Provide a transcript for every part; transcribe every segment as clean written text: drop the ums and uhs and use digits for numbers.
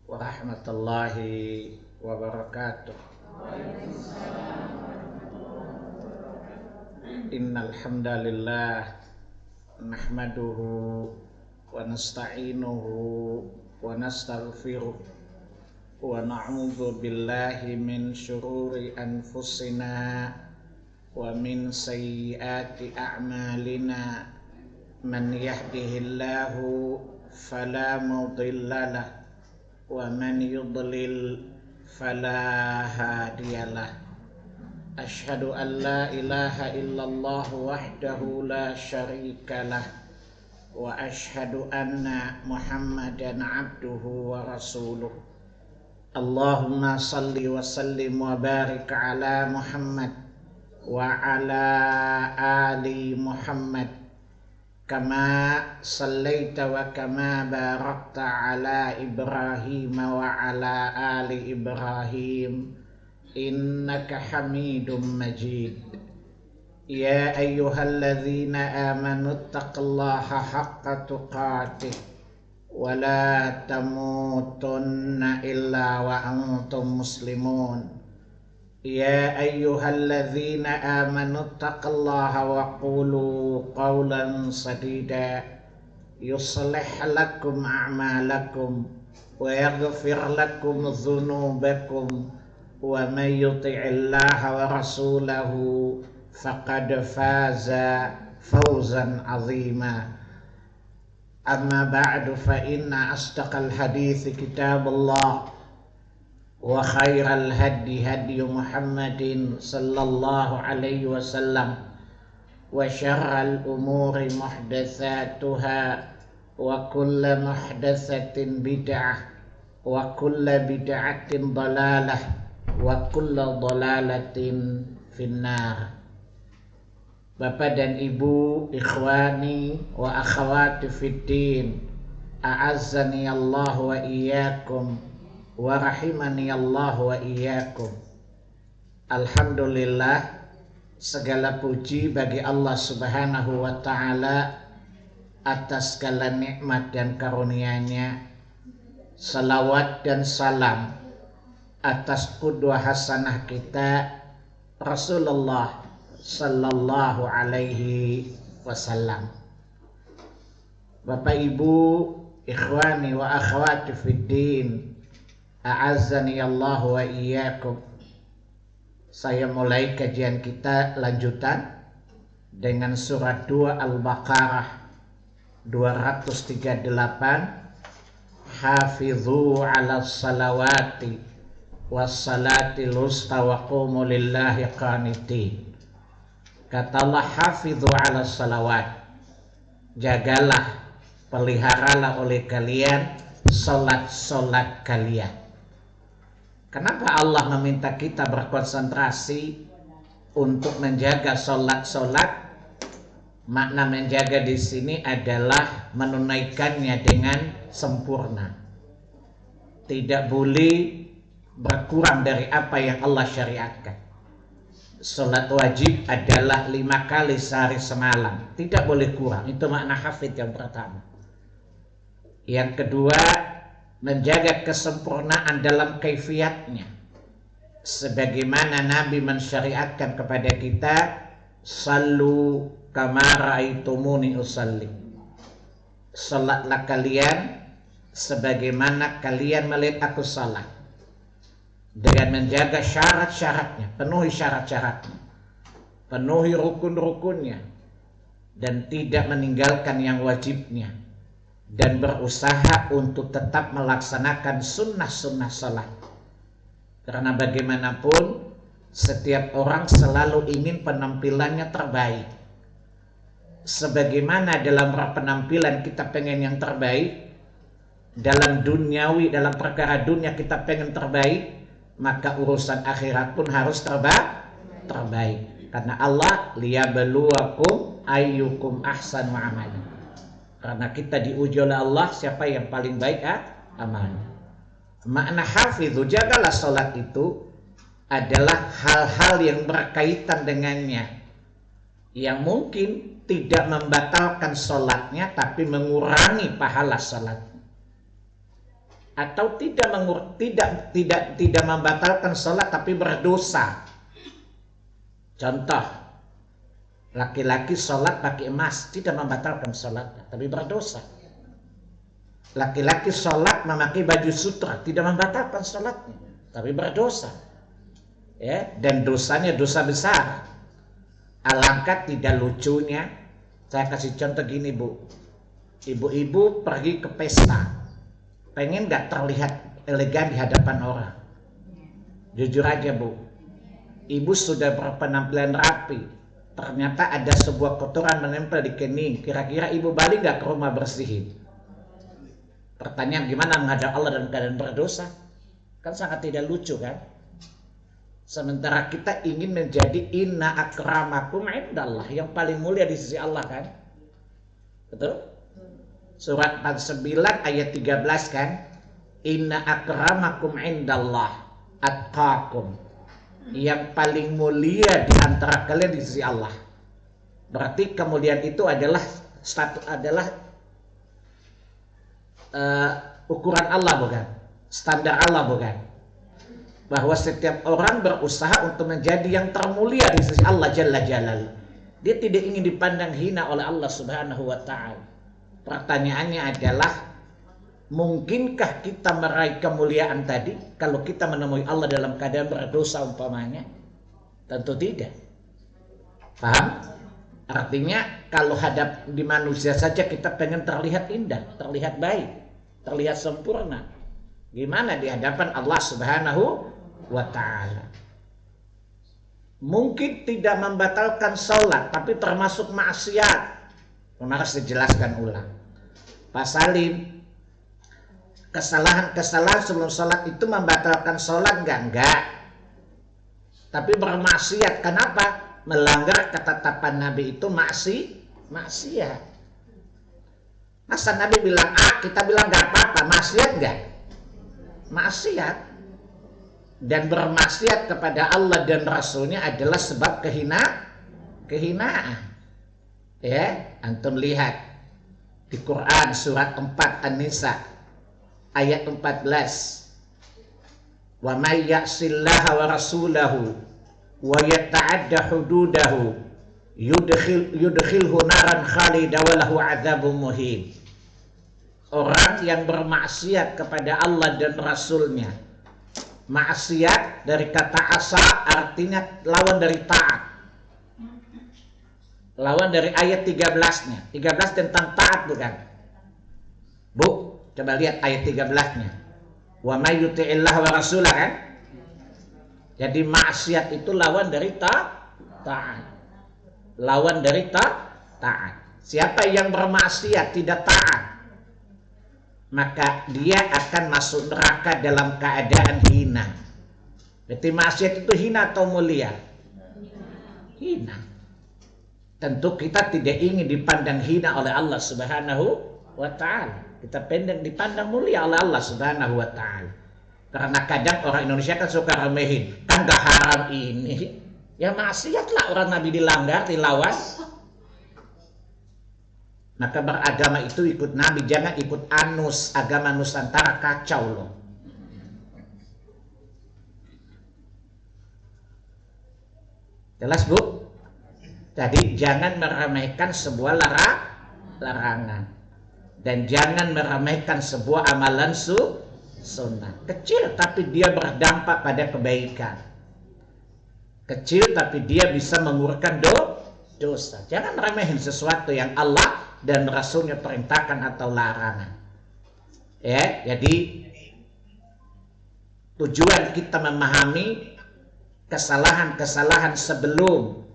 warahmatullahi wabarakatuh. Innal hamdalillah nahmaduhu wa nasta'inuhu wa nastaghfiruh wa na'udzu billahi min syururi anfusina wa min sayyiati a'malina. Man yahdihillahu fala mudhillalah wa man yudlil fala hadiyalah. Asyhadu an la ilaha illallah wahdahu la syarikalah wa asyhadu anna Muhammadan abduhu wa rasuluh. Allahumma salli wa sallim wa barik ala Muhammad wa ala ali Muhammad kama sallaita wa kama barakta ala Ibrahim wa ala ali Ibrahim innaka hamidum majid. Ya ayyuhalladzina amanu taqullaha haqqa tuqatih wa la tamutunna illa wa antum muslimun. Ya ayyuhalladzina amanu taqullaha wa qulu qawlan sadida yuslih lakum a'malakum wa yaghfir lakum dhunubakum wa may yuti'illaha wa rasulahu faqad faza fawzan 'azima. Amma ba'du fa inna asdaqal hadithi kitabullah wa khairal hadi hadi Muhammadin sallallahu alaihi wasallam wa syarral umuri muhdatsatuha wa kullu muhdatsatin bid'ah wa kullu bid'atin dalalah wa kullu dalalatin finnar. Bapak dan Ibu, ikhwani wa akhwati fiddin, a'azzani Allah wa iyyakum wa rahimani Allah wa iyyakum. Alhamdulillah, segala puji bagi Allah Subhanahu wa ta'ala atas segala nikmat dan karunia-Nya. Salawat dan salam atas qudwah hasanah kita Rasulullah sallallahu alaihi wasallam. Bapak Ibu, ikhwani wa akhwati fiddin, a'azzani Allah wa iyyakum. Saya mulai kajian kita lanjutan dengan surat 2 Al-Baqarah 238. Hafidhu 'alas salawati was salatil wusta wa qumu lillahi qanitin. Kata Allah, hafidhu 'alas salawat, jagalah, peliharalah oleh kalian salat-salat kalian. Kenapa Allah meminta kita berkonsentrasi untuk menjaga salat-salat? Makna menjaga di sini adalah menunaikannya dengan sempurna. Tidak boleh berkurang dari apa yang Allah syariatkan. Salat wajib adalah 5 kali sehari semalam, tidak boleh kurang. Itu makna hafid yang pertama. Yang kedua, menjaga kesempurnaan dalam kaifiatnya, sebagaimana Nabi mensyariatkan kepada kita, sallu kama ra'aitumuni usalli, salatlah kalian sebagaimana kalian melihat aku salat, dengan menjaga syarat-syaratnya, penuhi syarat-syaratnya, penuhi rukun-rukunnya, dan tidak meninggalkan yang wajibnya, dan berusaha untuk tetap melaksanakan sunnah-sunnah salat. Karena bagaimanapun setiap orang selalu ingin penampilannya terbaik. Sebagaimana dalam penampilan kita pengen yang terbaik, dalam duniawi, dalam perkara dunia kita pengen terbaik, maka urusan akhirat pun harus terbaik. Karena Allah liyabluwakum ayyukum ahsanu amalan. Karena kita diuji oleh Allah siapa yang paling baik amalnya. Makna hafidhu, jagalah salat itu adalah hal-hal yang berkaitan dengannya, yang mungkin tidak membatalkan salatnya tapi mengurangi pahala salat. atau tidak membatalkan sholat tapi berdosa. Contoh, laki-laki sholat pakai emas tidak membatalkan sholatnya tapi berdosa. Laki-laki sholat memakai baju sutra tidak membatalkan sholatnya tapi berdosa. Ya, dan dosanya dosa besar. Alangkah tidak lucunya, saya kasih contoh gini Bu. Ibu-ibu pergi ke pesta, pengen gak terlihat elegan di hadapan orang? Jujur aja Bu, ibu sudah berpenampilan rapi, ternyata ada sebuah kotoran menempel di kening, kira-kira ibu balik gak ke rumah bersihin? Pertanyaan, gimana menghadap Allah dalam keadaan berdosa? Kan sangat tidak lucu kan? Sementara kita ingin menjadi inna akramakum indallah, yang paling mulia di sisi Allah kan? Betul? Surat 49 ayat 13 kan? Inna akramakum indallah atqakum, yang paling mulia di antara kalian di sisi Allah. Berarti kemuliaan itu adalah ukuran Allah bukan? Standar Allah bukan? Bahwa setiap orang berusaha untuk menjadi yang termulia di sisi Allah Jalla Jalal. Dia tidak ingin dipandang hina oleh Allah Subhanahu wa ta'ala. Pertanyaannya adalah, mungkinkah kita meraih kemuliaan tadi kalau kita menemui Allah dalam keadaan berdosa umpamanya? Tentu tidak. Paham? Artinya kalau hadap di manusia saja kita pengen terlihat indah, terlihat baik, terlihat sempurna. Gimana di hadapan Allah Subhanahu wa ta'ala? Mungkin tidak membatalkan sholat tapi termasuk maksiat. Harus dijelaskan ulang. Pak Salim, kesalahan sebelum sholat itu membatalkan sholat enggak? Tapi bermaksiat. Kenapa? Melanggar ketetapan Nabi itu maksiat. Masa Nabi bilang A, kita bilang enggak apa-apa, maksiat enggak? Maksiat. Dan bermaksiat kepada Allah dan Rasulnya adalah sebab kehinaan. Ya, antum lihat di Quran surat 4 An-Nisa ayat 14. Wa may ya'sillaha wa rasulahu wa yata'adda hududahu yudkhilhu naran khalidan wa lahu 'adzabun muhin. Orang yang bermaksiat kepada Allah dan Rasulnya. Maksiat dari kata asa artinya lawan dari taat. Lawan dari ayat 13-nya. 13 tentang taat bukan? Bu, coba lihat ayat 13-nya. Wa may yuti'illah wa rasulah kan? Jadi maksiat itu lawan dari taat. Lawan dari taat. Siapa yang bermaksiat tidak taat, maka dia akan masuk neraka dalam keadaan hina. Berarti maksiat itu hina atau mulia? Hina. Tentu kita tidak ingin dipandang hina oleh Allah Subhanahu wa ta'ala. Kita pendek dipandang mulia oleh Allah Subhanahu wa ta'ala. Karena kadang orang Indonesia kan suka remehin, kan gak haram ini. Ya maksiatlah orang Nabi dilanggar, dilawan. Maka beragama itu ikut Nabi, jangan ikut anus. Agama Nusantara kacau loh. Jelas Bu? Jadi jangan meremehkan sebuah larangan. Dan jangan meremehkan sebuah amalan sunnah. Kecil tapi dia berdampak pada kebaikan. Kecil tapi dia bisa mengurangkan dosa. Jangan remehin sesuatu yang Allah dan Rasulnya perintahkan atau larangan. Ya, jadi tujuan kita memahami kesalahan-kesalahan sebelum,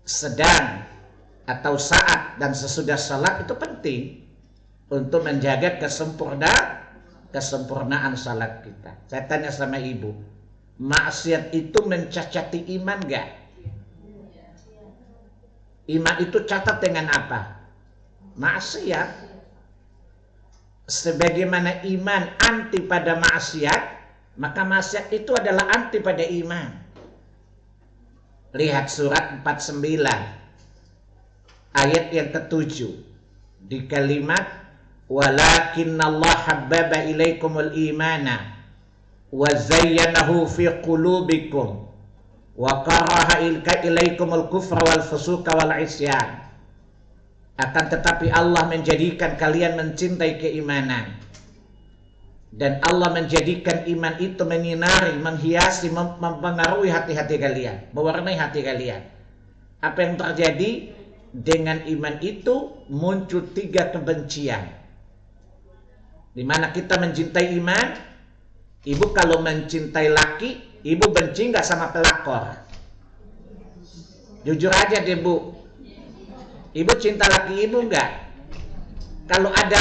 sedang, atau saat dan sesudah salat itu penting untuk menjaga kesempurnaan salat kita. Saya tanya sama ibu, maksiat itu mencacati iman gak? Iman itu catat dengan apa? Maksiat. Sebagaimana iman anti pada maksiat, maka maksiat itu adalah anti pada iman. Lihat surat 49 ayat yang ke-7 di kalimat walakinna Allah habbaba ilaikumul imana wa zayyanahu fi qulubikum wa karaha ilaikumul kufra wal fusuqa wal isyan. Akan tetapi Allah menjadikan kalian mencintai keimanan, dan Allah menjadikan iman itu menyinari, menghiasi, mempengaruhi hati-hati kalian, mewarnai hati kalian. Apa yang terjadi dengan iman itu? Muncul 3 kebencian. Di mana kita mencintai iman, ibu kalau mencintai laki, ibu benci nggak sama pelakor? Jujur aja deh bu, ibu cinta laki ibu nggak? Kalau ada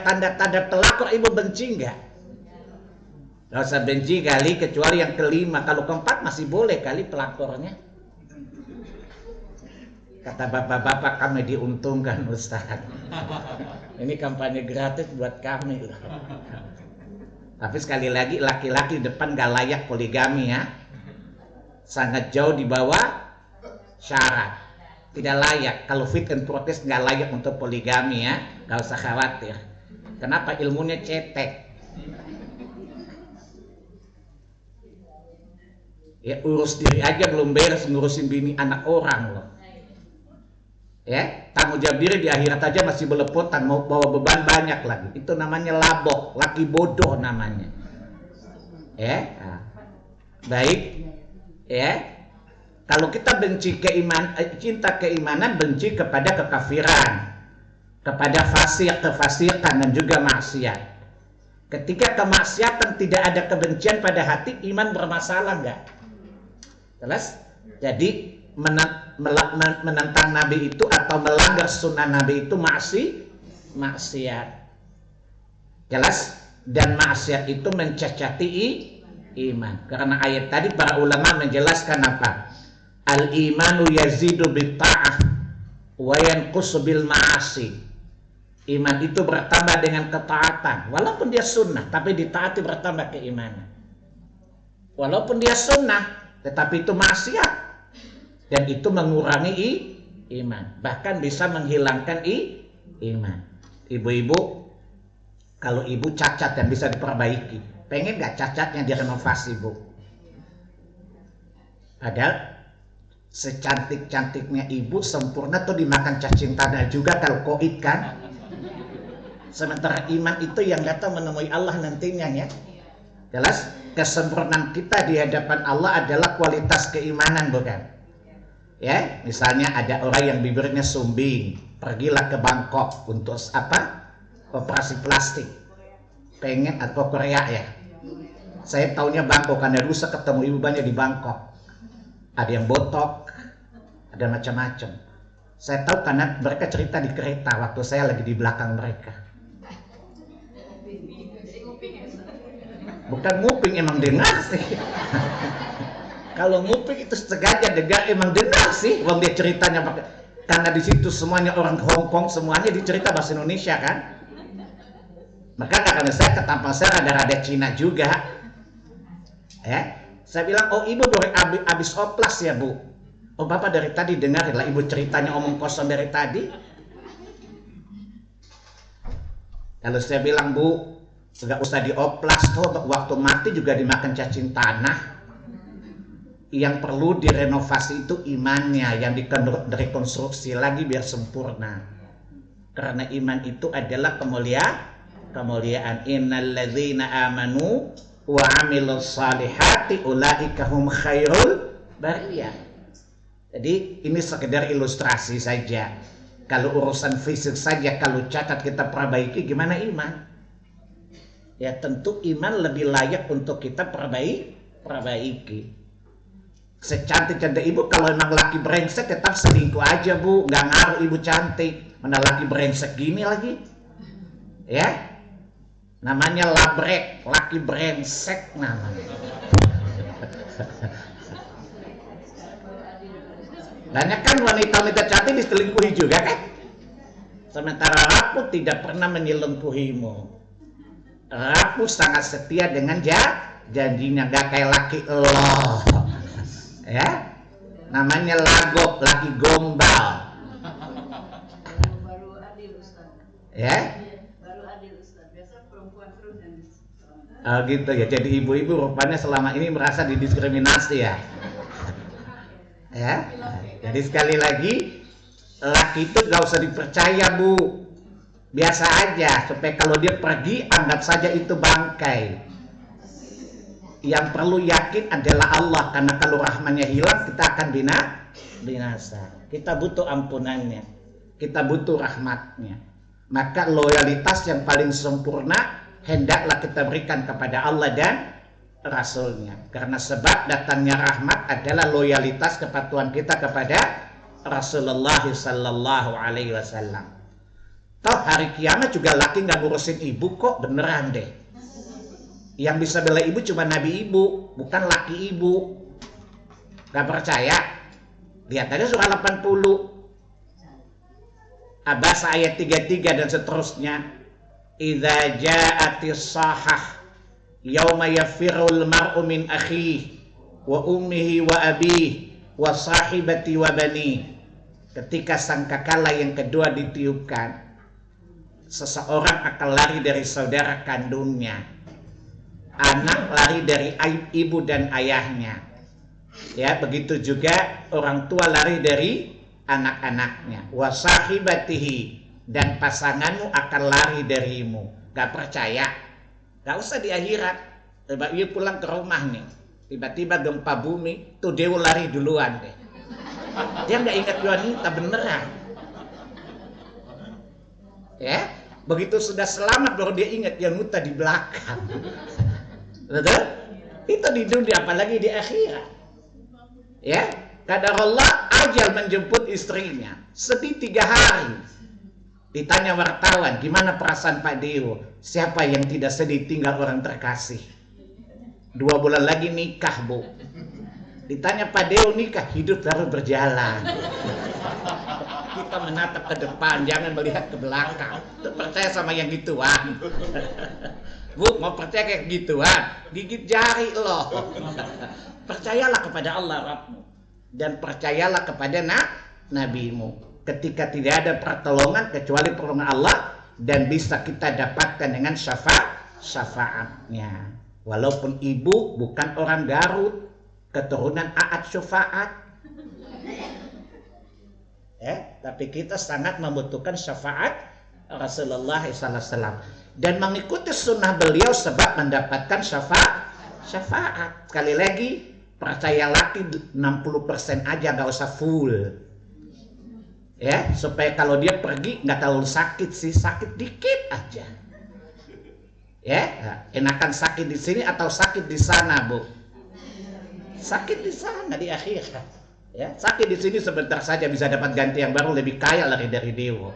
tanda-tanda pelakor, ibu benci nggak? Nggak usah benci kali, kecuali yang kelima. Kalau keempat masih boleh kali pelakornya. Kata bapak-bapak, kami diuntungkan Ustaz. Ini kampanye gratis buat kami loh. Tapi sekali lagi, laki-laki di depan gak layak poligami ya. Sangat jauh di bawah syarat. Tidak layak. Kalau fit and protest gak layak untuk poligami ya. Gak usah khawatir. Kenapa? Ilmunya cetek. Ya urus diri aja belum beres, ngurusin bini anak orang loh. Ya, tanggung jawab diri di akhirat aja masih belepotan, mau bawa beban banyak lagi. Itu namanya labok, laki bodoh namanya. Ya, baik. Ya, kalau kita benci cinta keimanan, benci kepada kekafiran, kepada kefasikan dan juga maksiat. Ketika kemaksiatan tidak ada kebencian pada hati, iman bermasalah enggak? Jelas? Jadi menentang Nabi itu atau melanggar sunnah Nabi itu maksiat. Jelas? Dan maksiat itu mencacati iman. Karena ayat tadi para ulama menjelaskan apa? Al-imanu yazidu bitta'ah wa yanqusu bil ma'asi. Iman itu bertambah dengan ketaatan. Walaupun dia sunnah, tapi ditaati bertambah keimanan. Walaupun dia sunnah, tetapi itu maksiat. Dan itu mengurangi iman. Bahkan bisa menghilangkan iman. Ibu-ibu, kalau ibu cacat dan bisa diperbaiki, pengen gak cacatnya direnovasi bu? Padahal secantik-cantiknya ibu sempurna tuh dimakan cacing tanah juga kalau koit kan. Sementara iman itu yang datang menemui Allah nantinya ya. Jelas? Kesempurnaan kita di hadapan Allah adalah kualitas keimanan bukan? Ya, misalnya ada orang yang bibirnya sumbing, pergilah ke Bangkok untuk apa? Operasi plastik. Pengen atau Korea ya. Saya taunya Bangkok karena dulu saya ketemu ibu banyak di Bangkok. Ada yang botok, ada macam-macam. Saya tahu karena mereka cerita di kereta waktu saya lagi di belakang mereka. Bukan nguping, emang dengar sih. Kalau nguping itu sengaja dengar, emang dengar sih. Wong dia ceritanya pakai, karena di situ semuanya orang Hong Kong, semuanya dicerita bahasa Indonesia kan. Maka karena saya ketampang saya rada-rada Cina juga. Ya, saya bilang, oh ibu baru habis oplas ya bu. Oh bapak dari tadi dengar lah ibu ceritanya omong kosong dari tadi. Kalau saya bilang bu, nggak usah dioplas kok, waktu mati juga dimakan cacing tanah. Yang perlu direnovasi itu imannya, yang direkonstruksi lagi biar sempurna. Karena iman itu adalah kemuliaan. Innal ladzina amanu wa 'amilus salihati ulaika hum khairul bariyah. Jadi ini sekedar ilustrasi saja. Kalau urusan fisik saja kalau cacat kita perbaiki, gimana iman? Ya tentu iman lebih layak untuk kita perbaiki. Secantik-cantik ibu, kalau emang laki brengsek tetap selingkuh aja bu, nggak ngaruh ibu cantik, mana laki brengsek gini lagi, ya, namanya labrek, laki brengsek namanya. Banyak kan wanita-wanita cantik diselingkuhi juga kan, sementara aku tidak pernah menyelingkuhimu. Aku sangat setia dengan janjinya, gak kayak laki lo. Ya, namanya lagok, laki gombal. Ya? Baru adil Ustaz. Biasa perempuan terus yang Oh gitu ya. Jadi ibu-ibu rupanya selama ini merasa didiskriminasi ya. Ya. Jadi sekali lagi, laki itu gak usah dipercaya Bu. Biasa aja, supaya kalau dia pergi anggap saja itu bangkai. Yang perlu yakin adalah Allah, karena kalau rahmannya hilang kita akan binasa. Kita butuh ampunannya, kita butuh rahmatnya. Maka loyalitas yang paling sempurna hendaklah kita berikan kepada Allah dan Rasulnya. Karena sebab datangnya rahmat adalah loyalitas kepatuhan kita kepada Rasulullah Sallallahu Alaihi Wasallam. Toh hari kiamat juga laki nggak ngurusin ibu kok, beneran deh. Yang bisa bela ibu cuma nabi ibu, bukan laki ibu. Gak percaya? Lihat aja surah 80. Abasa ayat 33 dan seterusnya. Idza ja'atis sahah yauma yafirul mar'u min akhihi wa ummihi wa abihi wa sahibati wa bani. Ketika sangkakala yang kedua ditiupkan, seseorang akan lari dari saudara kandungnya, anak lari dari ibu dan ayahnya. Ya, begitu juga orang tua lari dari anak-anaknya. Wasahibatihi, dan pasanganmu akan lari darimu. Gak percaya? Gak usah di akhirat. Tiba-tiba pulang ke rumah nih, tiba-tiba gempa bumi, tuh Dewa lari duluan deh. Dia gak ingat wanita beneran. Ya, begitu sudah selamat baru dia ingat yang muta di belakang. Betul? Itu di dunia, apalagi di akhirat. Ya, qadarullah ajal menjemput istrinya. Sedih 3 hari. Ditanya wartawan, gimana perasaan Pak Dewo? Siapa yang tidak sedih tinggal orang terkasih? 2 bulan lagi nikah, Bu. Ditanya Pak Dewo nikah, hidup terus berjalan. Kita menatap ke depan, jangan melihat ke belakang. Percaya sama yang gituan. Bu, mau percaya kayak gituan? Gigit jari loh. Percayalah kepada Allah Rabbmu, dan percayalah kepada nabimu. Ketika tidak ada pertolongan kecuali pertolongan Allah, dan bisa kita dapatkan dengan syafaatnya. Walaupun ibu bukan orang Garut, keturunan Aat Syufaat, tapi kita sangat membutuhkan syafaat Rasulullah SAW dan mengikuti sunnah beliau sebab mendapatkan syafaat. Sekali lagi, percaya laki 60% aja, gak usah full. Ya, supaya kalau dia pergi nggak terlalu sakit sih, sakit dikit aja. Ya, enakan sakit di sini atau sakit di sana, Bu? Sakit di sana di akhirat. Ya, sakit di sini sebentar saja bisa dapat ganti yang baru, lebih kaya lagi dari Dewa.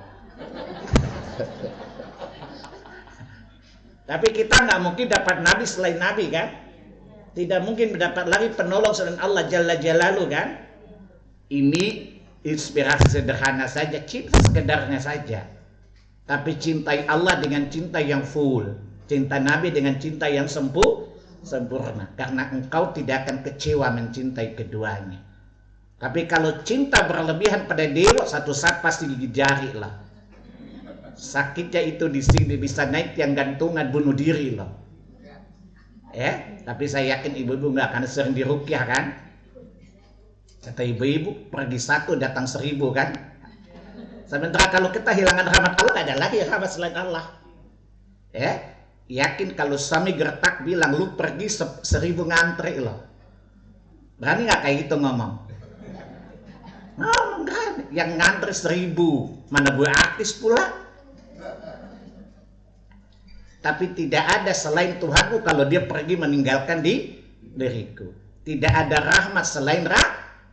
Tapi kita nggak mungkin dapat nabi selain nabi kan? Tidak mungkin mendapat lagi penolong selain Allah Jalla Jalaluhu kan? Ini inspirasi sederhana saja, cinta sekedarnya saja. Tapi cintai Allah dengan cinta yang full, cinta Nabi dengan cinta yang sempurna. Karena engkau tidak akan kecewa mencintai keduanya. Tapi kalau cinta berlebihan pada Dewa, satu saat pasti gigit jari lah. Sakitnya itu di sini bisa naik yang gantungan bunuh diri loh. Ya, tapi saya yakin ibu-ibu nggak akan sering diruqyah kan? Kata ibu-ibu, pergi 1 datang 1000 kan? Sementara kalau kita hilangan rahmat Allah, ada lagi rahmat selain Allah. Ya, yakin kalau suami gertak bilang lu pergi 1000 ngantri loh. Berani nggak kayak gitu ngomong? Ngomong kan, yang ngantri 1000, mana gue artis pula? Tapi tidak ada selain Tuhanku kalau dia pergi meninggalkan diriku. Tidak ada rahmat selain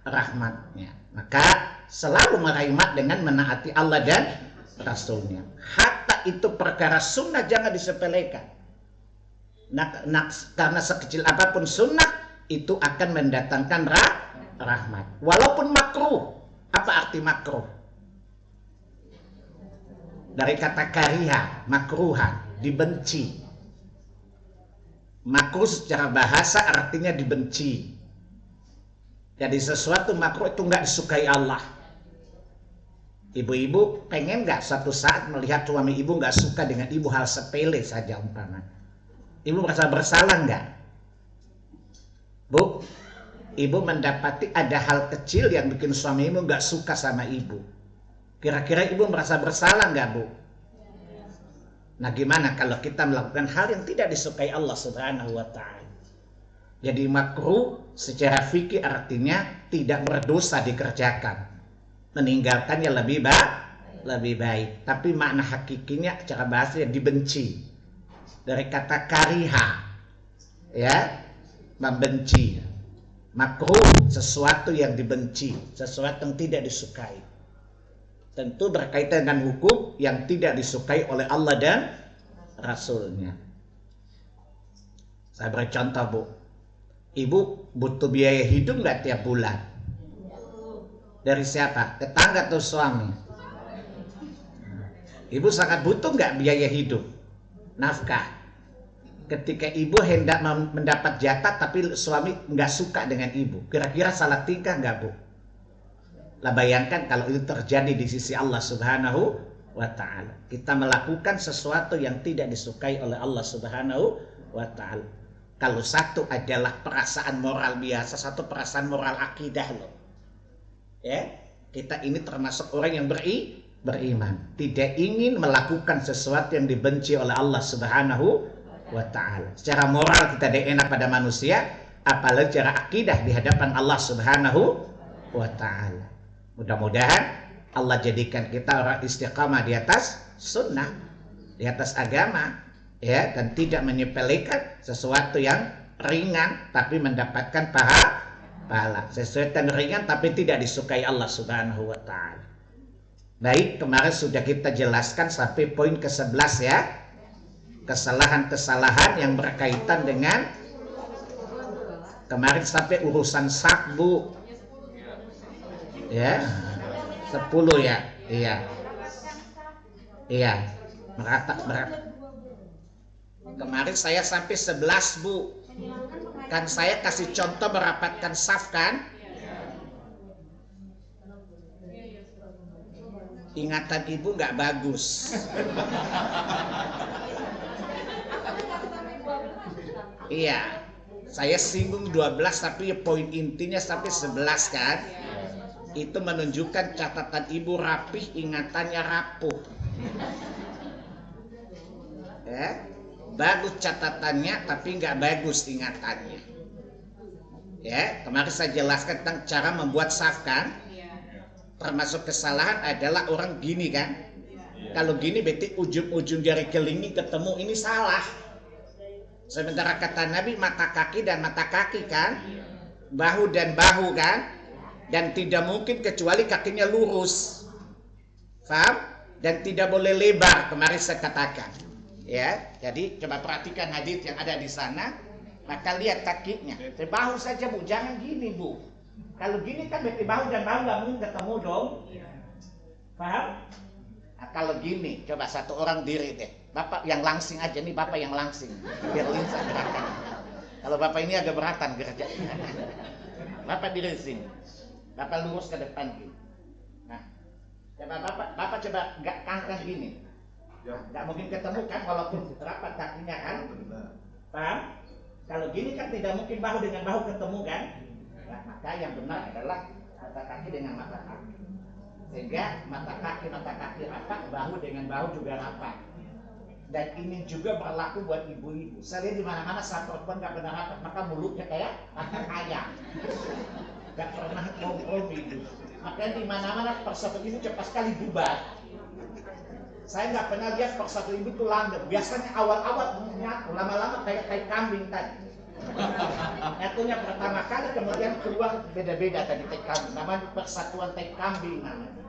rahmatnya. Maka selalu merahmat dengan menaati Allah dan Rasulnya. Hatta itu perkara sunnah jangan disepelekan. Karena sekecil apapun sunnah itu akan mendatangkan rahmat. Walaupun makruh. Apa arti makruh? Dari kata kariha, makruhan, dibenci. Makruh secara bahasa artinya dibenci. Jadi sesuatu makruh itu nggak disukai Allah. Ibu-ibu pengen nggak suatu saat melihat suami ibu nggak suka dengan ibu hal sepele saja umpama? Ibu merasa bersalah nggak? Bu, ibu mendapati ada hal kecil yang bikin suami ibu nggak suka sama ibu. Kira-kira ibu merasa bersalah nggak, Bu? Nah, gimana kalau kita melakukan hal yang tidak disukai Allah Subhanahu wa Ta'ala? Jadi makruh secara fikih artinya tidak berdosa dikerjakan. Meninggalkannya lebih baik. Tapi makna hakikinya cara bahasanya dibenci. Dari kata kariha, ya, membenci. Makruh sesuatu yang dibenci, sesuatu yang tidak disukai. Tentu berkaitan dengan hukum yang tidak disukai oleh Allah dan Rasulnya. Saya beri contoh, Bu. Ibu butuh biaya hidup nggak tiap bulan? Dari siapa? Tetangga atau suami? Ibu sangat butuh nggak biaya hidup? Nafkah. Ketika ibu hendak mendapat jatah tapi suami nggak suka dengan ibu, kira-kira salah tingkah nggak, Bu? Lah bayangkan kalau itu terjadi di sisi Allah Subhanahu wa Ta'ala. Kita melakukan sesuatu yang tidak disukai oleh Allah Subhanahu wa Ta'ala. Kalau satu adalah perasaan moral biasa, satu perasaan moral akidah loh. Ya, kita ini termasuk orang yang beriman, tidak ingin melakukan sesuatu yang dibenci oleh Allah Subhanahu wa Ta'ala. Secara moral kita tidak enak pada manusia, apalagi secara akidah di hadapan Allah Subhanahu wa Ta'ala. Mudah-mudahan Allah jadikan kita orang istiqamah di atas sunnah, di atas agama, ya, dan tidak menyepelekan sesuatu yang ringan tapi mendapatkan pahala. Sesuatu yang ringan tapi tidak disukai Allah Subhanahu wa Ta'ala. Baik, kemarin sudah kita jelaskan sampai poin ke-11 ya. Kesalahan-kesalahan yang berkaitan dengan kemarin sampai urusan sak, Bu. Ya, 10 ya, iya, merata. Kemarin saya sampai 11, Bu. Kan saya kasih contoh merapatkan saf kan? Ingatan ibu nggak bagus. Iya, saya singgung 12 tapi poin intinya sampai 11 kan? Itu menunjukkan catatan ibu rapih, ingatannya rapuh. Ya, bagus catatannya tapi nggak bagus ingatannya. Ya, kemarin saya jelaskan tentang cara membuat saf kan. Termasuk kesalahan adalah orang gini kan. Kalau gini berarti ujung-ujung jari kelingking ketemu, ini salah. Sementara kata Nabi mata kaki dan mata kaki kan, bahu dan bahu kan. Dan tidak mungkin kecuali kakinya lurus, paham? Dan tidak boleh lebar, kemarin saya katakan. Ya, jadi coba perhatikan hadis yang ada di sana, maka lihat kakinya. Bahu saja, Bu, jangan gini, Bu. Kalau gini kan berarti bahu dan bahu nggak mungkin ketemu dong, paham? Nah, kalau gini, coba satu orang diri deh, Bapak yang langsing aja nih, Bapak yang langsing, biar lincah gerakan. Kalau Bapak ini agak beratan kerjanya, Bapak diri sini. Bapak lurus ke depan gini. Nah, coba Bapak coba nggak kangkang gini. Nggak mungkin ketemu kan walaupun rapat kakinya kan. Paham? Kalau gini kan tidak mungkin bahu dengan bahu ketemu kan. Nah, maka yang benar adalah mata kaki dengan mata kaki. Sehingga mata kaki rapat, bahu dengan bahu juga rapat. Dan ini juga berlaku buat ibu-ibu. Saya lihat di mana-mana saat perempuan nggak benar rapat, maka mulutnya kayak mata ayam. Gak pernah kompromi itu. Makanya di mana-mana persatuan ibu cepat sekali bubar. Saya nggak pernah lihat persatuan ibu itu langgeng. Biasanya awal-awal nyatu, lama-lama kayak kambing tadi. Nyatunya pertama kali, kemudian keluar beda-beda tadi tai kambing. Namanya persatuan tai kambing namanya.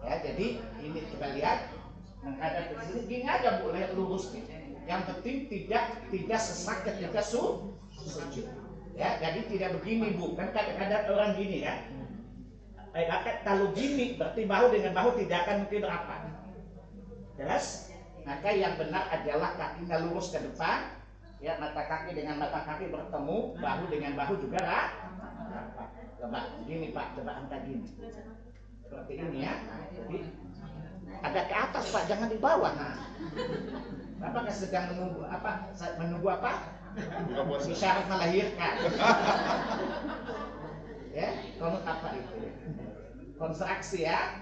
Ya, jadi ini coba lihat. Menghadap ke sini, gini aja, Bu, lihat lurus nih. Yang penting tidak sesak ketika sujud. Ya, jadi tidak begini, Bu. Kan kadang-kadang orang gini ya. Kalau gini berarti bahu dengan bahu tidak akan mungkin rapat. Jelas? Maka yang benar adalah kakinya lurus ke depan, ya, mata kaki dengan mata kaki bertemu, bahu dengan bahu juga rapat. Coba gini, Pak, coba angkat gini. Seperti ini ya. Jadi, agak ke atas Pak, jangan di bawah. Nah, Bapak sedang menunggu apa? Menunggu apa? Isyarat melahirkan. Ya, kamu apa itu? Kontraksi ya.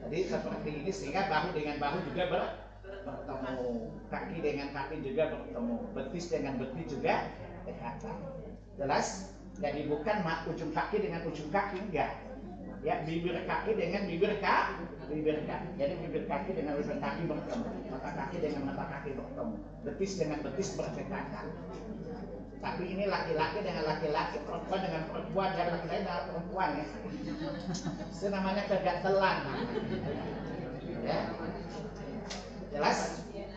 Jadi seperti ini sehingga bahu dengan bahu juga bertemu, kaki dengan kaki juga bertemu, betis dengan betis juga dekatan. Jelas? Jadi bukan ujung kaki dengan ujung kaki, enggak. Ya, bibir kaki dengan bibir kaki. Jadi bibir kaki dengan bibir kaki bertemu, mata kaki dengan mata kaki bertemu, betis dengan betis berdekatan. Tapi ini laki-laki dengan laki-laki, perempuan dengan perempuan, dan laki-laki dengan perempuan ya. Itu namanya kegatelan. Ya. Jelas?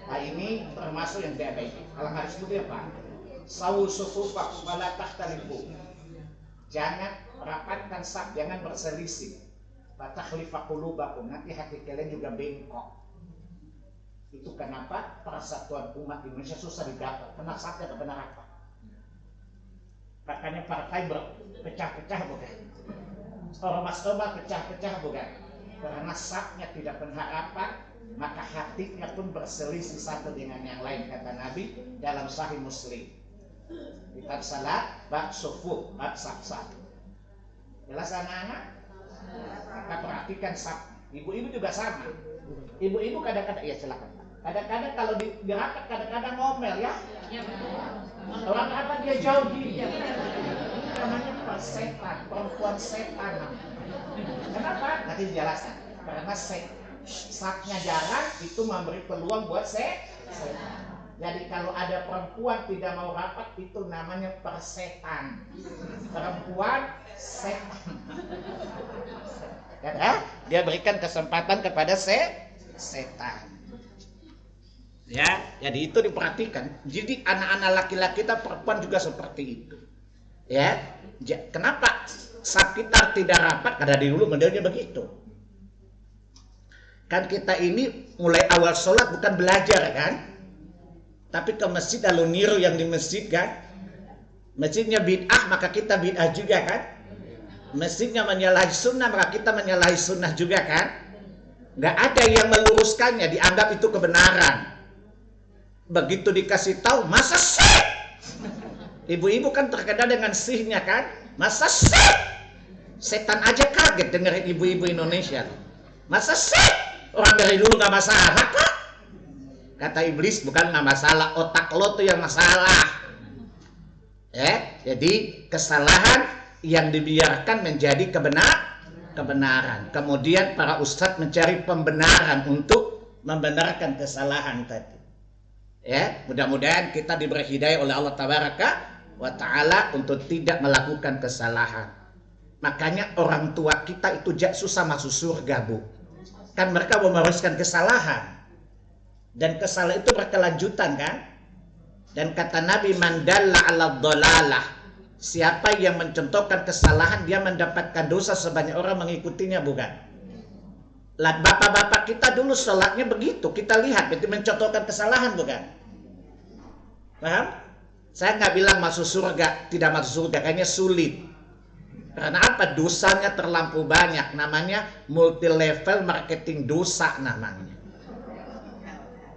Nah ini termasuk yang tidak baik. Kalau harus itu Pak. Sawu sufufakum wala takhtalifu. Jangan rapatkan saf, jangan berselisih. Fatakhlifa qulubakum, nanti hati kalian juga bengkok. Itu kenapa persatuan umat Indonesia susah didapat. Karena safnya benar apa? Makanya partai berpecah-pecah bukan? Ormas-ormas pecah-pecah bukan? Karena safnya tidak pengharapan, maka hatinya pun berselisih satu dengan yang lain, kata Nabi dalam Sahih Muslim. Kitab salat, bab sufu, bab saf-saf. Jelas anak-anak? Maka perhatikan saf. Ibu-ibu juga sama. Ibu-ibu kadang-kadang, ya silakan. Kadang-kadang kalau dirapat, kadang-kadang ngomel ya. Orang apa dia jauh dia. Namanya persetan, perempuan setan. Kenapa? Nanti dijelaskan. Karena safnya jarang itu memberi peluang buat setan. Jadi kalau ada perempuan tidak mau rapat itu namanya persetan. Perempuan setan. Ya, dia berikan kesempatan kepada setan. Ya, jadi itu diperhatikan. Jadi anak-anak laki-laki kita perempuan juga seperti itu. Ya, kenapa saf kita tidak rapat? Karena dulu modelnya begitu. Kan kita ini mulai awal sholat bukan belajar kan? Tapi ke masjid lalu niru yang di masjid kan? Masjidnya bid'ah maka kita bid'ah juga kan? Masjidnya menyalahi sunnah maka kita menyalahi sunnah juga kan? Gak ada yang meluruskannya, dianggap itu kebenaran. Begitu dikasih tahu, masa sih? Ibu-ibu kan terkadang dengan sihnya kan? Masa sih? Setan aja kaget dengerin ibu-ibu Indonesia. Masa sih? Orang dari dulu gak masalah kok? Kata iblis, bukan gak masalah, otak lo tuh yang masalah. Ya, jadi kesalahan yang dibiarkan menjadi kebenaran. Kemudian para ustadz mencari pembenaran untuk membenarkan kesalahan tadi. Ya, mudah-mudahan kita diberi hidayah oleh Allah Tabaraka wa Ta'ala untuk tidak melakukan kesalahan. Makanya orang tua kita itu susah masuk surga, Bu. Kan mereka mewariskan kesalahan. Dan kesalahan itu berkelanjutan kan? Dan kata Nabi, man dalla 'ala dhalalah, siapa yang mencontohkan kesalahan dia mendapatkan dosa sebanyak orang mengikutinya, bukan? Lah bapak-bapak kita dulu sholatnya begitu, kita lihat berarti mencontohkan kesalahan, bukan? Paham? Saya nggak bilang masuk surga, tidak masuk surga, kayaknya sulit. Karena apa? Dosanya terlampau banyak, namanya multi level marketing dosa namanya.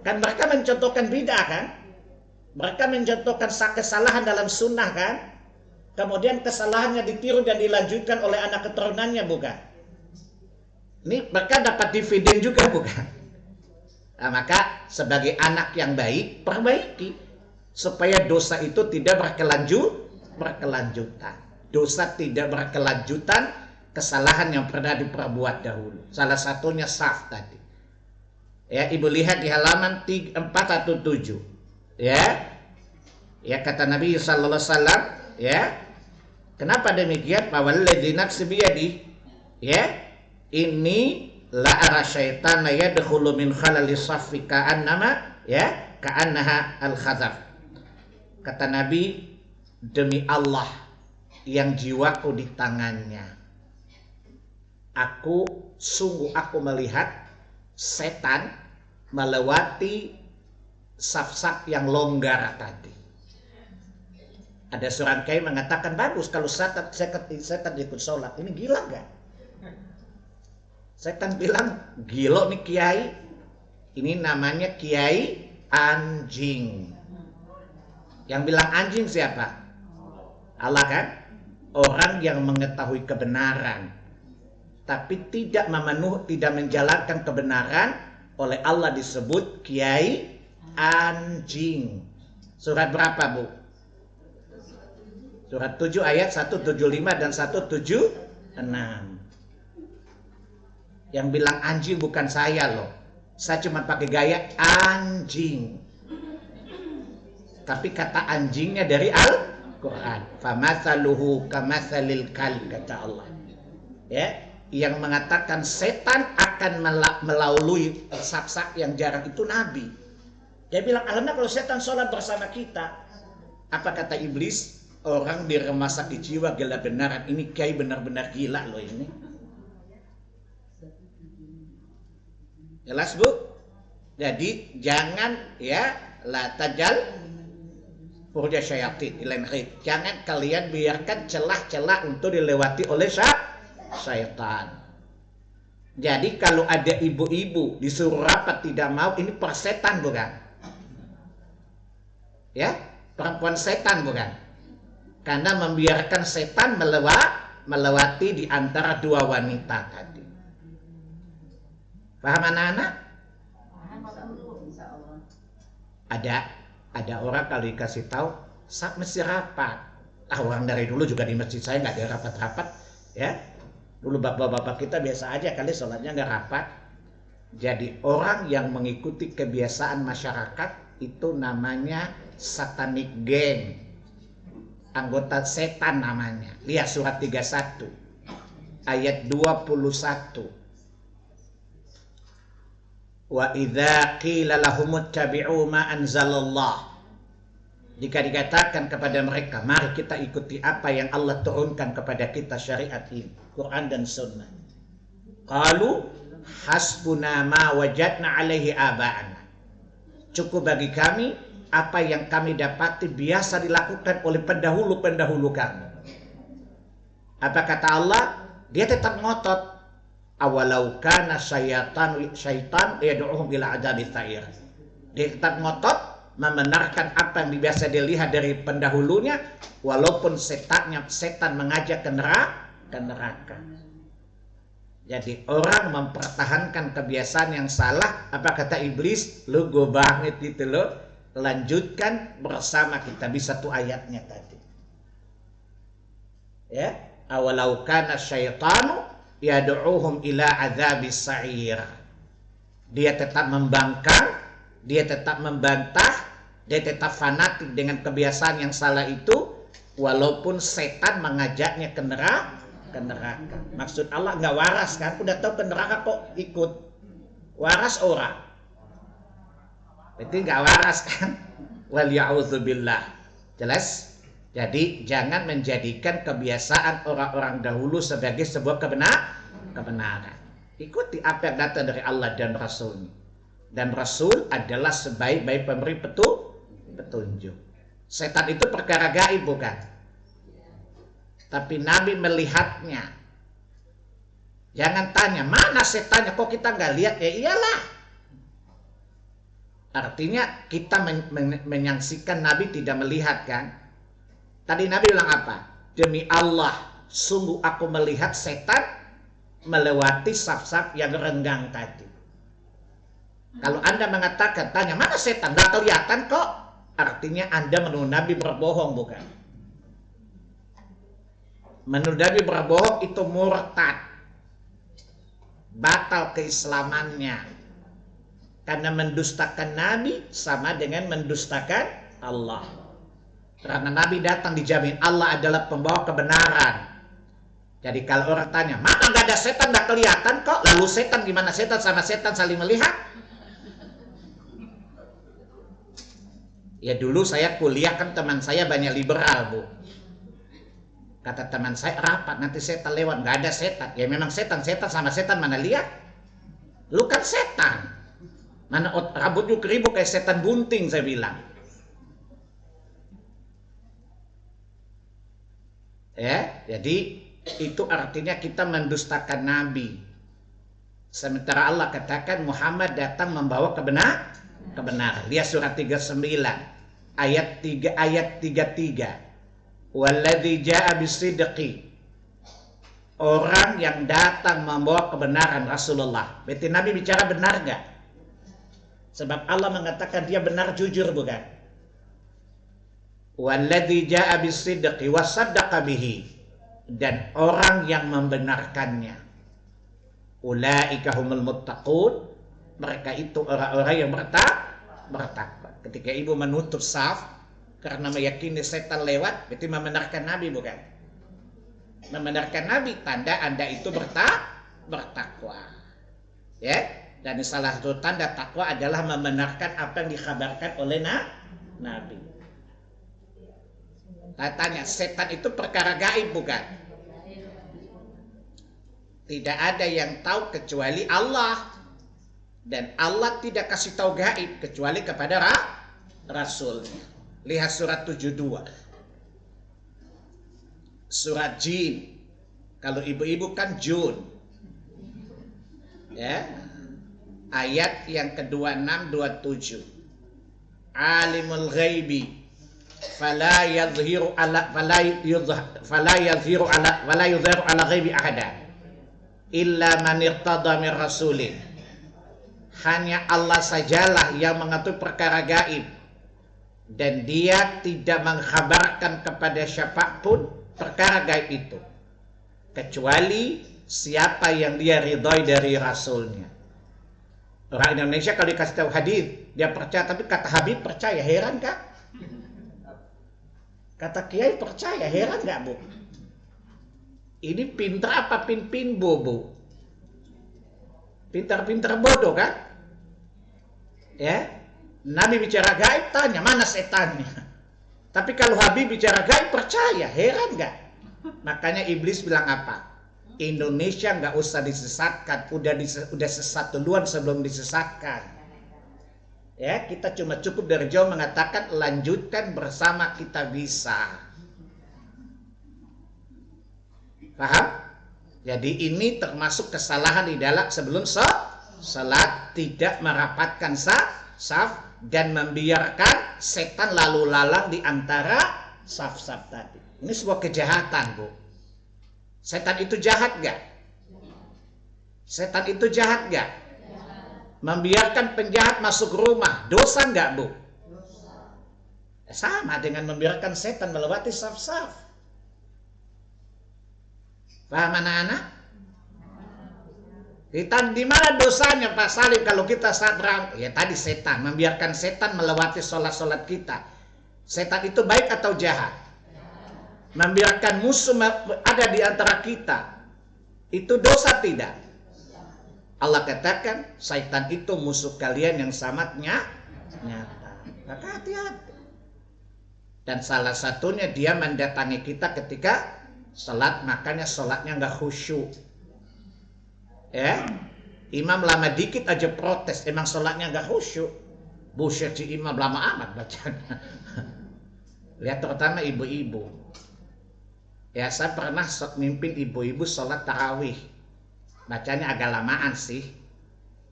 Kan mereka mencontohkan bid'ah kan? Mereka mencontohkan kesalahan dalam sunnah kan? Kemudian kesalahannya ditiru dan dilanjutkan oleh anak keturunannya, bukan? Ini mereka dapat dividen juga, bukan? Nah, maka sebagai anak yang baik, perbaiki supaya dosa itu tidak berkelanjutan. Dosa tidak berkelanjutan, kesalahan yang pernah diperbuat dahulu. Salah satunya saf tadi. Ya, Ibu lihat di halaman 417. Ya. Ya, kata Nabi sallallahu alaihi wasallam, ya. Kenapa demikian? Walladzi nafsi biyadi. Ya. Ini la ara syaitana yadkhulu min khalali saffi ka'annama ya, ka'annaha al-khazaf. Kata Nabi, demi Allah yang jiwaku di tangannya, aku melihat setan melewati saf-saf yang longgar tadi. Ada seorang kiai mengatakan bagus kalau setan ikut sholat. Ini gila gak? Setan bilang, gila nih kiai. Ini namanya kiai anjing. Yang bilang anjing siapa? Allah kan? Orang yang mengetahui kebenaran, tapi tidak menjalankan kebenaran, oleh Allah disebut kiai anjing. Surat berapa, Bu? Surat 7 ayat 175 dan 176. Yang bilang anjing bukan saya loh. Saya cuma pakai gaya anjing. Tapi kata anjingnya dari Al-Quran. Famathaluhu kamathalil kalb, kata Allah. Ya, yang mengatakan setan akan melalui sak-sak yang jarang itu Nabi. Dia bilang, alhamdulillah kalau setan sholat bersama kita. Apa kata iblis? Orang di rumah sakit jiwa gila benaran. Ini kiai benar-benar gila loh ini. Jelas, Bu? Jadi jangan ya la tajal furja syayatin ilain ghaib. Jangan kalian biarkan celah-celah untuk dilewati oleh syaitan. Jadi kalau ada ibu-ibu disuruh rapat tidak mau, ini persetan bukan? Ya, perempuan setan bukan? Karena membiarkan setan melewati di antara dua wanita tadi. Paham anak-anak? Ada orang kalau dikasih tahu, saat mesti rapat. Orang dari dulu juga di masjid saya nggak ada rapat-rapat, ya. Dulu bapak-bapak kita biasa aja kali sholatnya nggak rapat. Jadi orang yang mengikuti kebiasaan masyarakat itu namanya satanic gang, anggota setan namanya. Lihat surat 31 ayat 21. Wa idza qila lahum ittabi'u ma anzalallah. Jika dikatakan kepada mereka, mari kita ikuti apa yang Allah turunkan kepada kita, syariat ini, Quran dan Sunnah. Qalu hasbuna ma wajadna alaihi aba'ana. Cukup bagi kami apa yang kami dapati biasa dilakukan oleh pendahulu-pendahulu kami. Apa kata Allah? Dia tetap ngotot. Awalau kana syaitan yad'uhum ila adzabis sa'ir. Dia tetap ngotot membenarkan apa yang biasa dilihat dari pendahulunya, walaupun setan mengajak ke neraka. Jadi orang mempertahankan kebiasaan yang salah, apa kata iblis? Lu go banget gitu loh. Lanjutkan bersama kita, bisa tuh ayatnya tadi. Ya, awalau kana syaitanu yad'uhum ila adzabis sa'ir. Dia tetap membangkang, dia tetap membantah, dia tetap fanatik dengan kebiasaan yang salah itu, walaupun setan mengajaknya ke neraka. Maksud Allah nggak waras kan? Udah tahu ke neraka kok ikut. Waras orang. Berarti nggak waras kan? Wal ya'udzubillah. Jelas? Jadi jangan menjadikan kebiasaan orang-orang dahulu sebagai sebuah kebenaran. Ikuti apa yang datang dari Allah dan Rasul. Dan Rasul adalah sebaik-baik pemberi petunjuk. Setan itu perkara gaib bukan? Tapi Nabi melihatnya. Jangan tanya, mana setannya? Kok kita nggak lihat? Ya iyalah. Artinya kita menyaksikan Nabi tidak melihat kan? Tadi Nabi bilang apa? Demi Allah, sungguh aku melihat setan melewati saf-saf yang renggang tadi. Kalau Anda mengatakan, tanya mana setan? Gak kelihatan kok. Artinya Anda menuduh Nabi berbohong bukan? Menuduh Nabi berbohong itu murtad. Batal keislamannya. Karena mendustakan Nabi sama dengan mendustakan Allah. Karena Nabi datang dijamin Allah adalah pembawa kebenaran. Jadi kalau orang tanya, mana gak ada setan, gak kelihatan kok. Lalu setan gimana? Setan sama setan saling melihat? Ya dulu saya kuliah kan teman saya banyak liberal, Bu. Kata teman saya, rapat nanti setan lewat. Gak ada setan. Ya memang setan sama setan mana lihat? Lu kan setan. Mana rambutnya keribu kayak setan bunting, saya bilang. Ya, jadi itu artinya kita mendustakan Nabi. Sementara Allah katakan Muhammad datang membawa kebenaran. Lihat surat 39 ayat 33. Walladzi jaa bisidqi, orang yang datang membawa kebenaran Rasulullah. Berarti Nabi bicara benar gak? Sebab Allah mengatakan dia benar jujur, bukan? Walladzi jaa bisidqi wa saddaqa bihi, dan orang yang membenarkannya. Ulaika humul muttaqun, mereka itu orang-orang yang bertakwa. Ketika ibu menutup saf karena meyakini setan lewat, berarti membenarkan Nabi, bukan? Membenarkan Nabi, tanda Anda itu bertakwa. Ya? Dan salah satu tanda takwa adalah membenarkan apa yang dikabarkan oleh Nabi. Tanya, setan itu perkara gaib, bukan? Tidak ada yang tahu kecuali Allah. Dan Allah tidak kasih tahu gaib kecuali kepada Rasulnya. Lihat surat 72. Surat Jin. Kalau ibu-ibu kan Jun. Ya. Ayat yang ke-26 27. Alimul ghaibi fala yadhhiru ala ghaibi ahada illa man irtada min rasulin. Hanya Allah sajalah yang mengatur perkara gaib, dan dia tidak mengkhabarkan kepada siapapun perkara gaib itu kecuali siapa yang dia ridhoi dari rasulnya. Orang Indonesia kalau dikasih tahu hadis dia percaya, tapi kata Habib percaya, heran gak? Kata Kiai percaya, heran gak, Bu? Ini pintar apa pin bobo? Pintar-pintar bodoh kan? Ya, Nabi bicara gaib, tanya mana setannya. Tapi kalau Habib bicara gaib, percaya, heran gak? Makanya iblis bilang apa? Indonesia nggak usah disesatkan, udah sesat duluan sebelum disesatkan. Ya, kita cuma cukup dari jauh mengatakan lanjutkan bersama kita bisa. Paham? Jadi ini termasuk kesalahan di dalam sebelum salat, tidak merapatkan saf dan membiarkan setan lalu lalang di antara saf-saf tadi. Ini sebuah kejahatan, Bu. Setan itu jahat gak? Setan itu jahat gak? Membiarkan penjahat masuk rumah, dosa gak, Bu? Sama dengan membiarkan setan melewati saf-saf. Paham anak-anak? Kita di mana dosanya Pak Salim kalau kita saat ya tadi setan, membiarkan setan melewati sholat-sholat kita. Setan itu baik atau jahat? Membiarkan musuh ada di antara kita, itu dosa tidak? Allah katakan syaitan itu musuh kalian yang sangat nyata. Maka hati-hati. Dan salah satunya dia mendatangi kita ketika salat, makanya salatnya nggak khusyuk. Ya, imam lama dikit aja protes, emang salatnya nggak khusyuk. Buset si imam lama amat bacanya. Lihat terutama ibu-ibu. Ya, saya pernah mimpin ibu-ibu sholat tarawih. Bacanya agak lamaan sih.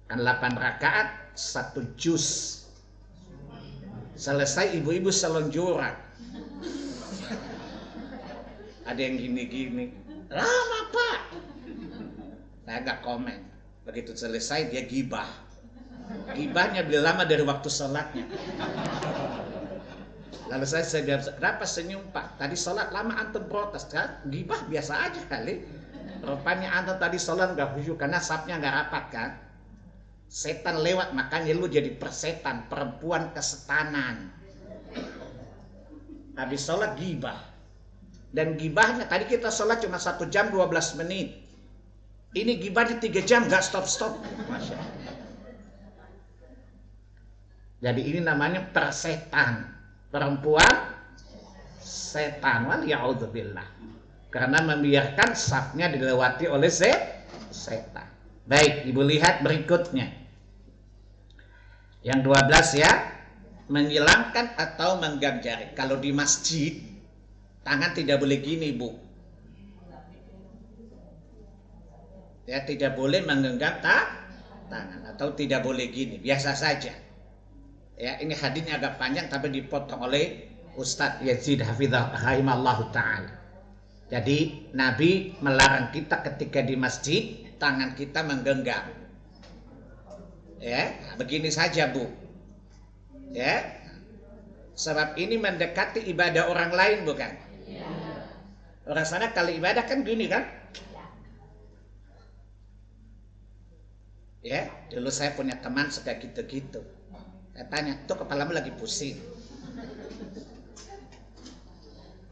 Kan 8 rakaat, 1 juz. Selesai ibu-ibu selonjoran. Ada yang gini-gini. Lama, Pak. Saya nggak komen. Begitu selesai dia gibah. Gibahnya lebih lama dari waktu sholatnya. Lalu saya bilang, kenapa senyum Pak? Tadi sholat lama antum protes kan? Gibah biasa aja kali. Rupanya antum tadi sholat gak khusyuk karena safnya gak rapat kan? Setan lewat, makanya lu jadi persetan, perempuan kesetanan. Habis sholat gibah. Dan gibahnya tadi kita sholat cuma 1 jam 12 menit. Ini gibah di 3 jam gak stop-stop. Masya Allah. Jadi ini namanya persetan. Perempuan setan, waliya'udzubillah, karena membiarkan safnya dilewati oleh setan. Baik, ibu lihat berikutnya yang 12 ya, menyilangkan atau menggenggam jari. Kalau di masjid tangan tidak boleh gini, Bu. Ya, tidak boleh menggenggam tangan atau tidak boleh gini, biasa saja. Ya, ini hadisnya agak panjang tapi dipotong oleh Ustadz Yazid Hafizah rahimallahu taala. Jadi Nabi melarang kita ketika di masjid tangan kita menggenggam. Ya, begini saja Bu. Ya, sebab ini mendekati ibadah orang lain bukan? Orang sana kalau ibadah kan gini kan? Ya, dulu saya punya teman suka gitu-gitu. Saya tanya, tuh kepalamu lagi pusing.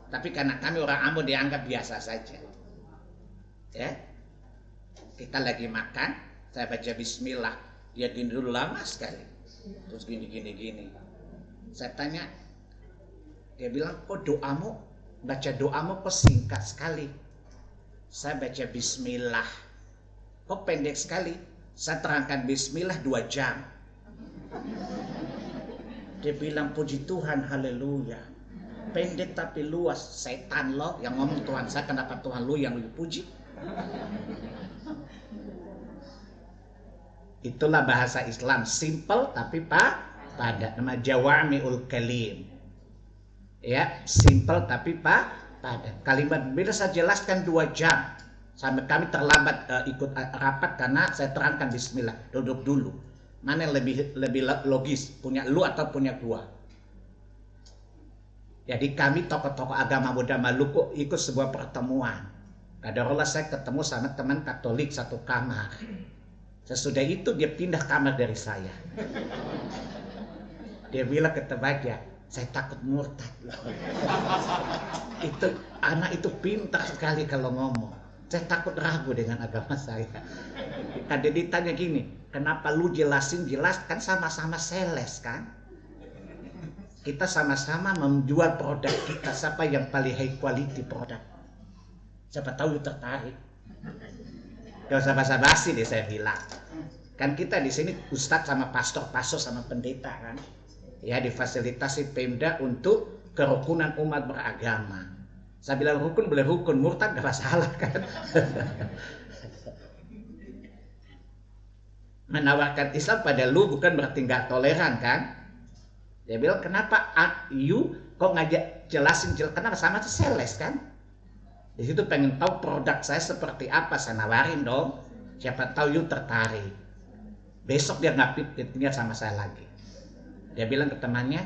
Tapi karena kami orang Ambon dianggap biasa saja. Ya, kita lagi makan, saya baca Bismillah, dia gini dulu lama sekali, terus gini. Saya tanya, dia bilang, kok baca doamu kok singkat sekali? Saya baca Bismillah, kok pendek sekali? Saya terangkan Bismillah 2 jam. Dia bilang, puji Tuhan, haleluya. Pendek tapi luas. Setan lo yang ngomong Tuhan saya, kenapa Tuhan lu yang dipuji? Itulah bahasa Islam, simple tapi padat. Nama Jawami'ul Kalim. Ya, simple tapi padat. Kalimat bila saya jelaskan 2 jam. Sampai kami terlambat ikut rapat karena saya terangkan Bismillah. Duduk dulu. Mana yang lebih logis, punya lu atau punya gua? Jadi kami tokoh-tokoh agama Buddha Maluku ikut sebuah pertemuan. Kadarullah saya ketemu sama teman Katolik satu kamar. Sesudah itu dia pindah kamar dari saya. Dia bilang ke temannya, saya takut murtad. Itu anak itu pintar sekali kalau ngomong. Saya takut ragu dengan agama saya. Kan dia ditanya gini, kenapa lu jelaskan sama-sama sales kan? Kita sama-sama menjual produk kita, siapa yang paling high quality produk. Siapa tahu lu tertarik. Gak usah basa-basi deh saya bilang. Kan kita di sini ustadz sama pastor sama pendeta kan. Ya difasilitasi Pemda untuk kerukunan umat beragama. Saya bilang rukun boleh rukun, murtad gak masalah kan. Menawarkan Islam pada lu bukan berarti gak toleran kan. Dia bilang kenapa you kok ngajak jelasin kenapa sama sales kan? Di situ pengen tahu produk saya seperti apa, saya nawarin dong. Siapa tahu you tertarik. Besok dia nggak tinggal sama saya lagi. Dia bilang ke temannya,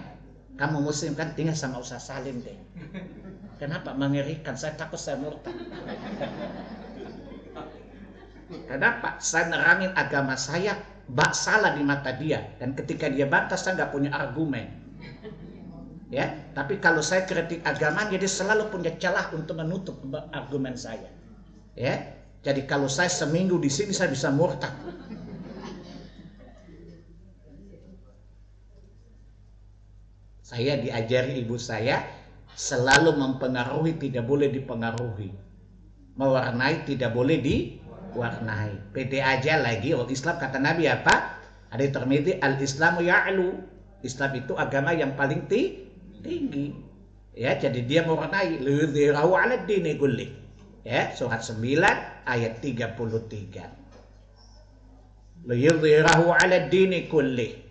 kamu muslim kan tinggal sama Ustaz Salim deh. Kenapa mengerikan? Saya takut saya murtad. Kenapa? Saya nerangin agama saya salah di mata dia, dan ketika dia bantah saya nggak punya argumen. Ya, tapi kalau saya kritik agama, dia selalu punya celah untuk menutup argumen saya. Ya, jadi kalau saya seminggu di sini saya bisa murtad. Saya diajari ibu saya selalu mempengaruhi, tidak boleh dipengaruhi. Mewarnai, tidak boleh diwarnai. Pede aja lagi. Orang Islam kata Nabi apa? Ada termiti al-Islamu ya'lu. Islam itu agama yang paling tinggi. Ya, jadi dia mewarnai. Liyudhirahu 'ala ad-dini kulli. Ya, surat 9 ayat 33. Liyudhirahu 'ala ad-dini kulli.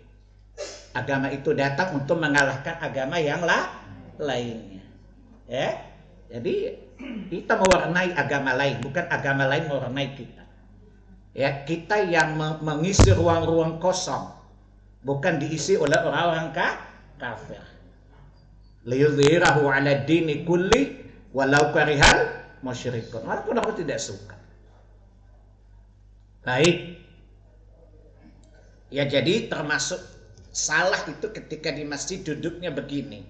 Agama itu datang untuk mengalahkan agama yang lainnya. Ya. Jadi kita mewarnai agama lain, bukan agama lain mewarnai kita. Ya, kita yang mengisi ruang-ruang kosong, bukan diisi oleh orang-orang kafir. Liyudhirahu 'ala ad-dini kulli walau karihal musyrikun. Walaupun aku tidak suka. Baik. Ya, jadi termasuk salah itu ketika di masjid duduknya begini.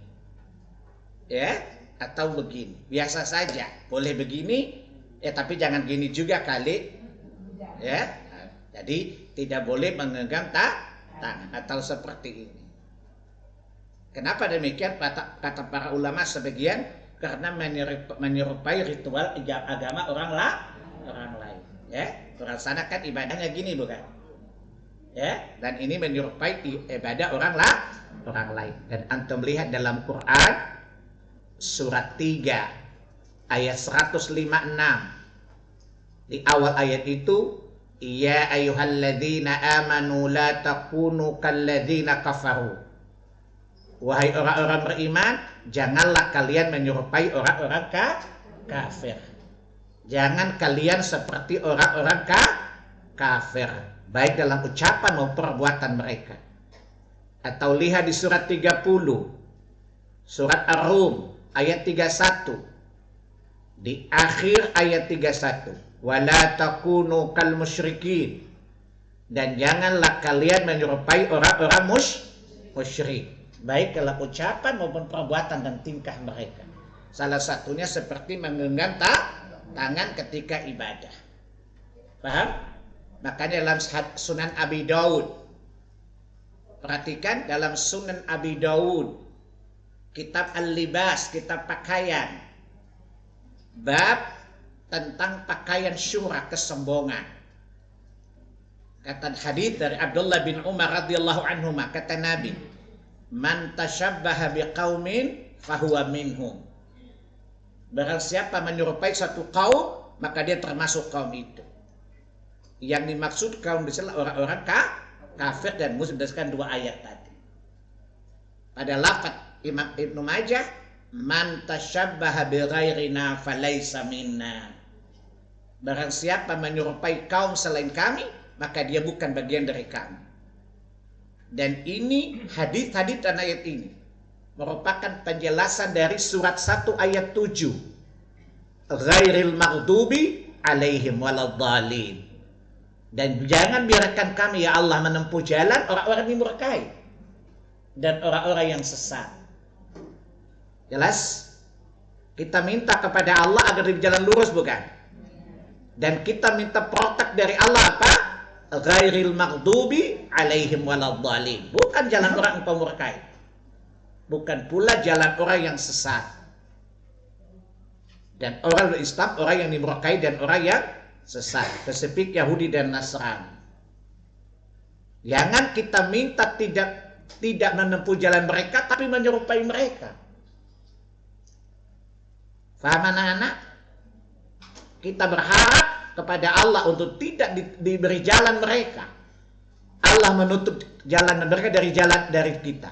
Ya, atau begini. Biasa saja. Boleh begini, ya tapi jangan gini juga kali. Ya. Jadi tidak boleh menggenggam tangan atau seperti ini. Kenapa demikian? Kata para ulama sebagian karena menyerupai ritual agama orang lain. Ya, orang sana kan ibadahnya gini bukan? Ya, dan ini menyerupai ibadah orang lain. Dan antum lihat dalam Quran surat 3 ayat 156. Di awal ayat itu Ya ayyuhalladzina amanu la takunu kalladzina kafaru. Wahai orang-orang beriman, janganlah kalian menyerupai orang-orang kafir. Jangan kalian seperti orang-orang kafir, baik dalam ucapan maupun perbuatan mereka. Atau lihat di surat 30, surat Ar-Rum ayat 31. Di akhir ayat 31, wala takunu kal musyrikin, dan janganlah kalian menyerupai orang-orang musyrik, baik dalam ucapan maupun perbuatan dan tingkah mereka. Salah satunya seperti menggenggam tangan ketika ibadah. Paham? Makanya dalam Sunan Abi Daud, perhatikan dalam Sunan Abi Daud, kitab Al-Libas, kitab pakaian, bab tentang pakaian syurah, kesombongan. Kata hadis dari Abdullah bin Umar radhiyallahu anhu, kata Nabi, man tashabbaha biqaumin fahuwa minhum. Barang siapa menyerupai satu kaum, maka dia termasuk kaum itu. Yang dimaksud kaum di sana orang-orang kafir dan musyrik berdasarkan dua ayat tadi. Pada lafaz Imam Ibnu Majah, man tashabbaha bi ghairina falaysa minna. Barang siapa menyerupai kaum selain kami, maka dia bukan bagian dari kami. Dan ini hadis-hadis dan ayat ini merupakan penjelasan dari surat 1 ayat 7. Ghairil maghdubi alaihim waladhdallin. Dan jangan biarkan kami ya Allah menempuh jalan orang-orang yang murkai dan orang-orang yang sesat. Jelas? Kita minta kepada Allah agar di jalan lurus, bukan? Dan kita minta protek dari Allah apa? Ghairil maghdubi alaihim waladhdallin. Bukan jalan orang yang pemurkai. Bukan pula jalan orang yang sesat. Dan orang Islam, orang yang dimurkai dan orang yang sesat. Spesifik Yahudi dan Nasrani. Jangan kita minta tidak menempuh jalan mereka, tapi menyerupai mereka. Faham anak-anak? Kita berharap kepada Allah untuk tidak diberi jalan mereka. Allah menutup jalan mereka dari kita.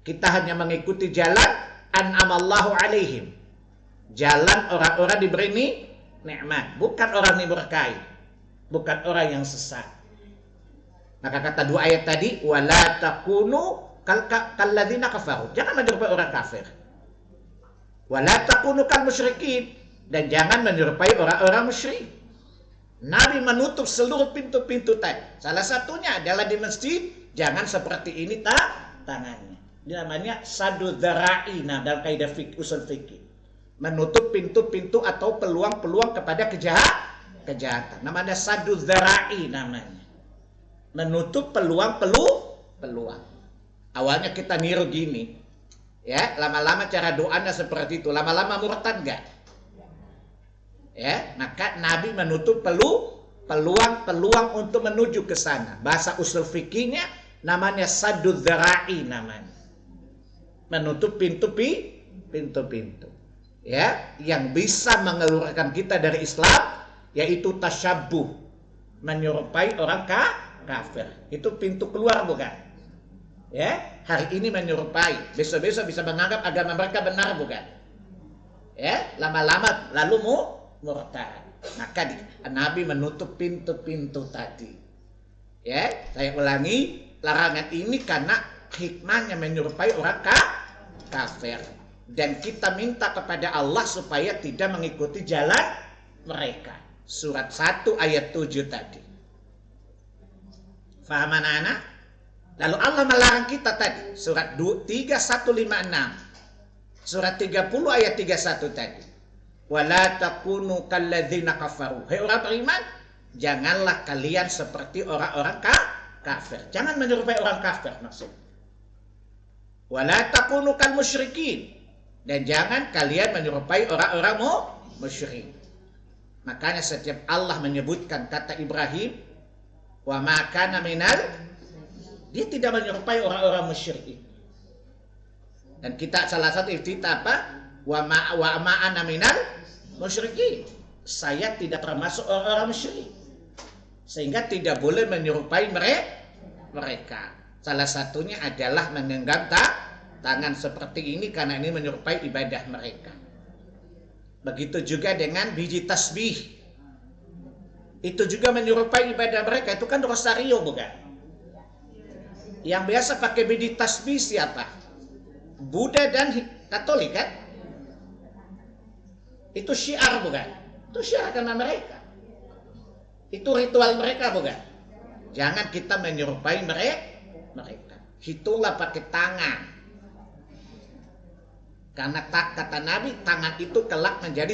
Kita hanya mengikuti jalan an'amallahu alaihim. Jalan orang-orang diberi nikmat, bukan orang yang berkahi, bukan orang yang sesat. Maka kata dua ayat tadi, wala takunu kalladzina kafaru. Jangan menyerupai orang kafir. Wala takunu kal musyrikin, dan jangan menyerupai orang-orang musyrik. Nabi menutup seluruh pintu-pintu tadi. Salah satunya adalah di masjid, jangan seperti ini tangannya. Ini namanya sadu dzara'i, dalam kaidah usul fikih. Menutup pintu-pintu atau peluang-peluang kepada kejahatan. Namanya sadu dzara'i namanya. Menutup peluang. Awalnya kita niru gini. Ya, lama-lama cara doanya seperti itu. Lama-lama murtad enggak? Ya, maka Nabi menutup peluang-peluang untuk menuju ke sana. Bahasa usul fikihnya namanya sadu dzara'i namanya. Menutup pintu-pintu. Ya, yang bisa mengeluarkan kita dari Islam, yaitu tasyabbuh, menyerupai orang kafir. Itu pintu keluar, bukan? Ya, hari ini menyerupai, besok-besok bisa menganggap agama mereka benar, bukan? Ya, lama-lama lalu murtad. Maka Nabi menutup pintu-pintu tadi. Ya, saya ulangi, larangan ini karena hikmahnya menyerupai orang kafir. Dan kita minta kepada Allah supaya tidak mengikuti jalan mereka. Surat 1 ayat 7 tadi. Faham anak-anak? Lalu Allah melarang kita tadi. Surat 3156. Surat 30 ayat 31 tadi. Wala takunu kalladzina kafaru. Hai orang beriman, janganlah kalian seperti orang-orang kafir. Jangan menyerupai orang kafir maksudnya. Wala takunu kal musyrikin, dan jangan kalian menyerupai orang-orang musyrik. Makanya setiap Allah menyebutkan kata Ibrahim, wa ma kana minal, dia tidak menyerupai orang-orang musyrik. Dan kita salah satu iftitah apa? Wa ma ana minal musyrikin. Saya tidak termasuk orang-orang musyrik. Sehingga tidak boleh menyerupai mereka. Salah satunya adalah menggenggam tangan seperti ini karena ini menyerupai ibadah mereka. Begitu juga dengan biji tasbih. Itu juga menyerupai ibadah mereka. Itu kan rosario bukan? Yang biasa pakai biji tasbih siapa? Buddha dan Katolik kan? Itu syiar bukan? Itu syiar agama mereka. Itu ritual mereka bukan? Jangan kita menyerupai mereka. Hitunglah pakai tangan. Karena kata Nabi, tangan itu kelak menjadi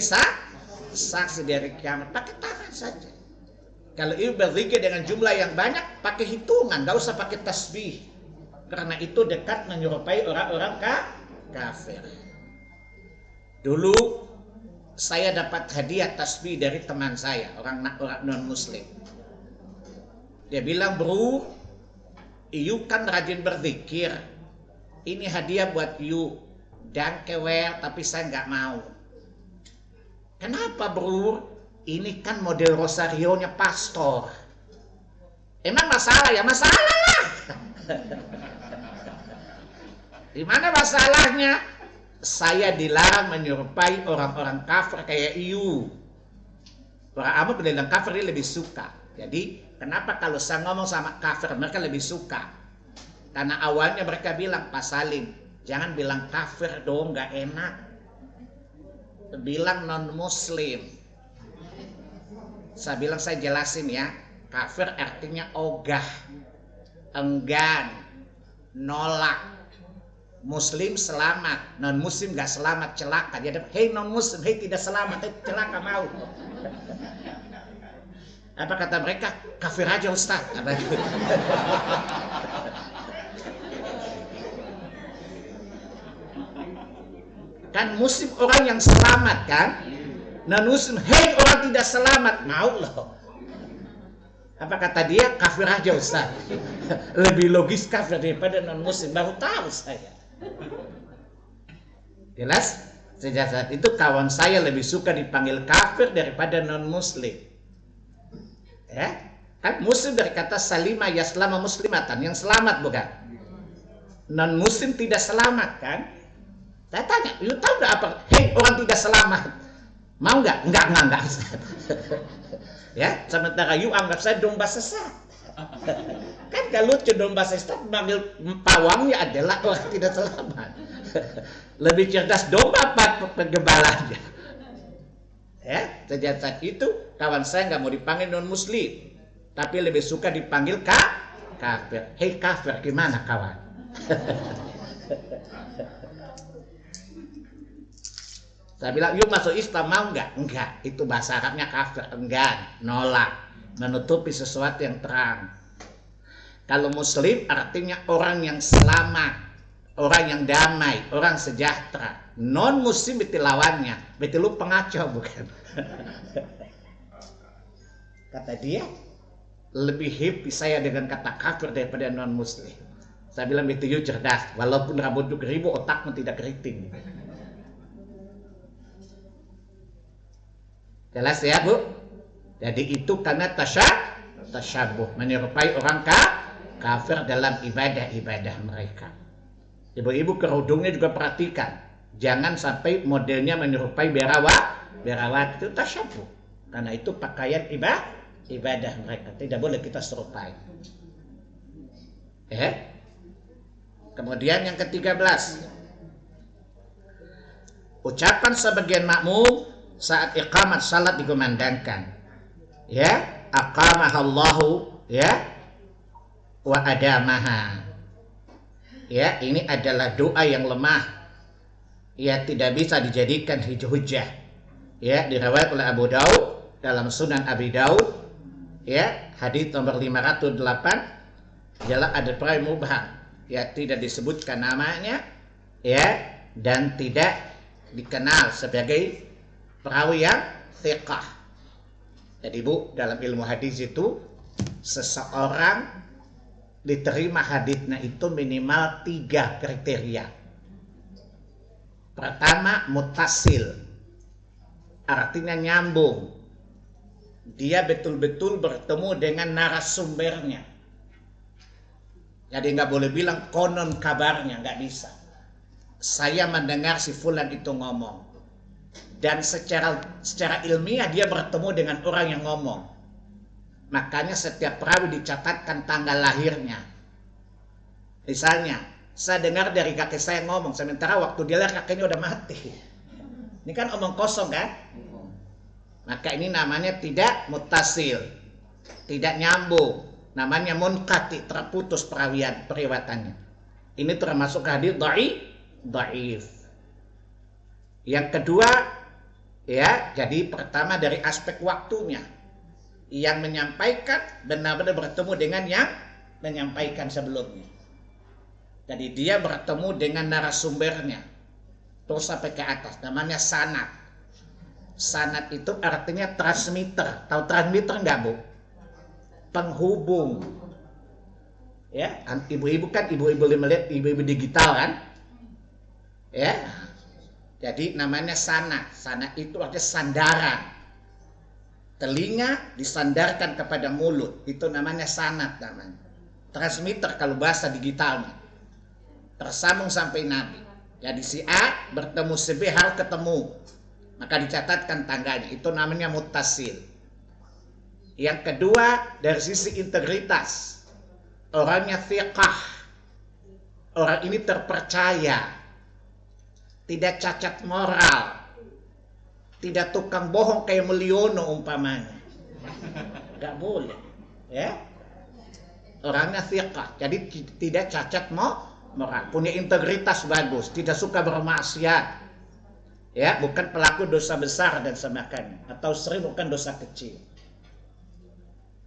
saksi dari kiamat. Pakai tangan saja. Kalau ibu berzikir dengan jumlah yang banyak, pakai hitungan, gak usah pakai tasbih. Karena itu dekat menyerupai orang-orang kafir. Dulu saya dapat hadiah tasbih dari teman saya, orang non-muslim. Dia bilang, bro, you kan rajin berzikir. Ini hadiah buat you. Dan kewel, tapi saya nggak mau. Kenapa, bro? Ini kan model rosarionya pastor. Emang masalah ya? Masalah lah. Di mana masalahnya? Saya dilarang menyerupai orang-orang kafir kayak you. Orang Arab bilang kafir dia lebih suka. Jadi kenapa kalau saya ngomong sama kafir mereka lebih suka? Karena awalnya mereka bilang, Pak Salim, jangan bilang kafir dong, nggak enak. Bilang non-muslim. Saya bilang, saya jelasin ya. Kafir artinya ogah, enggan, nolak. Muslim selamat, non-muslim gak selamat, celaka. Jadi, hei non-muslim, hei tidak selamat, hei celaka mau. Apa kata mereka? Kafir aja Ustaz. Kan muslim orang yang selamat kan? Non-muslim, hei orang tidak selamat, mau loh. Apa kata dia? Kafir aja Ustaz. Lebih logis kafir daripada non-muslim, baru tahu saya. Jelas? Sejak saat itu kawan saya lebih suka dipanggil kafir daripada non-muslim. Ya? Kan muslim dari kata salima yaslama muslimatan, yang selamat bukan? Non-muslim tidak selamat kan? Saya tanya, you tahu nggak apa? Hei orang tidak selamat, mau nggak? Enggak. Ya, sementara you anggap saya domba sesat. Kan gak lucu, domba sesat manggil pawangnya adalah orang tidak selamat. Lebih cerdas domba apa penggembalanya? Ya, sejak saat itu kawan saya nggak mau dipanggil non-muslim, tapi lebih suka dipanggil kafir. Hei kafir, gimana kawan? Saya bilang, yuk masuk Islam, mau nggak? Enggak, itu bahasa Arabnya kafir, enggan, nolak, menutupi sesuatu yang terang. Kalau muslim artinya orang yang selamat, orang yang damai, orang sejahtera. Non muslim itu lawannya, itu lu pengacau bukan? Kata dia, lebih happy saya dengan kata kafir daripada non muslim. Saya bilang, itu you cerdas, walaupun rambut ribu otakmu tidak keriting. Jelas ya Bu? Jadi itu karena tasyabuh, menyerupai orang kafir dalam ibadah-ibadah mereka. Ibu-ibu kerudungnya juga perhatikan, jangan sampai modelnya menyerupai berawat itu tasyabuh. Karena itu pakaian ibadah mereka, tidak boleh kita serupai. Kemudian yang ke-13, ucapan sebagian makmum saat iqamat salat dikumandangkan, ya, aqamahallahu, ya, wa adamaha. Ya, ini adalah doa yang lemah, ya, tidak bisa dijadikan hujah. Ya, diriwayatkan oleh Abu Daud dalam Sunan Abi Daud, ya, hadis nomor 508, adalah ada perawi mubham, ya, tidak disebutkan namanya, ya, dan tidak dikenal sebagai perawi yang thiqah. Jadi Bu, dalam ilmu hadis itu seseorang diterima hadisnya itu minimal 3 kriteria. Pertama, muttasil, artinya nyambung dia betul-betul bertemu dengan narasumbernya. Jadi nggak boleh bilang konon kabarnya, nggak bisa. Saya mendengar si fulan itu ngomong. Dan secara ilmiah dia bertemu dengan orang yang ngomong. Makanya setiap perawi dicatatkan tanggal lahirnya. Misalnya, saya dengar dari kakek saya ngomong, sementara waktu dia lahir kakeknya udah mati. Ini kan omong kosong kan? Maka ini namanya tidak muttasil, tidak nyambung. Namanya munqati, terputus periwatannya. Ini termasuk hadis dhaif. Yang kedua, ya, jadi pertama dari aspek waktunya. Yang menyampaikan benar-benar bertemu dengan yang menyampaikan sebelumnya. Jadi dia bertemu dengan narasumbernya. Terus sampai ke atas, namanya sanad. Sanad itu artinya transmitter. Tahu transmitter nggak, Bu? Penghubung. Ya, ibu-ibu kan ibu-ibu digital kan? Ya. Jadi namanya sanad. Sanad itu artinya sandaran. Telinga disandarkan kepada mulut. Itu namanya sanad namanya. Transmitter kalau bahasa digitalnya. Tersambung sampai Nabi. Jadi si A bertemu si B harus ketemu. Maka dicatatkan tanggalnya. Itu namanya muttasil. Yang kedua, dari sisi integritas. Orangnya thiqah. Orang ini terpercaya. Tidak cacat moral. Tidak tukang bohong kayak Mulyono umpamanya. Gak boleh. Ya. Orangnya thiqah. Jadi tidak cacat moral. Punya integritas bagus. Tidak suka bermaksiat. Ya, bukan pelaku dosa besar dan sebagainya, atau sering bukan dosa kecil.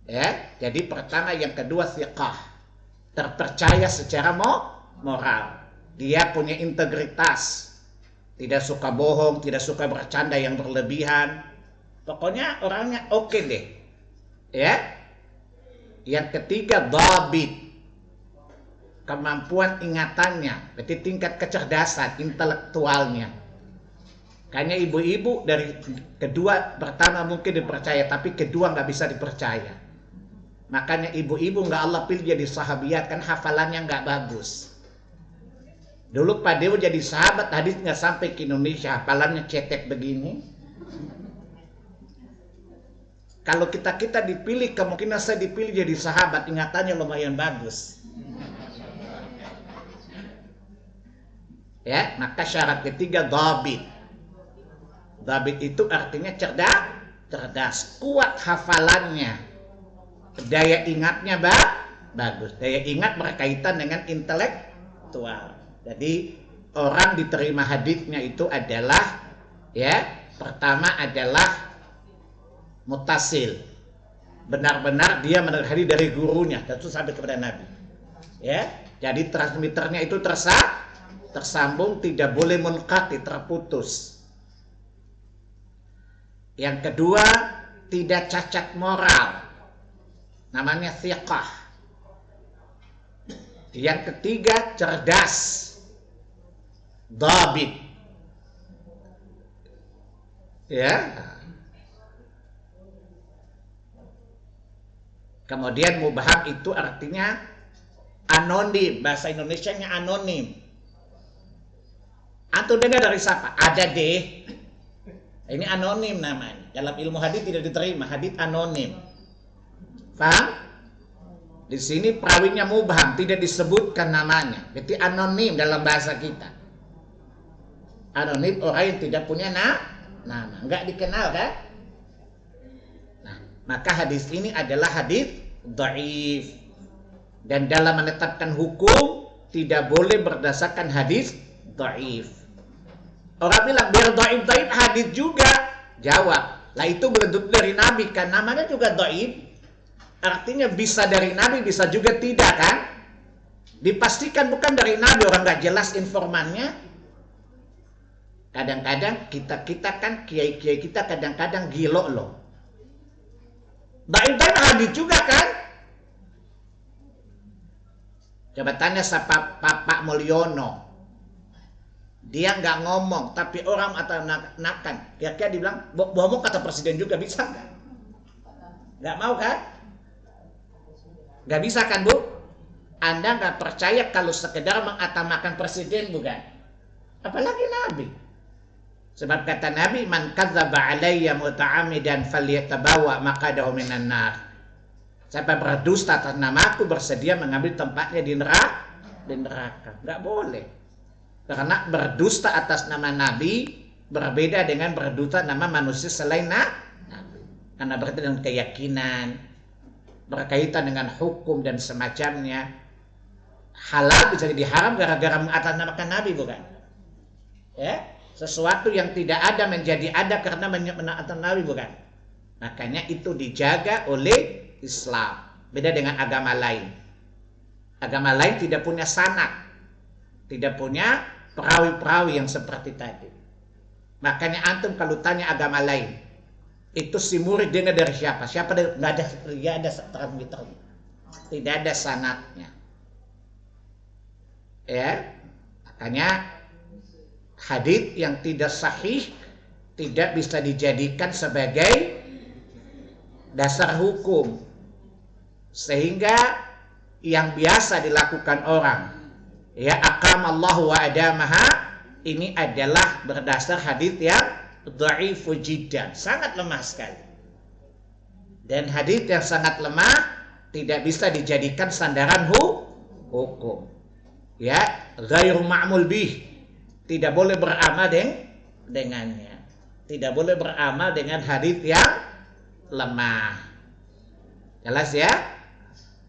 Ya, jadi pertama, yang kedua thiqah, terpercaya secara moral. Dia punya integritas, tidak suka bohong, tidak suka bercanda yang berlebihan. Pokoknya orangnya oke deh. Ya. Yang ketiga, dhabit, kemampuan ingatannya, berarti tingkat kecerdasan intelektualnya. Kayaknya ibu-ibu dari kedua, pertama mungkin dipercaya, tapi kedua nggak bisa dipercaya. Makanya ibu-ibu nggak Allah pilih jadi sahabiat, kan hafalannya nggak bagus. Dulu Pak Dewo jadi sahabat, hadis nggak sampai ke Indonesia, hafalannya cetek begini. Kalau kita dipilih, kemungkinan saya dipilih jadi sahabat, ingatannya lumayan bagus. Ya, maka syarat ketiga dhabit. Dhabit itu artinya cerdas, kuat hafalannya, daya ingatnya bagus. Daya ingat berkaitan dengan intelektual. Jadi orang diterima hadisnya itu adalah, ya, pertama adalah muttasil, benar-benar dia mendengar hadis dari gurunya dan itu sampai kepada Nabi. Ya, jadi transmitternya itu tersambung, tidak boleh munqati, terputus. Yang kedua, tidak cacat moral. Namanya thiqah. Yang ketiga, cerdas. Dhabit. Ya. Kemudian mubham itu artinya anonim. Bahasa Indonesianya anonim. Antum dengar dari siapa? Ada deh. Ini anonim namanya. Dalam ilmu hadis tidak diterima, hadis anonim. Paham? Di sini perawinya mubham, tidak disebutkan namanya. Berarti anonim dalam bahasa kita. Anonim orang yang tidak punya nama, enggak dikenal kan? Nah, maka hadis ini adalah hadis dhaif. Dan dalam menetapkan hukum tidak boleh berdasarkan hadis dhaif. Orang bilang biar dhaif hadis juga. Jawab, lah itu belum dari Nabi kan, namanya juga dhaif. Artinya bisa dari Nabi, bisa juga tidak kan? Dipastikan bukan dari Nabi, orang nggak jelas informannya. Kadang-kadang kita kan kiai-kiai kita kadang-kadang gilo loh. Dhaif hadis juga kan? Coba tanya siapa Pak Mulyono. Dia nggak ngomong, tapi orang atau nakan. Kira-kira dibilang, bohong kata presiden juga, bisa nggak? Nggak mau kan? Nggak bisa kan Bu? Anda nggak percaya kalau sekedar mengatamakan presiden bukan? Apalagi Nabi. Sebab kata Nabi, man kadzdzaba alayya muta'ammidan falyatabawa maqadahu minan nar. Siapa berdusta atas namaku bersedia mengambil tempatnya di neraka. Di neraka. Nggak boleh. Karena berdusta atas nama Nabi berbeda dengan berdusta nama manusia selain Nabi. Karena berkaitan dengan keyakinan, berkaitan dengan hukum dan semacamnya. Halal bisa jadi haram gara-gara mengatasnamakan Nabi bukan? Ya, sesuatu yang tidak ada menjadi ada karena mengatasnamakan Nabi bukan? Makanya itu dijaga oleh Islam. Beda dengan agama lain. Agama lain tidak punya sanad, tidak punya perawi-perawi yang seperti tadi. Makanya antum kalau tanya agama lain, itu si murid dengar dari siapa? Siapa dari? Nggak ada transmitter. Tidak ada sanadnya. Ya, makanya hadits yang tidak sahih tidak bisa dijadikan sebagai dasar hukum, sehingga yang biasa dilakukan orang, ya aqamallahu wa adamaha, ini adalah berdasar hadits yang dhaifu jiddan, sangat lemah sekali. Dan hadits yang sangat lemah tidak bisa dijadikan sandaran hukum. Ya, ghairu ma'mul bih, tidak boleh beramal dengannya. Tidak boleh beramal dengan hadits yang lemah. Jelas ya?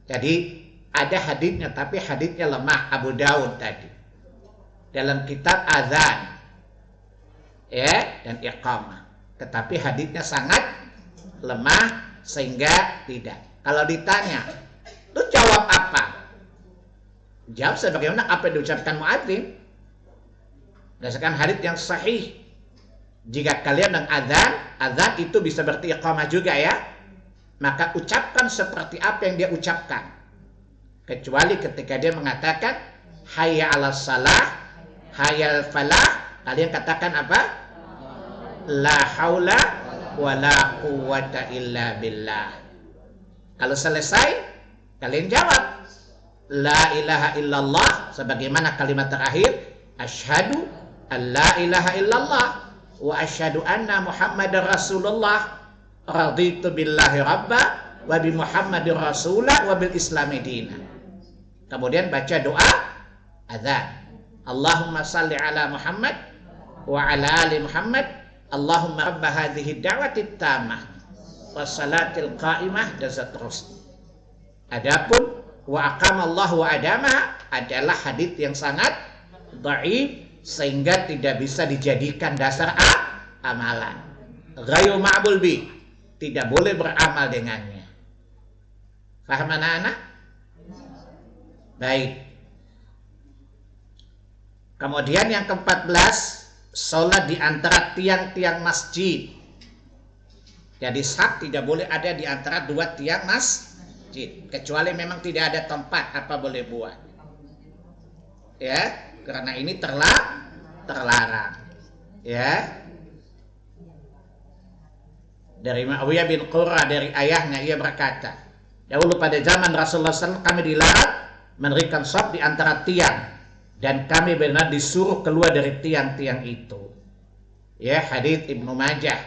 Jadi ada haditsnya tapi haditsnya lemah. Abu Daud tadi dalam kitab azan, ya, dan iqamah. Tetapi haditsnya sangat lemah sehingga tidak. Kalau ditanya, lu jawab apa? Jawab sebagaimana apa yang diucapkan muadzin berdasarkan hadits yang sahih. Jika kalian dan azan itu bisa berarti iqamah juga ya, maka ucapkan seperti apa yang dia ucapkan. Kecuali ketika dia mengatakan hayya 'alas salah, hayya 'alal falah, kalian katakan apa? La haula wala quwwata illa billah. Kalau selesai, kalian jawab la ilaha illallah, sebagaimana kalimat terakhir asyhadu an la ilaha illallah wa asyhadu anna muhammadar rasulullah, raditu billahi rabba wa bi muhammadir rasulah wa bil islami dina. Kemudian baca doa azan, Allahumma salli ala Muhammad wa ala ali Muhammad, Allahumma rabba hadhihi da'wati tammah wassalatil qa'imah, dan seterusnya. Adapun wa aqamallahu wa adama adalah hadits yang sangat dhaif sehingga tidak bisa dijadikan dasar amalan. Ghairu ma'mul bi, tidak boleh beramal dengannya. Paham anak-anak? Baik. Kemudian yang ke-14, sholat di antara tiang-tiang masjid. Jadi saf tidak boleh ada di antara dua tiang masjid, kecuali memang tidak ada tempat, apa boleh buat. Ya, karena ini terlarang. Ya. Dari Muawiyah bin Qurra, dari ayahnya, ia berkata, dahulu pada zaman Rasulullah SAW kami dilarang mendirikan shaf di antara tiang, dan kami benar disuruh keluar dari tiang-tiang itu. Ya, hadits Ibnu Majah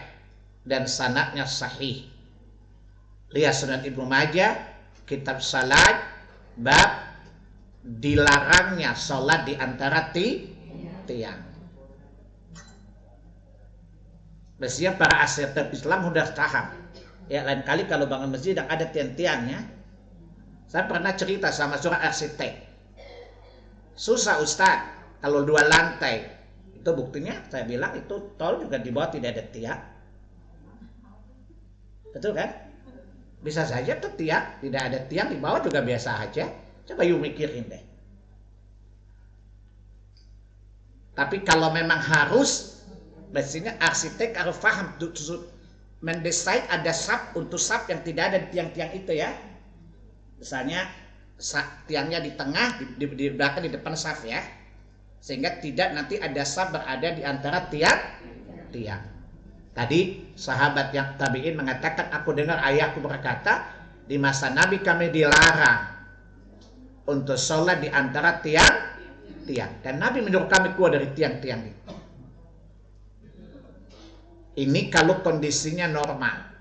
dan sanadnya sahih. Lihat Sunan Ibnu Majah, kitab salat, bab dilarangnya salat di antara tiang. Biasanya para arsitek Islam sudah paham. Ya, lain kali kalau bangun masjid yang ada tiang-tiangnya. Saya pernah cerita sama seorang arsitek. Susah Ustaz, kalau 2 lantai. Itu buktinya saya bilang itu tol juga di bawah tidak ada tiang. Betul kan? Bisa saja tuh tiang, tidak ada tiang di bawah juga biasa aja. Coba yuk mikirin deh. Tapi kalau memang harus, biasanya arsitek harus paham mendesain ada saf untuk saf yang tidak ada di tiang-tiang itu ya. Misalnya tiangnya di tengah, di belakang, di depan saf ya, sehingga tidak nanti ada saf berada di antara tiang. Tadi sahabat yang tabi'in mengatakan, aku dengar ayahku berkata, di masa Nabi kami dilarang untuk sholat di antara tiang-tiang. Dan Nabi menyuruh kami keluar dari tiang-tiang itu. Ini kalau kondisinya normal.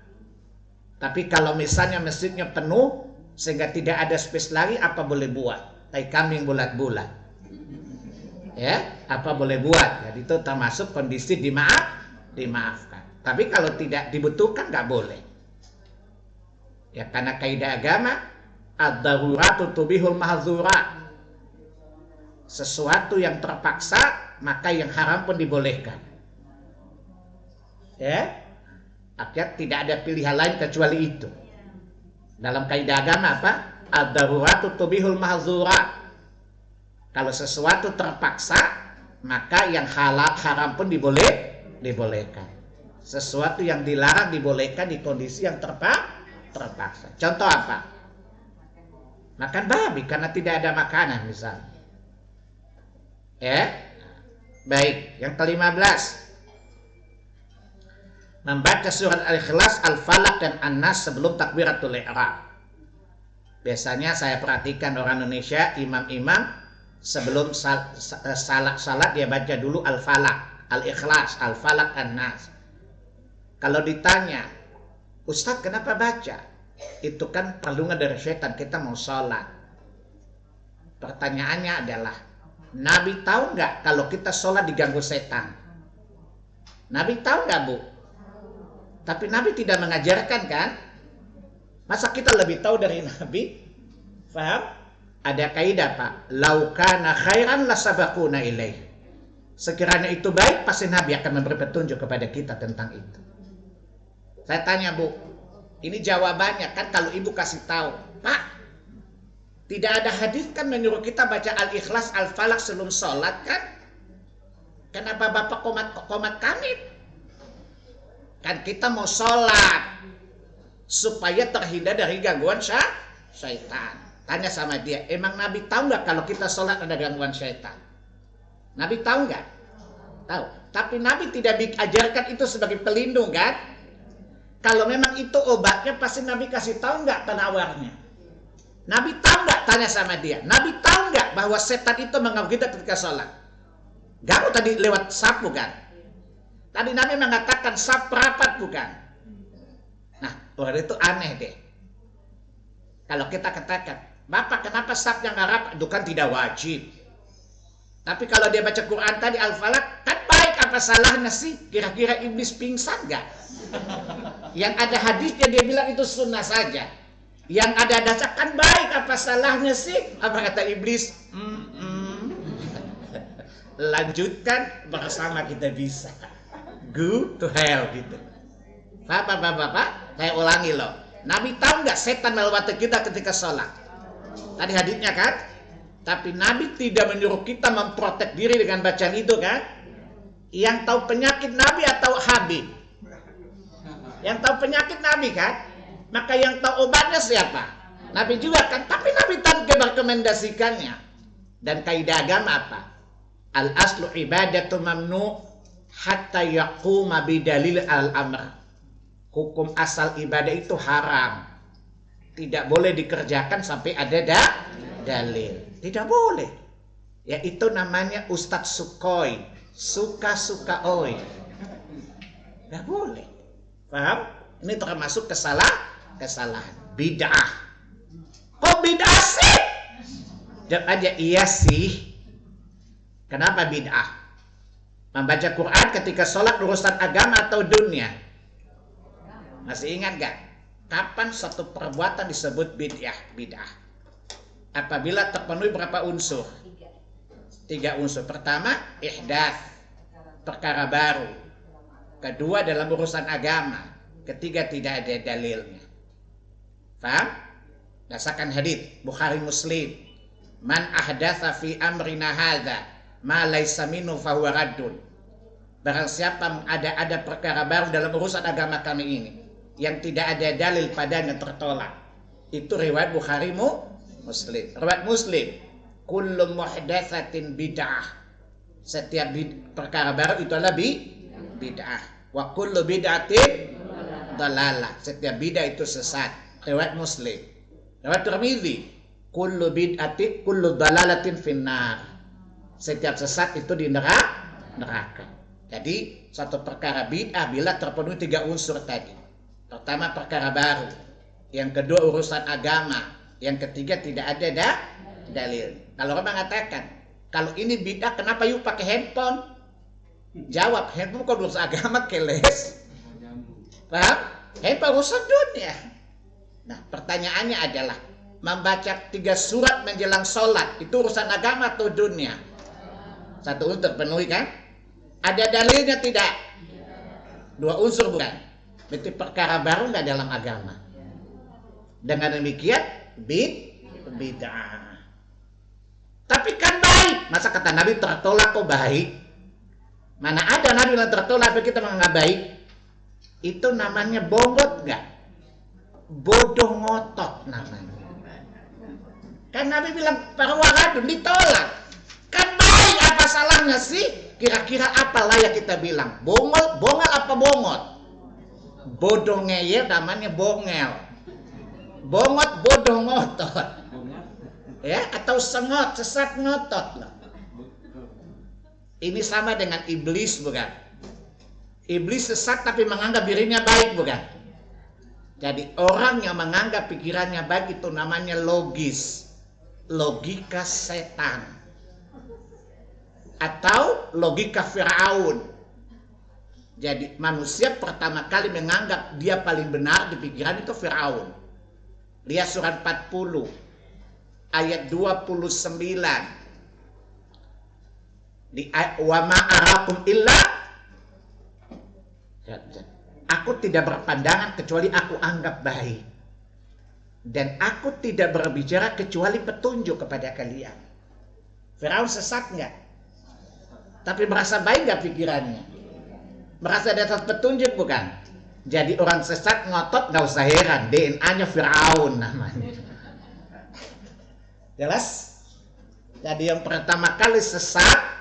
Tapi kalau misalnya masjidnya penuh, sehingga tidak ada space lagi, apa boleh buat? Tai kambing bulat-bulat. Ya, apa boleh buat? Jadi itu termasuk kondisi dimaafkan. Tapi kalau tidak dibutuhkan, nggak boleh. Ya, karena kaidah agama, ad-daruratu tubihul mahzurat. Sesuatu yang terpaksa, maka yang haram pun dibolehkan. Ya, akhirnya tidak ada pilihan lain kecuali itu. Dalam kaidah agama apa? Ad-daruratu tubihul mahzurat. Kalau sesuatu terpaksa, maka yang haram pun dibolehkan. Sesuatu yang dilarang dibolehkan di kondisi yang terpaksa. Contoh apa? Makan babi karena tidak ada makanan misalnya. Ya, baik. Yang ke-15, membaca surat Al-Ikhlas, Al-Falaq dan An-Nas sebelum takbiratul ihram. Biasanya saya perhatikan orang Indonesia, imam-imam sebelum salat dia baca dulu Al-Falaq, Al-Ikhlas, Al-Falaq, An-Nas. Kalau ditanya, Ustadz kenapa baca? Itu kan perlindungan dari syaitan, kita mau sholat. Pertanyaannya adalah, Nabi tahu nggak kalau kita sholat diganggu setan? Nabi tahu nggak, Bu? Tapi Nabi tidak mengajarkan kan? Masa kita lebih tahu dari Nabi? Faham? Ada kaidah, Pak. Lau kana khairan lasabaquna ilaih. Sekiranya itu baik, pasti Nabi akan memberi petunjuk kepada kita tentang itu. Saya tanya, Bu, ini jawabannya kan kalau Ibu kasih tahu, Pak, tidak ada hadis kan menyuruh kita baca Al-Ikhlas, Al-Falaq sebelum sholat kan? Kenapa Bapak komat kamit? Kan kita mau sholat supaya terhindar dari gangguan syaitan. Tanya sama dia, emang Nabi tahu nggak kalau kita sholat ada gangguan syaitan? Nabi tahu nggak? Tahu. Tapi Nabi tidak diajarkan itu sebagai pelindung kan? Kalau memang itu obatnya, pasti Nabi kasih tahu nggak penawarnya? Nabi tahu nggak? Tanya sama dia. Nabi tahu nggak bahwa setan itu mengganggu kita ketika sholat? Ganggu tadi lewat saf bukan? Tadi Nabi mengatakan saf rapat bukan? Nah, orang itu aneh deh. Kalau kita katakan, Bapak kenapa safnya nggak rapat? Itu kan tidak wajib. Tapi kalau dia baca Quran tadi Al-Falaq, kan baik, apa salahnya sih? Kira-kira iblis pingsan nggak? Yang ada hadisnya dia bilang itu sunnah saja. Yang ada dasar kan baik, apa salahnya sih? Apa kata iblis? Lanjutkan bersama kita bisa. Go to hell gitu. Bapak, saya ulangi loh. Nabi tahu nggak setan melewati kita ketika sholat? Tadi hadisnya kan? Tapi Nabi tidak menyuruh kita memprotek diri dengan bacaan itu kan? Yang tahu penyakit Nabi atau Habib? Yang tahu penyakit Nabi kan? Maka yang tahu obatnya siapa? Nabi juga kan? Tapi Nabi tanpa merekomendasikannya. Dan kaidah agama apa? Al-aslu ibadatu mamnu hatta yaquma bidalil al-amr. Hukum asal ibadah itu haram. Tidak boleh dikerjakan sampai ada dalil. Tidak boleh. Ya itu namanya Ustadz Sukhoi. Suka-suka oi. Tidak boleh. Paham? Ini termasuk kesalahan. Bid'ah. Kok bid'ah sih? Jawab aja iya sih. Kenapa bid'ah? Membaca Quran ketika sholat urusan agama atau dunia? Masih ingat gak? Kapan satu perbuatan disebut bid'ah? Apabila terpenuhi berapa unsur? 3 unsur. Pertama, ihdath, perkara baru. Kedua, dalam urusan agama. Ketiga, tidak ada dalilnya. Paham? Dasarkan hadits Bukhari Muslim. Man ahdatha fi amrina hadza ma laysa minhu fahuwa raddun. Barang siapa ada perkara baru dalam urusan agama kami ini yang tidak ada dalil padanya, tertolak. Itu riwayat Bukhari Muslim. Riwayat Muslim, kullu muhdatsatin bid'ah. Setiap perkara baru itu adalah bid'ah. Wa kullu bid'atin dalalah. Setiap bid'ah itu sesat. Riwayat Muslim. Riwayat Tirmidzi, kullu dalalatin finnar. Setiap sesat itu di neraka. Jadi satu perkara bid'ah bila terpenuhi 3 unsur tadi. Pertama, perkara baru. Yang kedua, urusan agama. Yang ketiga, tidak ada dalil. Kalau orang mengatakan, kalau ini bid'ah, kenapa yuk pakai handphone? Jawab, handphone kok urusan agama keles. Paham? Handphone urusan dunia. Nah, pertanyaannya adalah, membaca 3 surat menjelang sholat, itu urusan agama atau dunia? Satu unsur terpenuhi kan? Ada dalilnya tidak? 2 unsur bukan? Berarti perkara baru nggak dalam agama. Dengan demikian, bid'ah. Tapi kan baik. Masa kata Nabi tertolak kok baik? Mana ada Nabi yang tertolak tapi kita menganggap baik? Itu namanya bongot nggak? Bodoh ngotot namanya. Kan Nabi bilang parwaradun ditolak. Kan baik, apa salahnya sih? Kira-kira apa layak kita bilang? Bongal apa bongot? Bodoh ngeyel namanya bongel. Bongot bodoh ngotot. Ya, atau sengot, sesat ngotot loh. Ini sama dengan iblis bukan? Iblis sesat tapi menganggap dirinya baik bukan? Jadi orang yang menganggap pikirannya baik itu namanya logis. Logika setan. Atau logika Firaun. Jadi manusia pertama kali menganggap dia paling benar di pikiran itu Firaun. Lihat surat 40 ayat 29. Di wa ma arakum illa, aku tidak berpandangan kecuali aku anggap baik, dan aku tidak berbicara kecuali petunjuk kepada kalian. Firaun sesat nggak? Tapi merasa baik nggak pikirannya? Merasa di atas petunjuk bukan? Jadi orang sesat ngotot nggak usah heran, DNA-nya Firaun namanya. Jelas? Jadi yang pertama kali sesat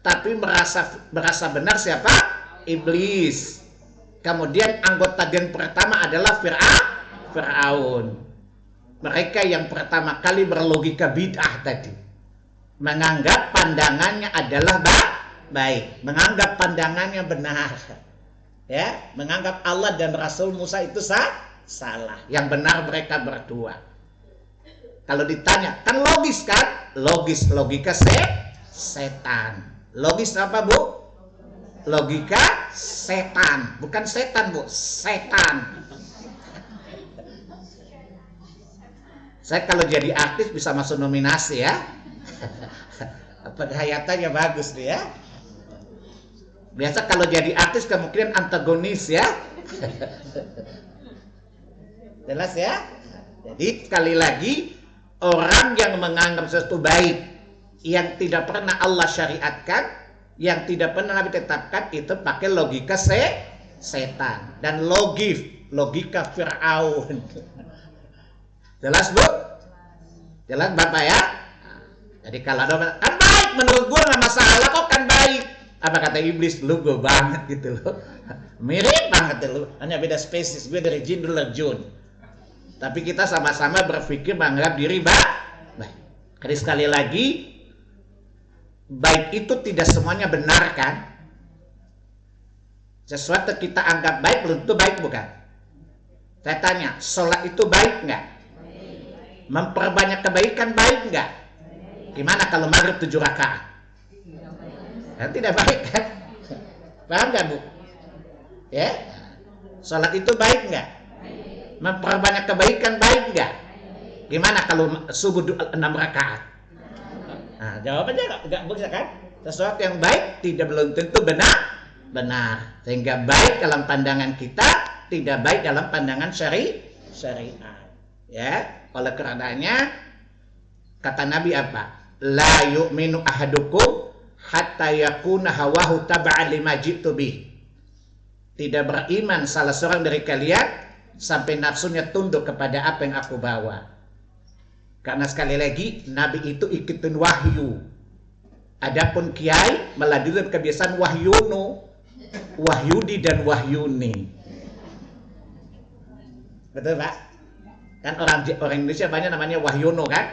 tapi merasa benar siapa? Iblis. Kemudian anggota geng pertama adalah Firaun. Mereka yang pertama kali berlogika bid'ah tadi. Menganggap pandangannya adalah baik, menganggap pandangannya benar. Ya, menganggap Allah dan Rasul Musa itu salah. Yang benar mereka berdua. Kalau ditanya, kan logis kan? Logis, logika setan. Logis apa bu? Logika setan. Bukan setan bu, setan. Saya kalau jadi artis bisa masuk nominasi ya. Penghayatannya bagus nih ya. Biasa kalau jadi artis kemungkinan antagonis ya. Jelas ya. Jadi sekali lagi, orang yang menganggap sesuatu baik yang tidak pernah Allah syariatkan, yang tidak pernah Nabi tetapkan, itu pakai logika setan dan logika Firaun. Jelas bu? Jelas bapak ya? Jadi kalau ada kan baik menurut gue nggak masalah kok, kan baik. Apa kata iblis? Lu gue banget gitu loh. Mirip banget lu. Hanya beda spesies. Gue dari jin, dulu jun. Tapi kita sama-sama berpikir menganggap diri baik. Jadi sekali lagi, baik itu tidak semuanya benar kan? Sesuatu kita anggap baik belum tentu baik bukan? Saya tanya, sholat itu baik nggak? Memperbanyak kebaikan baik nggak? Gimana kalau maghrib 7 rakaat? Kan tidak baik kan? Paham nggak bu? Ya, sholat itu baik nggak? Memperbanyak kebaikan baik nggak? Gimana kalau subuh 6 rakaat? Nah, jawabannya nggak bisa kan? Sesuatu yang baik tidak belum tentu benar. Sehingga baik dalam pandangan kita, tidak baik dalam pandangan syariat. Ya, oleh karenanya kata Nabi apa? La yu'minu ahadukum hatta yakuna hawahu taba'an lima ji'tu bih. Tidak beriman salah seorang dari kalian sampai nafsunya tunduk kepada apa yang aku bawa. Karena sekali lagi Nabi itu ikutin wahyu. Adapun kiai melanjutkan kebiasaan wahyunu. Wahyudi dan Wahyuni. Betul Pak? Kan orang Indonesia banyak namanya Wahyono kan?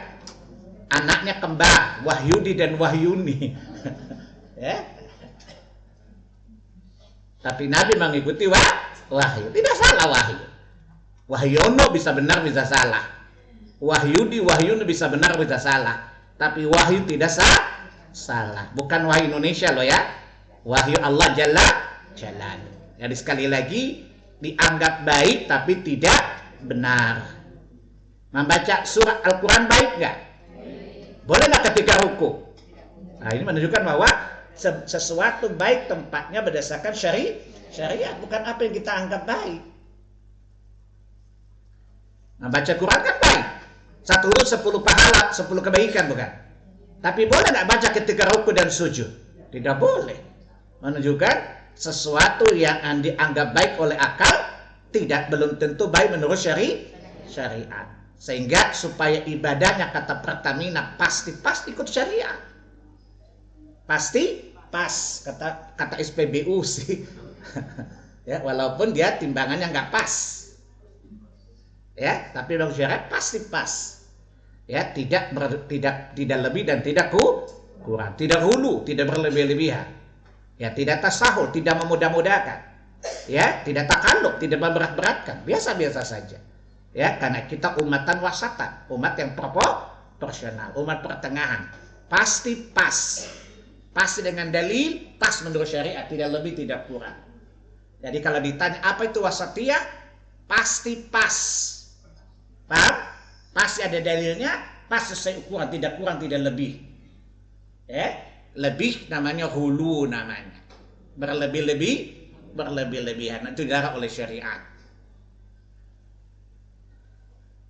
Anaknya kembar, Wahyudi dan Wahyuni. Ya. Tapi Nabi mengikuti Wahyu. Tidak salah Wahyu. Wahyono bisa benar bisa salah. Wahyudi, Wahyuni bisa benar bisa salah. Tapi Wahyu tidak salah. Bukan Wahyu Indonesia loh ya. Wahyu Allah Jalla Jalaluhu. Jadi sekali lagi dianggap baik tapi tidak benar. Membaca surat Al-Quran baik nggak? Boleh nggak ketika ruku? Nah ini menunjukkan bahwa sesuatu baik tempatnya berdasarkan syariat, bukan apa yang kita anggap baik. Membaca Quran kan baik. 1 huruf 10 pahala, 10 kebaikan bukan? Tapi boleh nggak baca ketika ruku dan sujud? Tidak boleh. Menunjukkan sesuatu yang dianggap baik oleh akal belum tentu baik menurut syariat. Sehingga supaya ibadahnya kata Pertamina pasti ikut syariat. Pasti pas kata SPBU sih. Ya, walaupun dia timbangannya nggak pas. Ya, tapi menurut syariat pasti pas. Ya, tidak lebih dan tidak kurang, tidak hulu, tidak berlebih-lebihan. Ya, tidak tasahul, tidak memudah-mudahkan. Ya, tidak takalluf, tidak memberat-beratkan, biasa-biasa saja. Ya, karena kita umatan wasatan, umat yang proporsional, umat pertengahan. Pasti pas. Pasti dengan dalil, pas menurut syariat, tidak lebih, tidak kurang. Jadi kalau ditanya apa itu wasatiyah, pasti pas. Paham? Pasti ada dalilnya, pas sesuai ukuran, tidak kurang, tidak lebih. Ya, lebih namanya hulu namanya. Berlebih-lebihan. Itu dilarang oleh syariat.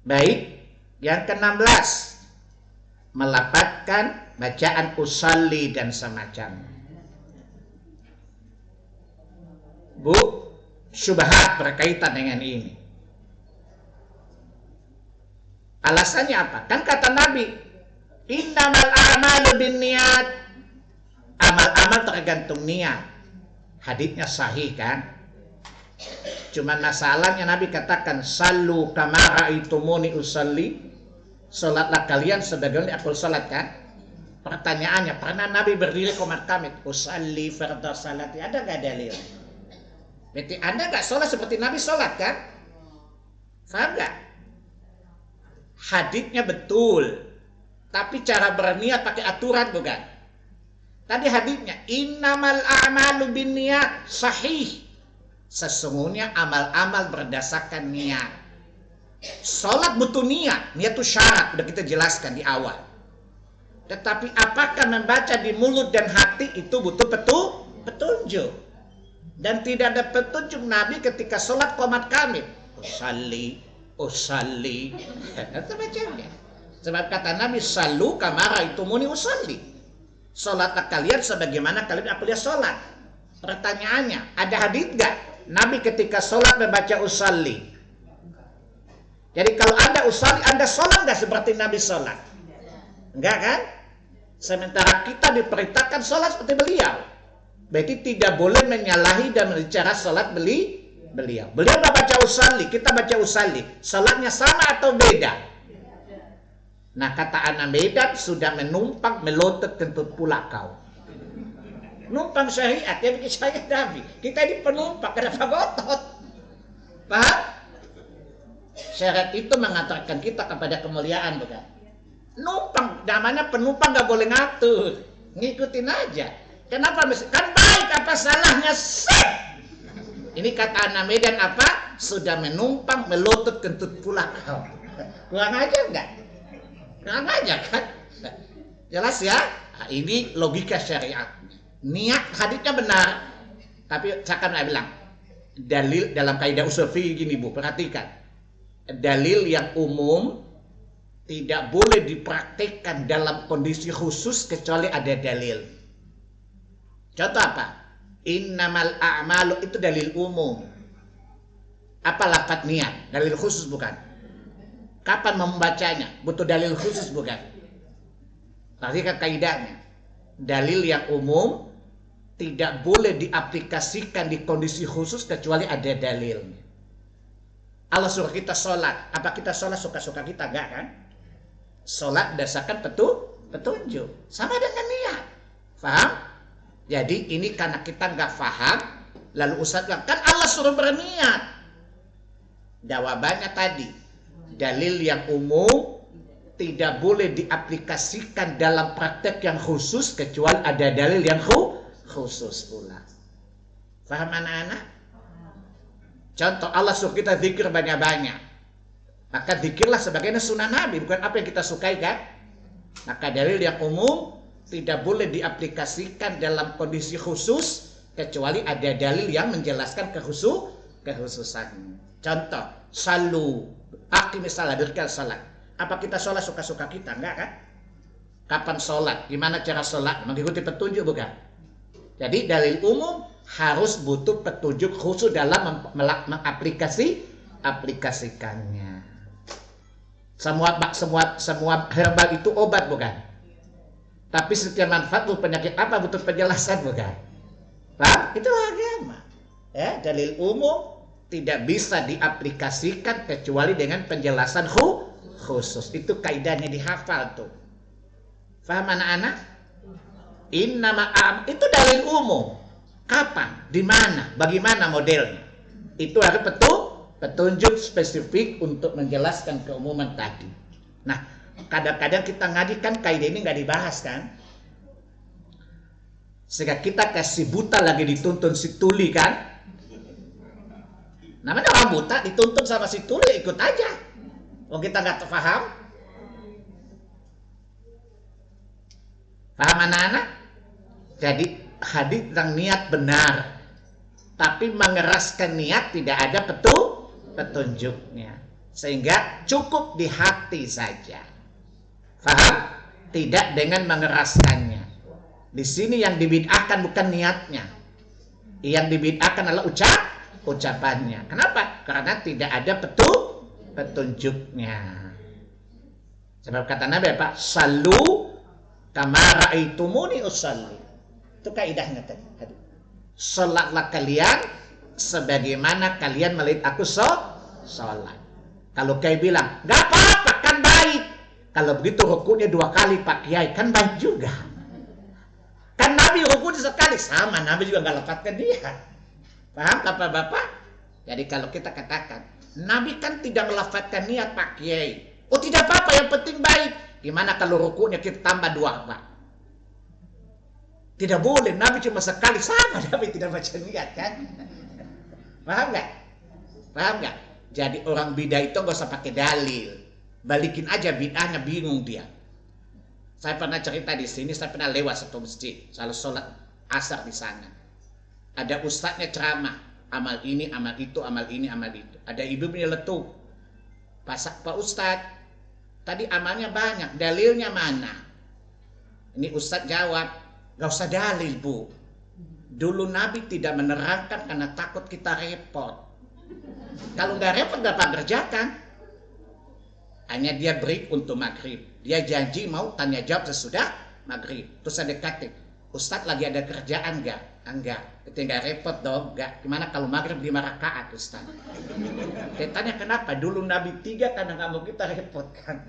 Baik, yang ke-16 melafadzkan bacaan usalli dan semacam. Bu, syubhat berkaitan dengan ini. Alasannya apa? Kan kata Nabi, innamal a'malu binniyat. Amal-amal tergantung niat. Haditsnya sahih kan? Cuman masalahnya Nabi katakan sallu kama ra'aitumuni usalli. Salatlah kalian sebagaimana aku salat kan? Pertanyaannya, pernah Nabi berdiri qomat qamit usalli fardhu salati, ada enggak dalil? Berarti Anda enggak salat seperti Nabi salat kan? Paham enggak? Haditsnya betul. Tapi cara berniat pakai aturan bukan? Tadi haditsnya innamal a'malu binniyat, sahih. Sesungguhnya amal-amal berdasarkan niat. Salat butuh niat itu syarat, sudah kita jelaskan di awal. Tetapi apakah membaca di mulut dan hati itu butuh petunjuk. Dan tidak ada petunjuk Nabi ketika salat qomat qamit. Usalli. Itu bacanya. Sebab kata Nabi sallu kama ra'aitumuni usalli. Salatlah kalian sebagaimana kalian aku lihat salat. Pertanyaannya, ada hadits enggak Nabi ketika salat membaca usalli? Jadi kalau Anda usalli, Anda salat enggak seperti Nabi salat? Enggak kan? Sementara kita diperintahkan salat seperti beliau. Berarti tidak boleh menyalahi dan berbicara salat beliau. Beliau baca usalli, kita baca usalli. Salatnya sama atau beda? Nah kata anak Medan, sudah menumpang melotot kentut pula kau. Numpang syariat, ya bikin syariat Nabi. Kita ini penumpang, kenapa gotot? Paham? Syariat itu mengantarkan kita kepada kemuliaan bukan? Numpang, namanya penumpang gak boleh ngatur. Ngikutin aja. Kenapa? Kan baik, apa salahnya? Ini kata anak Medan apa? Sudah menumpang melotot kentut pula kau. Kurang aja enggak? Kurang aja kan? Jelas ya? Nah, ini logika syariat. Niat haditsnya benar. Tapi saya akan bilang, dalil dalam kaidah usul fikih gini Bu, perhatikan. Dalil yang umum tidak boleh dipraktikkan dalam kondisi khusus kecuali ada dalil. Contoh apa? Innamal a'malu itu dalil umum. Apa lafaz niat? Dalil khusus bukan? Kapan membacanya? Butuh dalil khusus bukan? Perhatikan kaidahnya. Dalil yang umum tidak boleh diaplikasikan di kondisi khusus kecuali ada dalilnya. Allah suruh kita sholat, apa kita sholat suka-suka kita? Enggak kan? Sholat berdasarkan petunjuk, sama dengan niat. Faham? Jadi ini karena kita nggak faham, lalu Ustaz bilang, kan Allah suruh berniat. Jawabannya tadi, dalil yang umum tidak boleh diaplikasikan dalam praktek yang khusus kecuali ada dalil yang khusus pula. Faham anak-anak? Contoh, Allah suruh kita zikir banyak-banyak. Maka zikirlah sebagaimana sunnah Nabi, bukan apa yang kita sukai kan? Maka dalil yang umum tidak boleh diaplikasikan dalam kondisi khusus kecuali ada dalil yang menjelaskan kekhususannya. Contoh, salu, misalnya dirikan salat. Apa kita sholat suka-suka kita? Enggak kan? Kapan sholat? Gimana cara sholat? Mengikuti petunjuk bukan? Jadi dalil umum harus butuh petunjuk khusus dalam mengaplikasikannya. Semua herbal itu obat bukan? Tapi setiap manfaat untuk penyakit apa butuh penjelasan bukan? Paham? Itulah agama. Ya, dalil umum tidak bisa diaplikasikan kecuali dengan penjelasan khusus. Itu kaidahnya dihafal tuh. Paham anak-anak? Itu dalil umum. Kapan? Di mana? Bagaimana modelnya? Itu ada petunjuk spesifik untuk menjelaskan keumuman tadi. Nah, kadang-kadang kita ngaji kan kaidah ini nggak dibahas kan? Sehingga kita kasih buta lagi dituntun si tuli kan? Namanya orang buta dituntun sama si tuli ikut aja. Oh kita nggak paham? Paham anak-anak? Jadi hadis tentang niat benar, tapi mengeraskan niat tidak ada petunjuknya, sehingga cukup di hati saja. Paham? Tidak dengan mengeraskannya. Di sini yang dibid'ahkan bukan niatnya, yang dibid'ahkan adalah ucapannya. Kenapa? Karena tidak ada petunjuknya. Sebab kata Nabi apa? Sallu kama ra'aitumuni usalli. Itu kaidahnya tadi. Salatlah kalian sebagaimana kalian melihat aku salat. Kalau Kiai bilang, "Enggak apa-apa, kan baik." Kalau begitu rukunya 2 kali Pak Kiai, kan baik juga. Kan Nabi rukunya sekali, sama Nabi juga enggak lafadzkan dia. Paham Bapak-bapak? Jadi kalau kita katakan, Nabi kan tidak melafadzkan niat Pak Kiai. Oh tidak apa-apa, yang penting baik. Gimana kalau rukunya kita tambah 2 Pak? Tidak boleh, Nabi cuma sekali, sama Nabi tidak baca niat kan? Paham nggak? Paham nggak? Jadi orang bidah itu nggak usah pakai dalil, balikin aja bid'ahnya, bingung dia. Saya pernah cerita di sini, saya pernah lewat satu masjid, selalu sholat asar di sana. Ada ustadznya ceramah, amal ini, amal itu, amal ini, amal itu. Ada ibu menyeletuk, Pak Ustadz, tadi amalnya banyak, dalilnya mana? Ini ustadz jawab, gak usah dalil Bu. Dulu Nabi tidak menerangkan karena takut kita repot. Kalau nggak repot gak apa kerjakan. Hanya dia break untuk maghrib. Dia janji mau tanya jawab sesudah maghrib. Terus saya dekatin, Ustadz lagi ada kerjaan nggak? Enggak. Itu nggak repot dong. Nggak. Gimana kalau maghrib 5 rakaat Ustadz? Dia tanya kenapa? Dulu Nabi 3 karena nggak mau kita repot kan.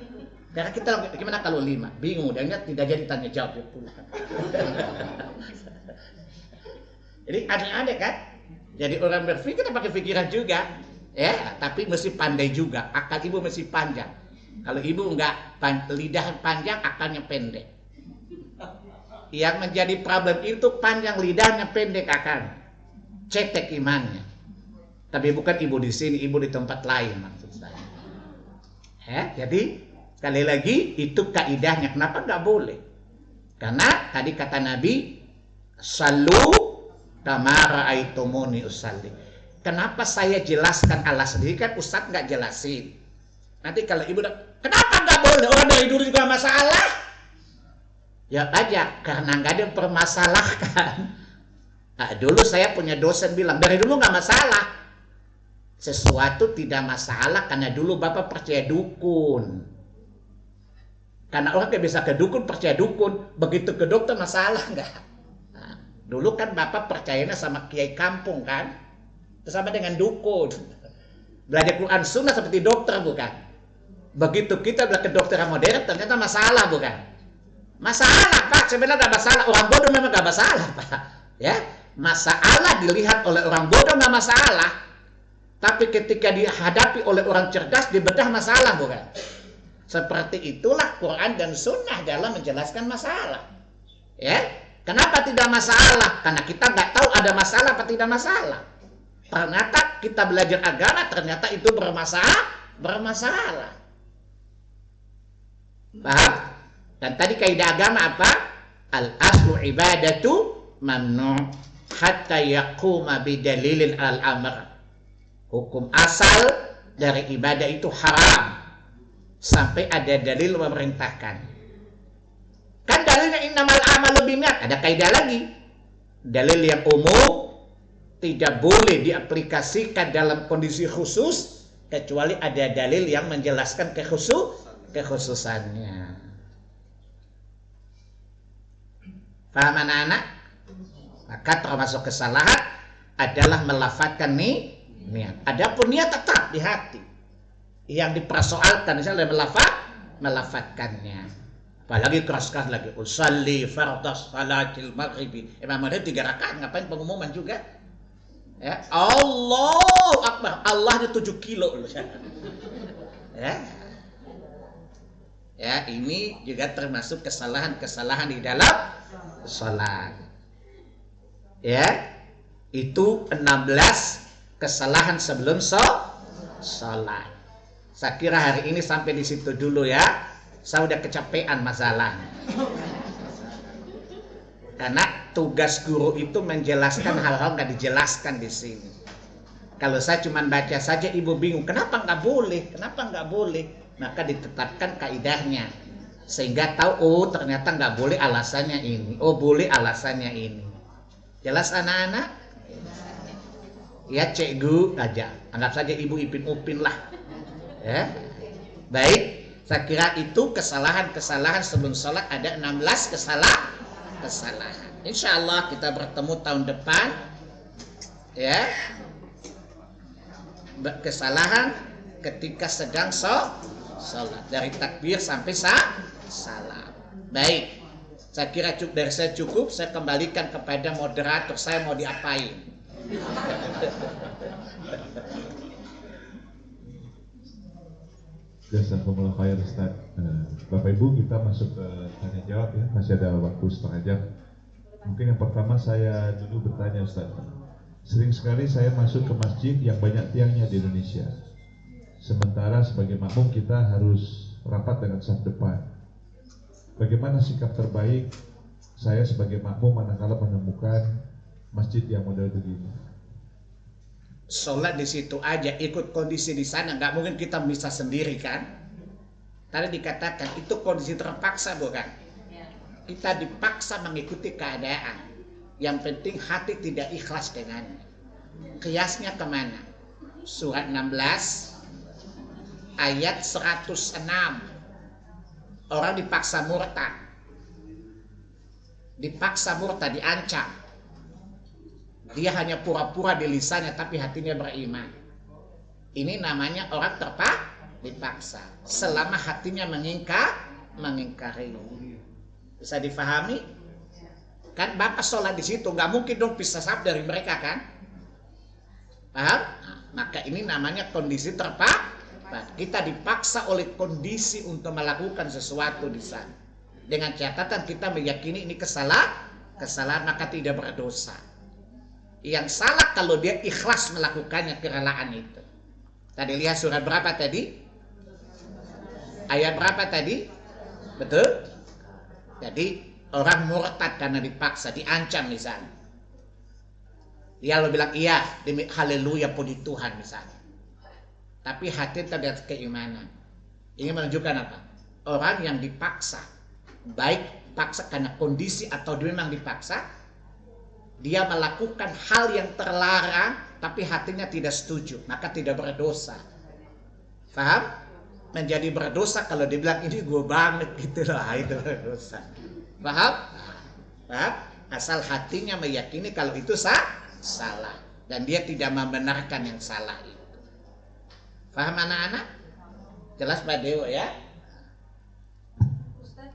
Karena kita gimana kalau 5? Bingung, dan tidak jadi tanya jawab ya pulang. Jadi aneh-aneh kan? Jadi orang berpikir pakai pikiran juga, ya. Tapi mesti pandai juga. Akal ibu mesti panjang. Kalau ibu nggak lidah panjang, akalnya pendek. Yang menjadi problem itu panjang lidahnya, pendek akalnya, cetek imannya. Tapi bukan ibu di sini, ibu di tempat lain maksud saya. Ya, jadi sekali lagi itu kaidahnya. Kenapa nggak boleh? Karena tadi kata Nabi, Sallu kama ra'aitumuni usalli. Kenapa saya jelaskan Allah sendiri, kan Ustadz nggak jelasin. Nanti kalau ibu kenapa nggak boleh? Orang dari dulu juga masalah. Ya aja, karena nggak ada yang permasalahkan. Nah, dulu saya punya dosen bilang, dari dulu nggak masalah. Sesuatu tidak masalah karena dulu Bapak percaya dukun. Karena orang nggak bisa ke dukun, percaya dukun. Begitu ke dokter masalah nggak? Nah, Dulu kan Bapak percayanya sama kiai kampung kan? Sama dengan dukun. Belajar Quran Sunnah seperti dokter bukan? Begitu kita belajar kedokteran modern ternyata masalah bukan? Masalah Pak, sebenarnya gak masalah. Orang bodoh memang gak masalah Pak. Ya, masalah dilihat oleh orang bodoh gak masalah. Tapi ketika dihadapi oleh orang cerdas dibedah masalah bukan? Seperti itulah Quran dan Sunnah dalam menjelaskan masalah. Ya, kenapa tidak masalah? Karena kita nggak tahu ada masalah atau tidak masalah. Ternyata kita belajar agama ternyata itu bermasalah. Paham? Dan tadi kaidah agama apa? Al aslu ibadatu mamnu hatta yaquma bidalilin al amr. Hukum asal dari ibadah itu haram sampai ada dalil memerintahkan. Kan dalilnya innamal a'malu binniyat, ada kaidah lagi. Dalil yang umum tidak boleh diaplikasikan dalam kondisi khusus kecuali ada dalil yang menjelaskan kekhususannya. Paham anak-anak? Maka termasuk kesalahan adalah melafadzkan niat. Adapun niat tetap di hati. Yang dipersoalkan misalnya melafadzkannya. Apalagi keras-keras lagi. Usalli fardhas salatil maghribi. Imam ada 3 rakaat, ngapain pengumuman juga? Ya, Allahu Akbar. Allah itu 7 kilo. Ya. Ya, ini juga termasuk kesalahan-kesalahan di dalam salat. Ya. Itu 16 kesalahan sebelum salat. Saya kira hari ini sampai di situ dulu ya. Saya udah kecapean masalah. Karena tugas guru itu menjelaskan hal-hal nggak dijelaskan di sini. Kalau saya cuma baca saja ibu bingung, kenapa nggak boleh? Kenapa nggak boleh? Maka ditetapkan kaidahnya. Sehingga tahu, oh ternyata nggak boleh alasannya ini. Oh boleh alasannya ini. Jelas anak-anak? Ya cikgu aja. Anggap saja ibu Ipin Upin lah. Ya. Baik, saya kira itu kesalahan-kesalahan sebelum sholat ada 16 kesalahan. Insya Allah kita bertemu tahun depan. Ya. Kesalahan ketika sedang sholat dari takbir sampai salam. Baik, saya kira dari saya cukup. Saya kembalikan kepada moderator. Saya mau diapain? Jazakumullah khair Ustaz. Bapak Ibu, kita masuk ke tanya jawab ya. Masih ada waktu setengah jam. Mungkin yang pertama saya dulu bertanya Ustaz. Sering sekali saya masuk ke masjid yang banyak tiangnya di Indonesia. Sementara sebagai makmum kita harus rapat dengan saf depan. Bagaimana sikap terbaik saya sebagai makmum manakala menemukan masjid yang model begini? Sholat di situ aja, ikut kondisi di sana, nggak mungkin kita bisa sendiri kan? Tadi dikatakan itu kondisi terpaksa bukan? Kita dipaksa mengikuti keadaan. Yang penting hati tidak ikhlas dengannya. Kiasnya kemana? Surat 16 ayat 106. Orang dipaksa murtad. Dipaksa murtad, diancam. Dia hanya pura-pura di lisannya tapi hatinya beriman. Ini namanya orang dipaksa. Selama hatinya mengingkari. Bisa difahami? Kan Bapak sholat di situ, nggak mungkin dong pisah saf dari mereka kan? Paham? Nah, maka ini namanya kondisi terpaksa. Kita dipaksa oleh kondisi untuk melakukan sesuatu di sana. Dengan catatan kita meyakini ini kesalahan maka tidak berdosa. Yang salah kalau dia ikhlas melakukannya kerelaan itu. Tadi lihat surat berapa tadi? Ayat berapa tadi? Betul? Jadi orang murtad karena dipaksa, diancam misalnya. Dia lo bilang iya demi haleluya puji Tuhan misalnya. Tapi hati terlihat keimanan. Ini menunjukkan apa? Orang yang dipaksa, baik paksa karena kondisi atau dia memang dipaksa, dia melakukan hal yang terlarang tapi hatinya tidak setuju, maka tidak berdosa. Paham? Menjadi berdosa kalau dibilang ini gue banget gitu lah, itu berdosa. Paham? Paham? Asal hatinya meyakini kalau itu salah. Dan dia tidak membenarkan yang salah itu. Paham anak-anak? Jelas Pak Dewo ya? Ustaz,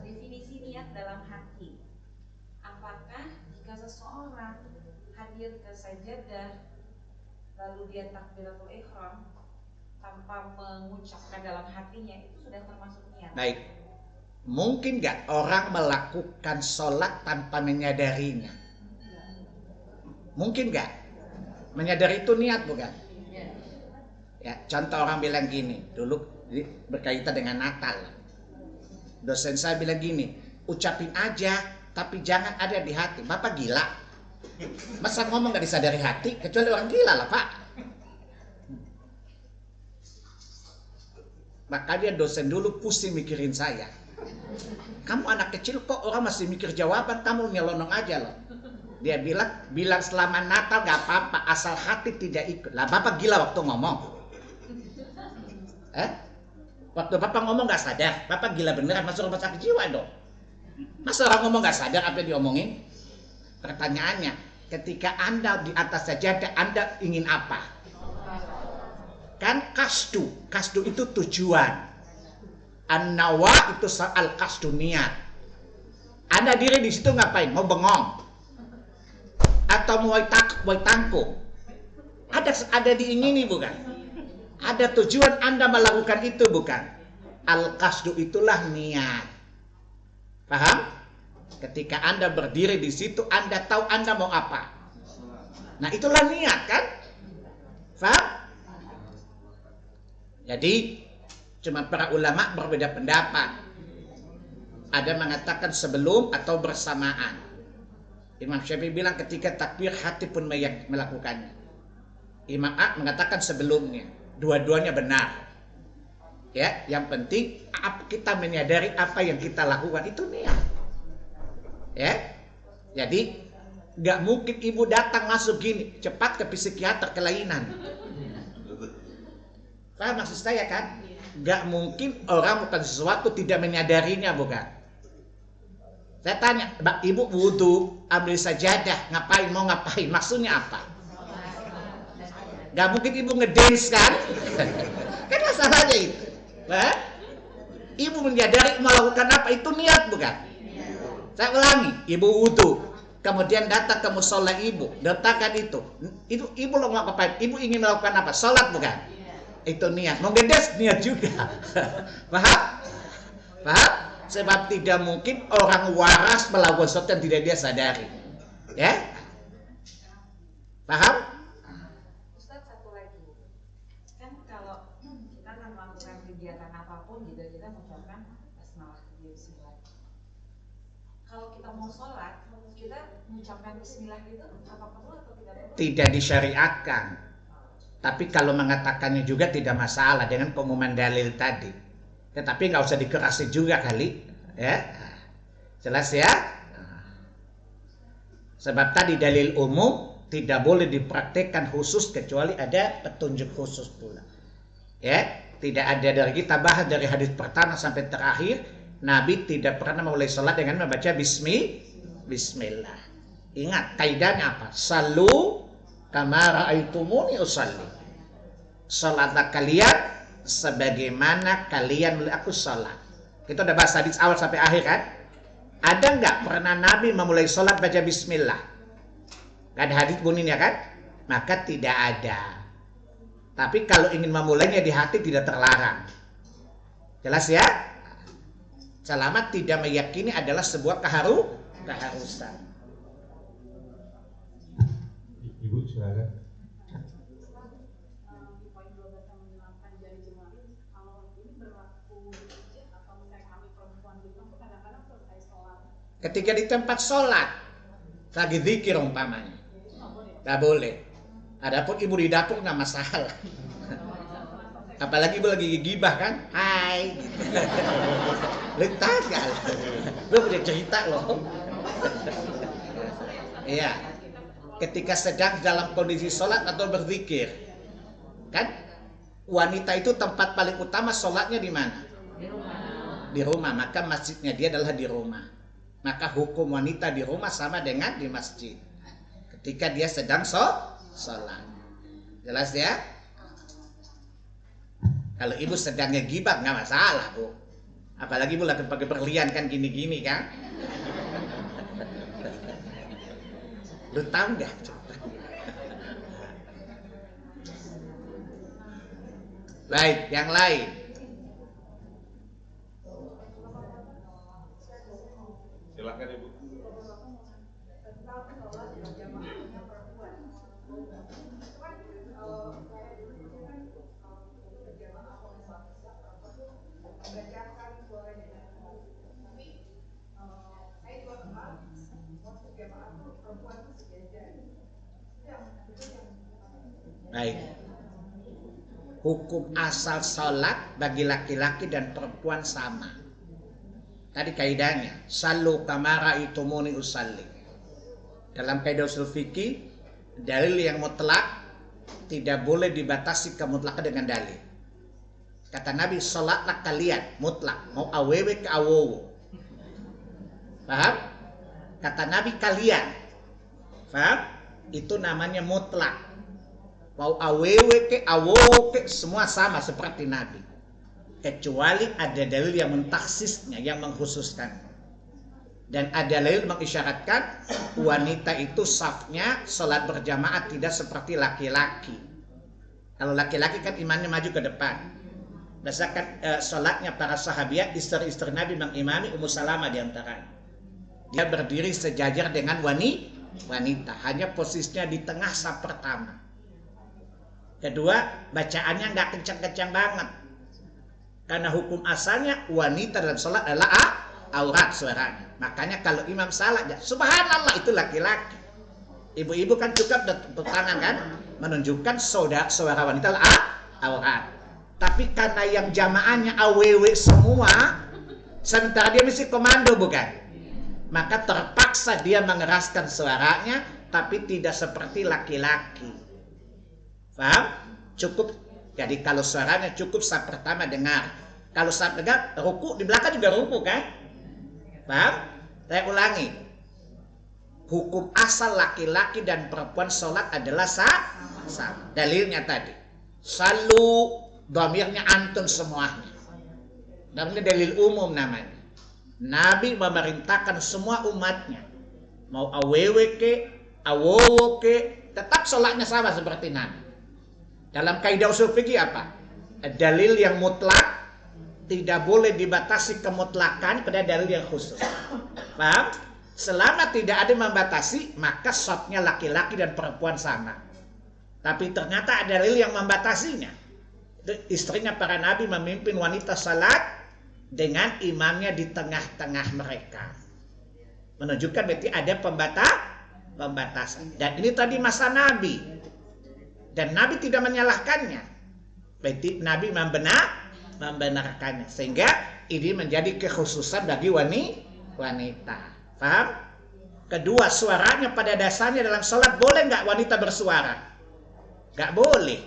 definisi niat dalam hati. Apakah jika seseorang hadir ke sajadah lalu dia takbiratul ihram tanpa mengucapkan dalam hatinya, itu sudah termasuk niat? Baik. Mungkin nggak orang melakukan sholat tanpa menyadarinya? Mungkin nggak? Menyadari itu niat bukan? Ya, contoh orang bilang gini, dulu berkaitan dengan Natal. Dosen saya bilang gini, ucapin aja, tapi jangan ada di hati. Bapak gila? Masa ngomong nggak disadari hati? Kecuali orang gila lah Pak. Makanya dosen dulu pusing mikirin saya. Kamu anak kecil kok orang masih mikir jawaban, kamu nyelonong aja loh. Dia bilang selama Natal gak apa-apa asal hati tidak ikut. Lah Bapak gila waktu ngomong. Waktu Bapak ngomong gak sadar, Bapak gila beneran, masuk rumah sakit jiwa dong. Masa orang ngomong gak sadar apa yang diomongin? Pertanyaannya, ketika Anda di atas sajadah, Anda ingin apa? Kan kasdu itu tujuan. An-nawa itu al-kasdu, niat. Anda diri di situ ngapain? Mau bengong? Atau mau tangkung? Ada diingini bukan? Ada tujuan Anda melakukan itu bukan? Al-kasdu itulah niat. Paham? Ketika Anda berdiri di situ, Anda tahu Anda mau apa. Nah itulah niat kan? Paham? Jadi cuma para ulama berbeda pendapat. Ada mengatakan sebelum atau bersamaan. Imam Syafi'i bilang ketika takbir hati pun melakukannya. Imam A mengatakan sebelumnya. Dua-duanya benar. Ya, yang penting kita menyadari apa yang kita lakukan itu niat. Ya, jadi nggak mungkin ibu datang masuk gini, cepat ke psikiater kelainan. Paham maksud saya kan? Gak mungkin orang melakukan sesuatu tidak menyadarinya bukan? Saya tanya, ibu wudhu, ambil sajadah, ngapain, mau ngapain, maksudnya apa? Gak mungkin ibu ngedance kan? Kan masalahnya itu. Nah, ibu menyadari melakukan apa, itu niat bukan? Saya ulangi, ibu wudhu, kemudian datang ke musola ibu, letakkan itu ibu lo mau ngapain? Ibu ingin melakukan apa? Sholat bukan? Itu niat. Mau ngedes niat juga. Paham? Paham? Sebab tidak mungkin orang waras melakukan sesuatu yang tidak dia sadari. Ya? Paham? Ustaz, satu lagi. Kan kalau kita akan melakukan kegiatan apapun juga kita mengucapkan basmalah, bismillah. Kalau kita mau sholat, kita mengucapkan bismillah itu apa perlu atau tidak perlu? Tidak disyariatkan. Tapi kalau mengatakannya juga tidak masalah dengan pengumuman dalil tadi. Tetapi nggak usah dikerasi juga kali, ya. Jelas ya? Sebab tadi dalil umum tidak boleh dipraktekkan khusus kecuali ada petunjuk khusus pula. Ya, tidak ada dari kita bahas dari hadis pertama sampai terakhir, Nabi tidak pernah memulai salat dengan membaca bismillah. Ingat kaidahnya apa? Sallu kama ra'aitumuni usalli. Salatlah kalian sebagaimana kalian melihat aku salat. Kita udah bahas hadis awal sampai akhir kan? Ada nggak pernah Nabi memulai salat baca bismillah? Gak ada hadis bunyinya kan? Maka tidak ada. Tapi kalau ingin memulainya di hati tidak terlarang. Jelas ya? Selama tidak meyakini adalah sebuah keharusan. Ibu silakan. Di poin 12 yang menerapkan jari jemari, kalau ini berlaku masjid atau misalnya kami perempuan gitu, kadang-kadang selesai sholat. Ketika di tempat sholat, lagi zikir umpamanya, nggak boleh. Adapun ibu di dapur nggak masalah. Apalagi ibu lagi gibah kan, hai. Lu tanya, lu punya cerita loh. Iya. Ketika sedang dalam kondisi sholat atau berzikir, kan wanita itu tempat paling utama sholatnya di mana? Di rumah. Maka masjidnya dia adalah di rumah. Maka hukum wanita di rumah sama dengan di masjid ketika dia sedang sholat. Jelas ya? Kalau ibu sedang ngegibah nggak masalah, Bu. Apalagi Bu lagi pakai berlian kan gini-gini kan. Lu tahu nggak? Baik, yang lain. Silakan Ibu. Baik. Hukum asal sholat bagi laki-laki dan perempuan sama. Tadi kaidahnya, sallu kamara itumuni usalli. Dalam kaidah usul fikih, dalil yang mutlak tidak boleh dibatasi kemutlakan dengan dalil. Kata Nabi, sholatlah kalian mutlak, mau awewe ke awowo. Paham? Kata Nabi kalian. Paham? Itu namanya mutlak. Mau awewe ke awowo ke semua sama seperti Nabi. Kecuali ada dalil yang mentaksisnya, yang mengkhususkan. Dan ada dalil mengisyaratkan wanita itu safnya sholat berjamaah tidak seperti laki-laki. Kalau laki-laki kan imannya maju ke depan. Berdasarkan sholatnya para sahabiat, istri-istri Nabi mengimami Ummu Salamah diantaranya. Dia berdiri sejajar dengan wanita, hanya posisinya di tengah saf pertama. Kedua, bacaannya nggak kencang-kencang banget. Karena hukum asalnya wanita dalam sholat adalah aurat suaranya. Makanya kalau imam salah, subhanallah itu laki-laki. Ibu-ibu kan cukup tepuk tangan kan, menunjukkan suara wanita adalah aurat. Tapi karena yang jamaahnya AWW semua, sementara dia mesti komando bukan? Maka terpaksa dia mengeraskan suaranya, tapi tidak seperti laki-laki. Paham? Cukup. Jadi kalau suaranya cukup saf pertama dengar. Kalau saf dengar, ruku di belakang juga ruku kan? Paham? Saya ulangi. Hukum asal laki-laki dan perempuan sholat adalah sama. Dalilnya tadi. Salu, dhamirnya antun semuanya. Namanya dalil umum namanya. Nabi memerintahkan semua umatnya. Mau awewe ke, awowo ke, tetap sholatnya sama seperti Nabi. Dalam kaidah usul fikih apa? Dalil yang mutlak tidak boleh dibatasi kemutlakan pada dalil yang khusus. Paham? Selama tidak ada membatasi, maka shotnya laki-laki dan perempuan sama. Tapi ternyata ada dalil yang membatasinya. Istrinya para nabi memimpin wanita salat dengan imamnya di tengah-tengah mereka. Menunjukkan berarti ada pembatasan. Dan ini tadi masa Nabi. Dan Nabi tidak menyalahkannya. Berarti Nabi membenarkannya. Sehingga ini menjadi kekhususan bagi wanita. Paham? Kedua, suaranya pada dasarnya dalam sholat boleh nggak wanita bersuara? Nggak boleh.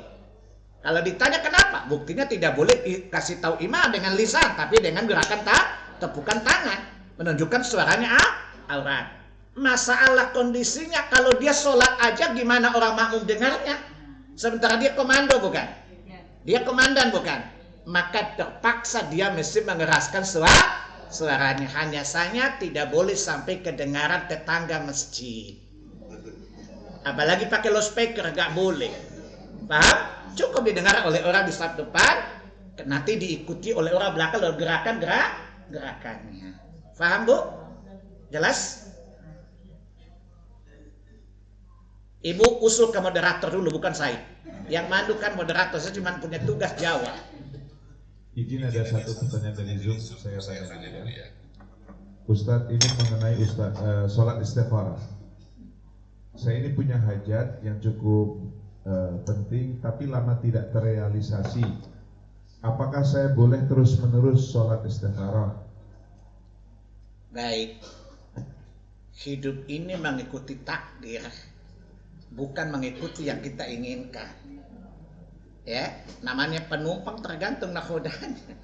Kalau ditanya kenapa? Buktinya tidak boleh dikasih tahu imam dengan lisan, tapi dengan gerakan tepukan tangan. Menunjukkan suaranya aurat. Masalah kondisinya kalau dia sholat aja gimana orang makmum dengarnya? Sementara dia komando bukan? Dia komandan bukan? Maka terpaksa dia mesti mengeraskan suaranya. Hanya saja tidak boleh sampai kedengaran tetangga masjid. Apalagi pakai loudspeaker, nggak boleh. Paham? Cukup didengar oleh orang di saf depan, nanti diikuti oleh orang belakang dalam gerakannya. Paham Bu? Jelas? Ibu usul ke moderator dulu, bukan saya. Yang mandu kan moderator, saya cuma punya tugas jawab. Izin ada satu pertanyaan dari Zoom, saya tanya dulu ya. Ustadz, ini mengenai sholat istikharah. Saya ini punya hajat yang cukup penting, tapi lama tidak terrealisasi. Apakah saya boleh terus-menerus sholat istikharah? Baik. Hidup ini mengikuti takdir, bukan mengikuti yang kita inginkan. Ya, namanya penumpang tergantung nakodanya.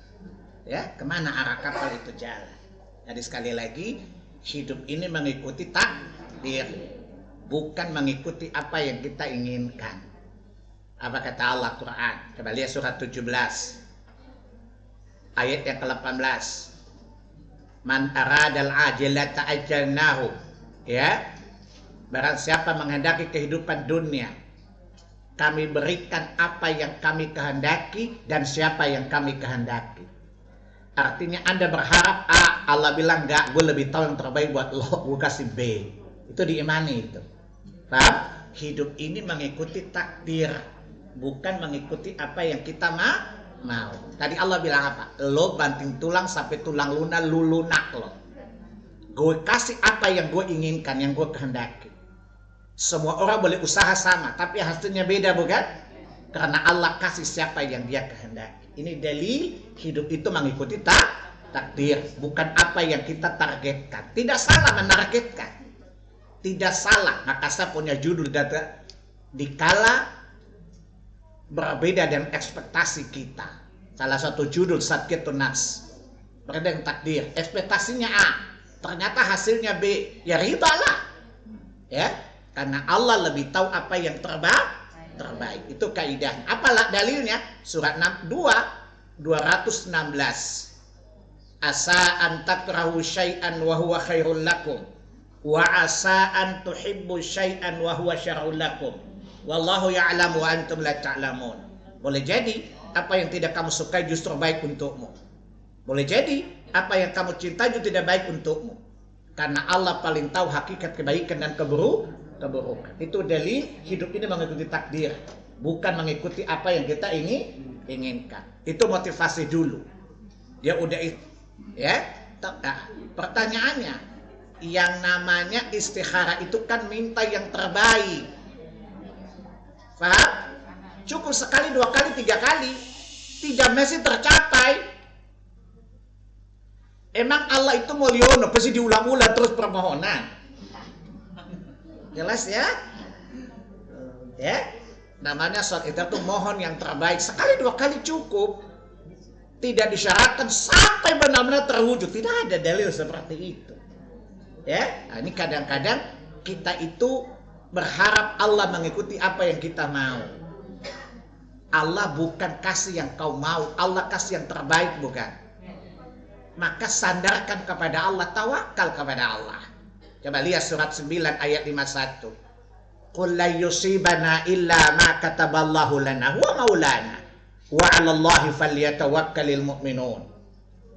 Ya, kemana arah kapal itu jalan. Jadi sekali lagi, Hidup ini mengikuti takdir, bukan mengikuti apa yang kita inginkan. Apa kata Allah Quran? Coba lihat surat 17 ayat yang ke-18. Man aradal ajilata ajalnahu. Ya, barang siapa menghendaki kehidupan dunia, kami berikan apa yang kami kehendaki dan siapa yang kami kehendaki. Artinya Anda berharap A, Allah bilang enggak, gue lebih tahu yang terbaik buat lo, gue kasih B. Itu diimani itu. Paham? Hidup ini mengikuti takdir, bukan mengikuti apa yang kita mau. Tadi Allah bilang apa? Lo banting tulang sampai tulang lunak, lu lunak lo. Gue kasih apa yang gue inginkan, yang gue kehendaki. Semua orang boleh usaha sama, tapi hasilnya beda, bukan? Karena Allah kasih siapa yang dia kehendaki. Ini dalil hidup itu mengikuti takdir, bukan apa yang kita targetkan. Tidak salah menargetkan, tidak salah. Maka saya punya judul data dikala berbeda dengan ekspektasi kita. Salah satu judul Sakitun Nas, berbeda dengan takdir. Ekspektasinya A, ternyata hasilnya B. Ya ribalah, ya, karena Allah lebih tahu apa yang terbaik. Itu kaidahnya. Apalah dalilnya? Surat 216. Asa an takrahu syai'an wa huwa khairul lakum wa asa an tuhibbu syai'an wa huwa syarrul lakum wallahu ya'lamu wa antum la ta'lamun. Boleh jadi apa yang tidak kamu sukai justru baik untukmu. Boleh jadi apa yang kamu cintai juga tidak baik untukmu. Karena Allah paling tahu hakikat kebaikan dan keburukan. Itu dalil hidup ini mengikuti takdir, bukan mengikuti apa yang kita inginkan. Itu motivasi dulu. Dia udah ya. Nah, pertanyaannya, yang namanya istikharah itu kan minta yang terbaik. Paham? Cukup sekali, 2 kali, 3 kali, tidak mesti tercapai. Emang Allah itu mulyono, pasti diulang-ulang terus permohonan. Jelas ya? Ya, namanya sholat itu tuh mohon yang terbaik. Sekali 2 kali cukup. Tidak disyaratkan sampai benar-benar terwujud. Tidak ada dalil seperti itu. Ya, nah, ini kadang-kadang kita itu berharap Allah mengikuti apa yang kita mau. Allah bukan kasih yang kau mau, Allah kasih yang terbaik, bukan. Maka sandarkan kepada Allah, tawakal kepada Allah. Coba lihat surat 9 ayat 51. Qul la yusibana illa ma kataballahu lana huwa maulana wa 'alallahi falyatawakkalul mu'minun.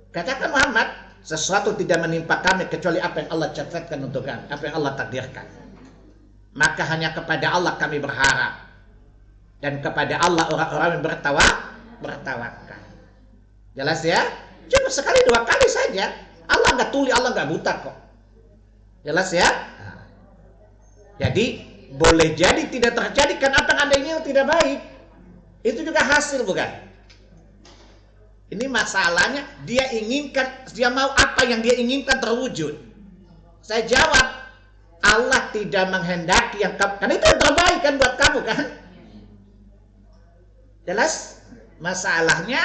Katakan Muhammad, sesuatu tidak menimpa kami kecuali apa yang Allah catatkan untuk kami, apa yang Allah takdirkan. Maka hanya kepada Allah kami berharap, dan kepada Allah orang-orang yang bertawakal. Jelas ya? Cuma sekali 2 kali saja. Allah nggak tuli, Allah nggak buta kok. Jelas ya? Nah, jadi boleh jadi tidak terjadi kan apa yang Anda ingin tidak baik. Itu juga hasil, bukan? Ini masalahnya dia inginkan, dia mau apa yang dia inginkan terwujud. Saya jawab, Allah tidak menghendaki yang kamu, karena itu yang terbaik kan buat kamu kan? Jelas? Masalahnya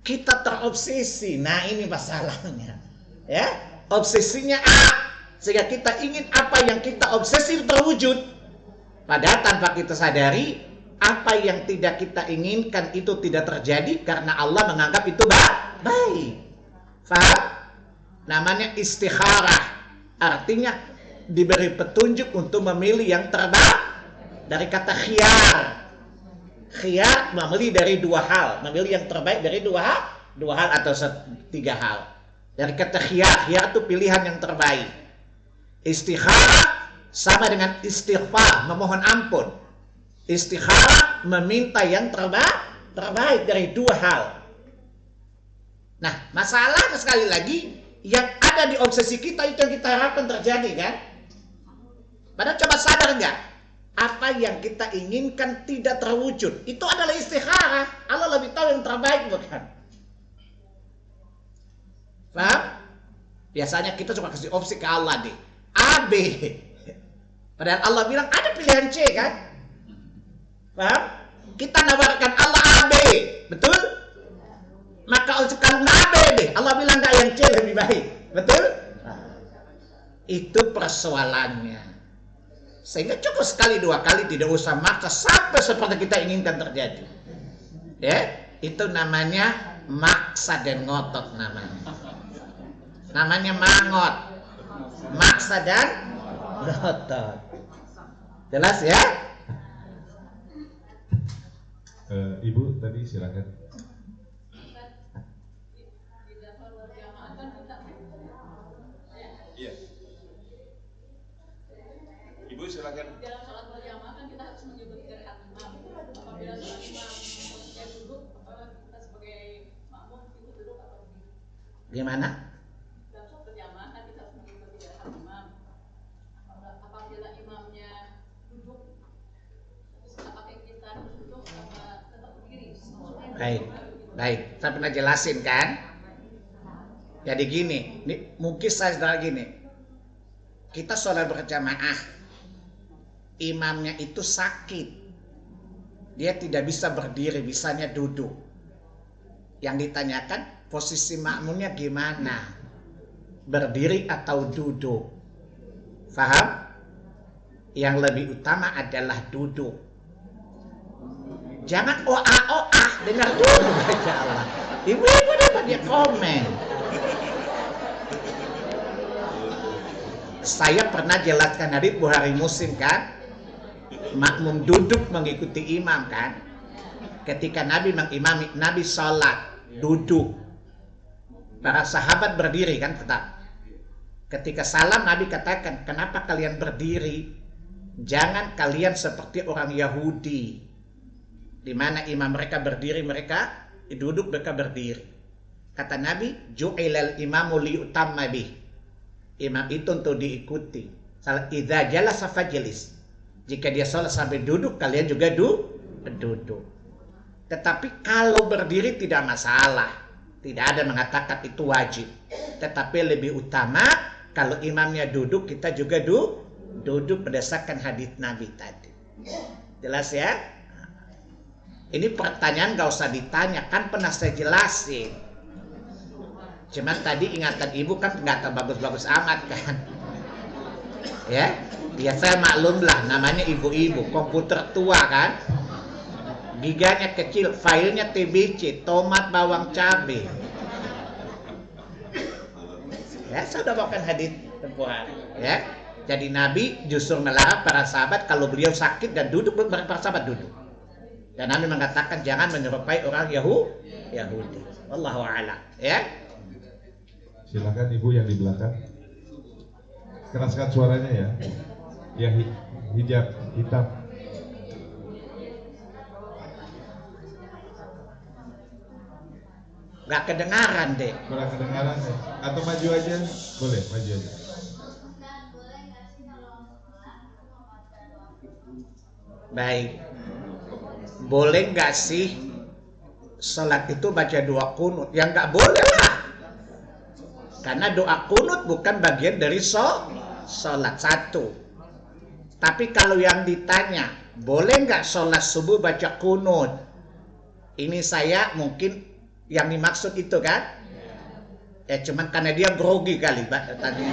kita terobsesi. Nah, ini masalahnya. Ya, obsesinya A. Sehingga kita ingin apa yang kita obsesi terwujud. Padahal tanpa kita sadari, apa yang tidak kita inginkan itu tidak terjadi karena Allah menganggap itu baik. Faham? Namanya istikharah. Artinya diberi petunjuk untuk memilih yang terbaik. Dari kata khiyar. Khiyar memilih dari 2 hal. Memilih yang terbaik dari 2 hal atau 3 hal. Dari kata khiyar. Khiyar itu pilihan yang terbaik. Istikharah sama dengan istighfar, memohon ampun. Istikharah meminta yang terbaik dari 2 hal. Nah, masalahnya sekali lagi, yang ada di obsesi kita itu yang kita harapkan terjadi kan? Padahal coba sadar nggak? Apa yang kita inginkan tidak terwujud. Itu adalah istikharah. Allah lebih tahu yang terbaik, bukan? Paham? Biasanya kita cuma kasih opsi ke Allah deh. A, B. Padahal Allah bilang ada pilihan C kan? Paham? Kita nawarkan Allah A, B. Betul? Maka kalau A, B deh. Allah bilang enggak, yang C lebih baik. Betul? Itu persoalannya. Sehingga cukup sekali 2 kali, tidak usah maksa sampai seperti kita inginkan terjadi. Ya, itu namanya maksa dan ngotot namanya. Namanya mangot. Maksa dan ngotot. Jelas ya? Ibu tadi silakan. Iya. Ibu silakan. Dalam sholat berjamaah kan kita harus mengikuti qiraat imam. Apabila sholat imam duduk, apakah kita sebagai makmum ikut duduk atau berdiri? Gimana? Dalam sholat berjamaah kan kita harus mengikuti qiraat imam. Apabila imamnya duduk, terus apakah kita harus duduk atau tetap berdiri? Baik. Saya pernah jelasin kan? Jadi gini, mungkin saya gini. Kita sholat berjamaah, imamnya itu sakit, dia tidak bisa berdiri, bisanya duduk. Yang ditanyakan posisi makmumnya gimana, berdiri atau duduk? Faham? Yang lebih utama adalah duduk. Jangan oa dengar dulu baca Allah. Ibu-ibu dapat dia komen. Saya pernah jelaskan hari Buhari Muslim kan, makmum duduk mengikuti imam kan. Ketika Nabi mengimami, Nabi sholat duduk, para sahabat berdiri kan tetap. Ketika salam Nabi katakan, kenapa kalian berdiri? Jangan kalian seperti orang Yahudi, di mana imam mereka berdiri, mereka duduk, mereka berdiri. Kata Nabi, ju'ilal imamu liutamma bih. Imam itu untuk diikuti. Idza jalasa fajlis. Jika dia sholat sampai duduk, kalian juga duduk. Tetapi kalau berdiri tidak masalah. Tidak ada mengatakan itu wajib. Tetapi lebih utama kalau imamnya duduk, kita juga duduk berdasarkan hadits Nabi tadi. Jelas ya? Ini pertanyaan gak usah ditanya, kan pernah saya jelasin. Cuman tadi ingatan ibu kan nggak terbagus-bagus amat kan. Ya saya maklum lah, namanya ibu-ibu, komputer tua kan. Giganya kecil, filenya TBC, tomat bawang cabai. Ya, saya udah bawakan hadits tempoh hari. Ya, jadi Nabi justru melarang para sahabat kalau beliau sakit dan duduk, para sahabat duduk. Dan Nabi mengatakan jangan menyerupai orang Yahudi. Wallahu a'lam. Ya. Silakan ibu yang di belakang. Keraskan suaranya ya. Yang hijab hitam. Gak kedengaran deh. Kurang kedengaran ya. Atau maju aja. Boleh, maju aja. Baik. Boleh nggak sih sholat itu baca doa kunut? Ya nggak boleh lah. Karena doa kunut bukan bagian dari sholat satu. Tapi kalau yang ditanya, boleh nggak sholat subuh baca kunut? Ini saya mungkin yang dimaksud itu kan? Ya cuman karena dia grogi kali tadi.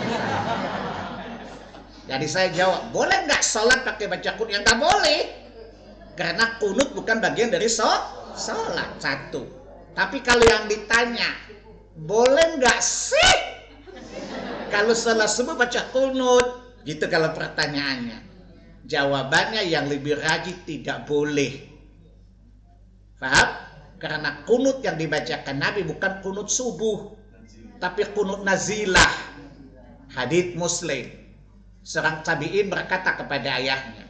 Jadi saya jawab, boleh nggak sholat pakai baca kunut? Yang nggak boleh. Karena kunut bukan bagian dari sholat satu. Tapi kalau yang ditanya, boleh nggak sih kalau sholat subuh baca kunut? Gitu kalau pertanyaannya. Jawabannya yang lebih rajin tidak boleh. Paham? Karena kunut yang dibacakan Nabi bukan kunut subuh, tapi kunut nazilah. Hadits Muslim. Seorang tabi'in berkata kepada ayahnya,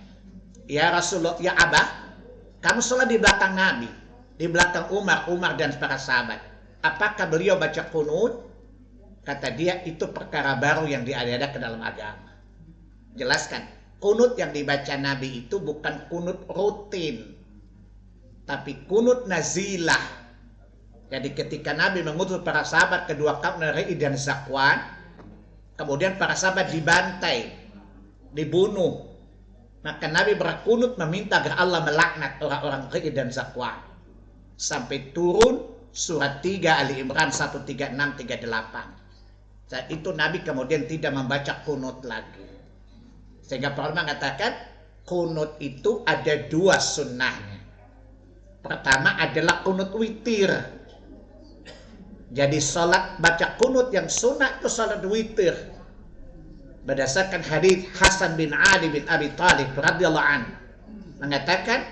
ya Rasulullah, ya Abah, kamu sholat di belakang Nabi, di belakang Umar dan para sahabat. Apakah beliau baca kunut? Kata dia, itu perkara baru yang diadakan ke dalam agama. Jelaskan, kunut yang dibaca Nabi itu bukan kunut rutin, tapi kunut nazilah. Jadi ketika Nabi mengutus para sahabat kedua kaum Rai dan Zakwan, kemudian para sahabat dibantai, dibunuh, maka Nabi berkunut meminta agar Allah melaknat orang-orang Rai dan Zakwan. Sampai turun surat 3 Ali Imran 136-38. Saat itu Nabi kemudian tidak membaca kunut lagi. Sehingga para ulama mengatakan kunut itu ada dua sunnahnya. Pertama adalah kunut witir. Jadi salat baca kunut yang sunnah itu salat witir. Berdasarkan hadis Hasan bin Ali bin Abi Thalib radhiyallahu anhu mengatakan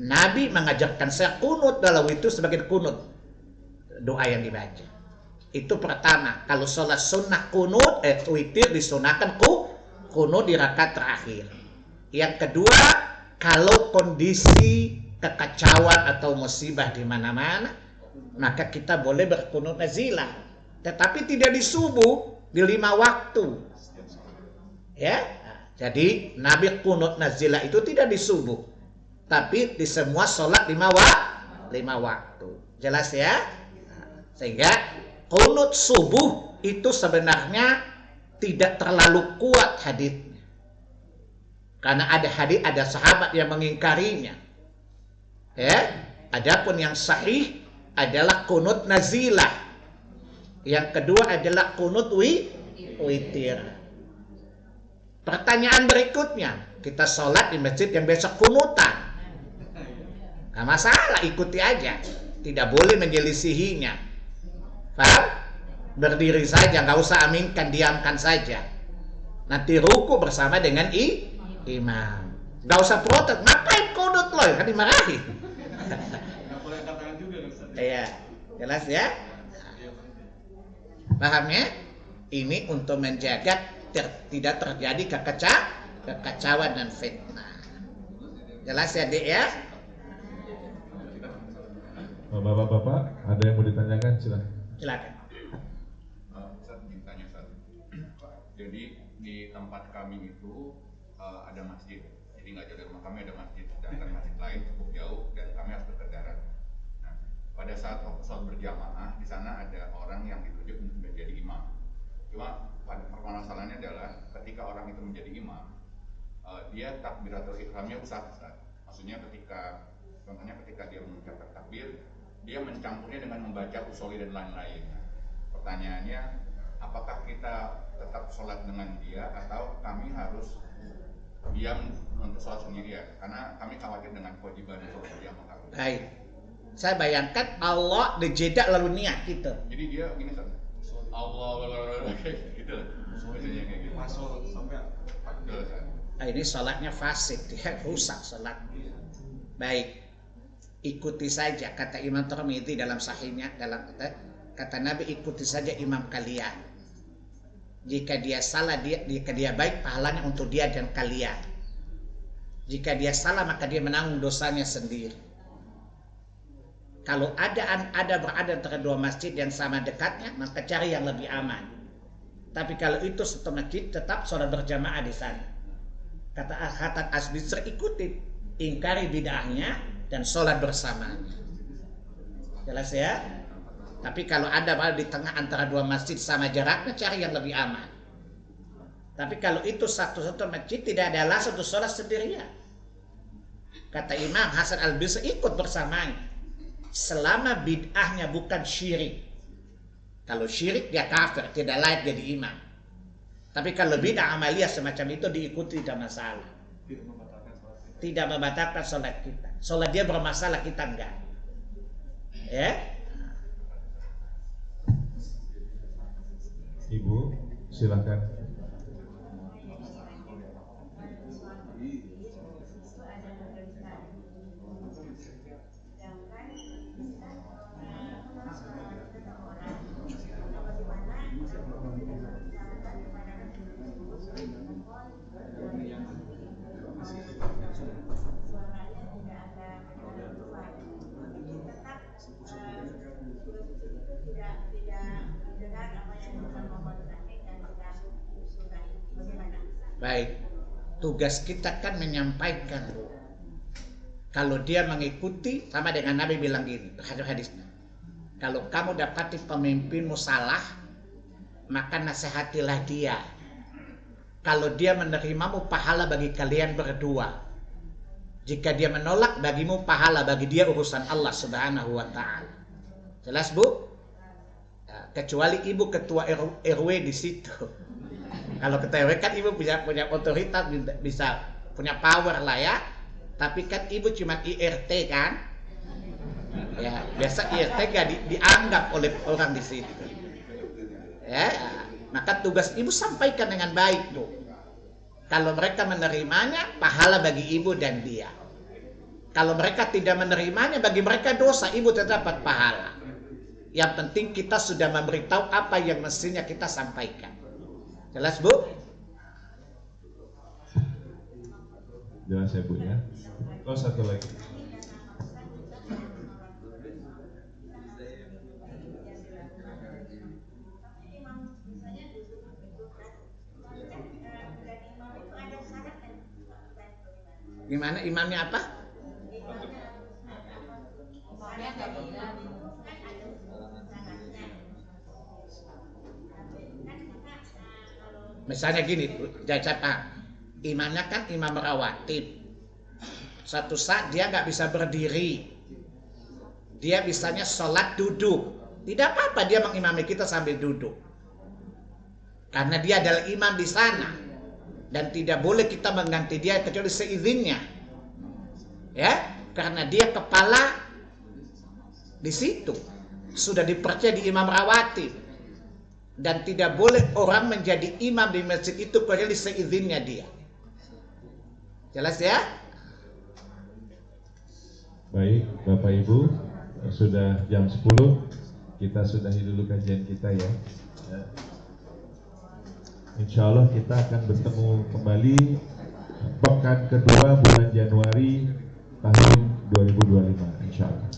Nabi mengajarkan saya kunut dalam witir sebagai kunut doa yang dibaca. Itu pertama, kalau sholat sunnah kunut, witir disunahkan kunut di rakaat terakhir. Yang kedua, kalau kondisi kekacauan atau musibah di mana-mana, maka kita boleh berkunut nazilah. Tetapi tidak di subuh, di 5 waktu. Ya, jadi Nabi kunut nazilah itu tidak di subuh, tapi di semua sholat 5 waktu. Jelas ya? Sehingga kunut subuh itu sebenarnya tidak terlalu kuat hadisnya. Karena ada hadis, ada sahabat yang mengingkarinya. Ya, adapun yang sahih adalah kunut nazilah. Yang kedua adalah kunut witir. Pertanyaan berikutnya, kita sholat di masjid yang besok kunutan. Nggak masalah, ikuti aja. Tidak boleh menyelisihinya. Paham? Berdiri saja, nggak usah aminkan, diamkan saja. Nanti ruku bersama dengan imam. Nggak usah protes, ngapain kunut loh, kan dimarahi. Nggak boleh angkat tangan juga, Ustaz. Iya, jelas ya? Paham ya? Ini untuk menjaga tidak terjadi kekacauan dan fitnah. Jelas ya, Dek ya? Bapak-bapak, ada yang mau ditanyakan? Silakan. Silakan. Ustaz ingin tanya Ustaz. Jadi di tempat kami itu ada masjid. Jadi nggak jauh dari rumah kami ada masjid. Sedangkan masjid lain cukup jauh dan kami harus berkendaraan. Nah, pada saat sholat berjamaah di sana ada orang yang ditunjuk untuk menjadi imam. Cuma permasalahannya adalah ketika orang itu menjadi imam, dia takbiratul ihramnya Ustaz. Maksudnya contohnya ketika dia mengucapkan takbir, dia mencampurnya dengan membaca usoli dan lain-lain. Pertanyaannya, apakah kita tetap sholat dengan dia atau kami harus diam untuk sholat sendirian? Karena kami khawatir dengan kewajiban sholat berjamaah. Baik. Saya bayangkan Allah dijeda lalu niat gitu. Jadi dia gini Ustaz, Allah gitu lah. Biasanya kayak gitu. Masuk sampai Betul, Ustaz. Nah, ini sholatnya fasid, dia rusak sholat. Baik. Ikuti saja kata Imam Tirmidzi dalam sahihnya, dalam kata Nabi, ikuti saja imam kalian. Jika dia salah, jika dia baik, pahalanya untuk dia dan kalian. Jika dia salah, maka dia menanggung dosanya sendiri. Kalau ada berada antara dua masjid yang sama dekatnya, maka cari yang lebih aman. Tapi kalau itu satu masjid, tetap sholat berjamaah di sana. Kata Hasan Asbisri, ikuti, ingkari bid'ahnya dan sholat bersamanya. Jelas ya? Tapi kalau ada di tengah antara dua masjid sama jaraknya, cari yang lebih aman. Tapi kalau itu satu-satu masjid, tidak ada alasan untuk sholat sendirian. Kata Imam Hasan Al-Bisri, ikut bersamanya selama bid'ahnya bukan syirik. Kalau syirik dia kafir, tidak layak jadi imam. Tapi kalau bid'ah amaliyah semacam itu diikuti tidak masalah. Tidak membatalkan sholat kita. Sholat dia bermasalah, kita enggak. Ya? Ibu, silakan. Baik, tugas kita kan menyampaikan. Kalau dia mengikuti, sama dengan Nabi bilang gini, hadisnya. Kalau kamu dapati pemimpinmu salah, maka nasihatilah dia. Kalau dia menerimamu, pahala bagi kalian berdua. Jika dia menolak, bagimu pahala, bagi dia urusan Allah Subhanahu wa ta'ala. Jelas, Bu? kecuali ibu ketua RW di situ. Kalau ketua RW kan ibu punya otoritas, bisa punya power lah ya. Tapi kan ibu cuma IRT kan? Ya, biasa IRT gak dianggap oleh orang di situ. Ya, maka tugas ibu sampaikan dengan baik, Bu. Kalau mereka menerimanya, pahala bagi ibu dan dia. Kalau mereka tidak menerimanya, bagi mereka dosa, ibu tetap dapat pahala. Yang penting kita sudah memberitahu apa yang mestinya kita sampaikan. Jelas, Bu? Jelas ya, Bu ya. Oh, satu lagi. Gimana imamnya apa? Misalnya gini, jangan imamnya kan imam rawatib. Suatu saat dia nggak bisa berdiri, dia bisanya sholat duduk. Tidak apa-apa dia mengimami kita sambil duduk, karena dia adalah imam di sana dan tidak boleh kita mengganti dia kecuali seizinnya. Ya, karena dia kepala di situ, sudah dipercaya di imam rawatib. Dan tidak boleh orang menjadi imam di masjid itu kecuali seizinnya dia. Jelas ya? Baik, Bapak Ibu, sudah jam 10. Kita sudahi dulu kajian kita ya. Insya Allah kita akan bertemu kembali pekan kedua bulan Januari tahun 2025, insya Allah.